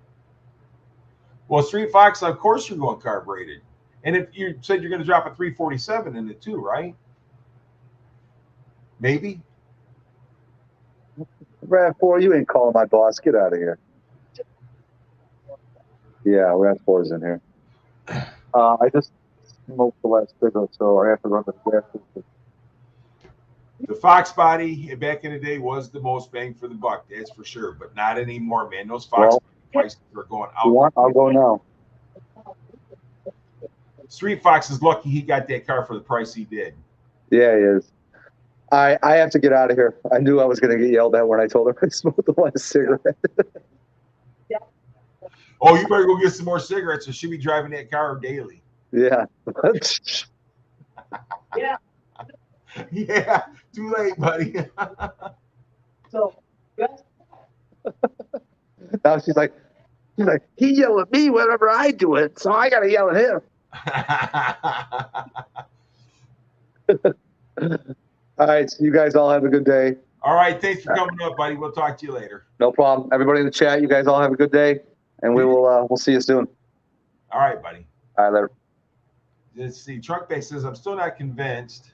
Well, Street Fox, of course you're going carbureted. And if you said you're going to drop a 347 in it too, right? Maybe. RAV4, you ain't calling my boss. Get out of here. Yeah, RAV4's in here. I just smoked the last cigarette, so I have to run the gas system. The Fox Body back in the day was the most bang for the buck, that's for sure, but not anymore, man. Those Fox prices are going out. You want? I'll go now. Street Fox is lucky he got that car for the price he did. Yeah, he is. I have to get out of here. I knew I was going to get yelled at when I told her I smoked the last cigarette. Oh, you better go get some more cigarettes, or she'll be driving that car daily. Yeah. Yeah. Yeah, too late, buddy. So, Now she's like, he yell at me whenever I do it, so I got to yell at him. All right, so you guys all have a good day. All right, thanks for coming up, buddy. We'll talk to you later. No problem. Everybody in the chat, you guys all have a good day, and we will we'll see you soon. All right, buddy. All right, later. Let's see. Truckback says, I'm still not convinced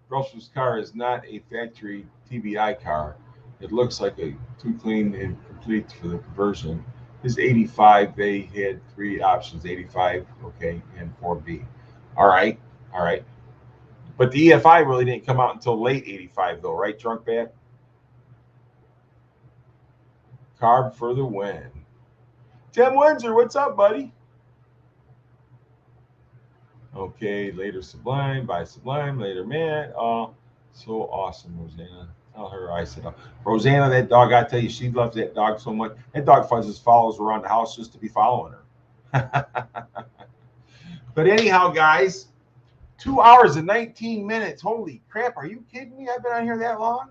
Russell's car is not a factory TBI car. It looks like a too clean and complete for the conversion. His 85, they had 3 options, 85, okay, and 4B. All right, all right. But the EFI really didn't come out until late 85, though, right, Trunkback? Carb for the win. Tim Windsor, what's up, buddy? Okay, later Sublime, bye Sublime, later man. So awesome, Rosanna. Tell her I said, Rosanna, that dog, I tell you, she loves that dog so much. That dog just follows around the house just to be following her. But anyhow, guys, 2 hours and 19 minutes. Holy crap, are you kidding me? I've been on here that long?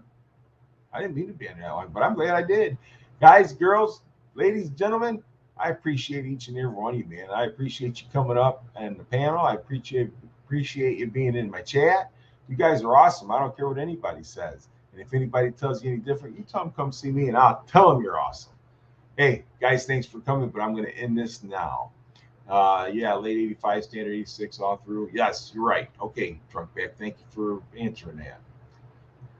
I didn't mean to be on that long, but I'm glad I did. Guys, girls, ladies, gentlemen, I appreciate each and every one of you, man. I appreciate you coming up and the panel. I appreciate you being in my chat. You guys are awesome. I don't care what anybody says. And if anybody tells you any different, you tell them come see me, and I'll tell them you're awesome. Hey, guys, thanks for coming, but I'm going to end this now. Yeah, late 85, standard 86 all through. Yes, you're right. Okay, Trunkback, thank you for answering that.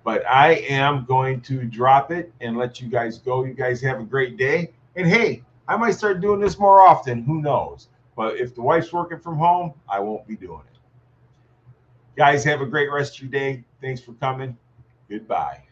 But I am going to drop it and let you guys go. You guys have a great day. And hey, I might start doing this more often. Who knows? But if the wife's working from home, I won't be doing it. Guys, have a great rest of your day. Thanks for coming. Goodbye.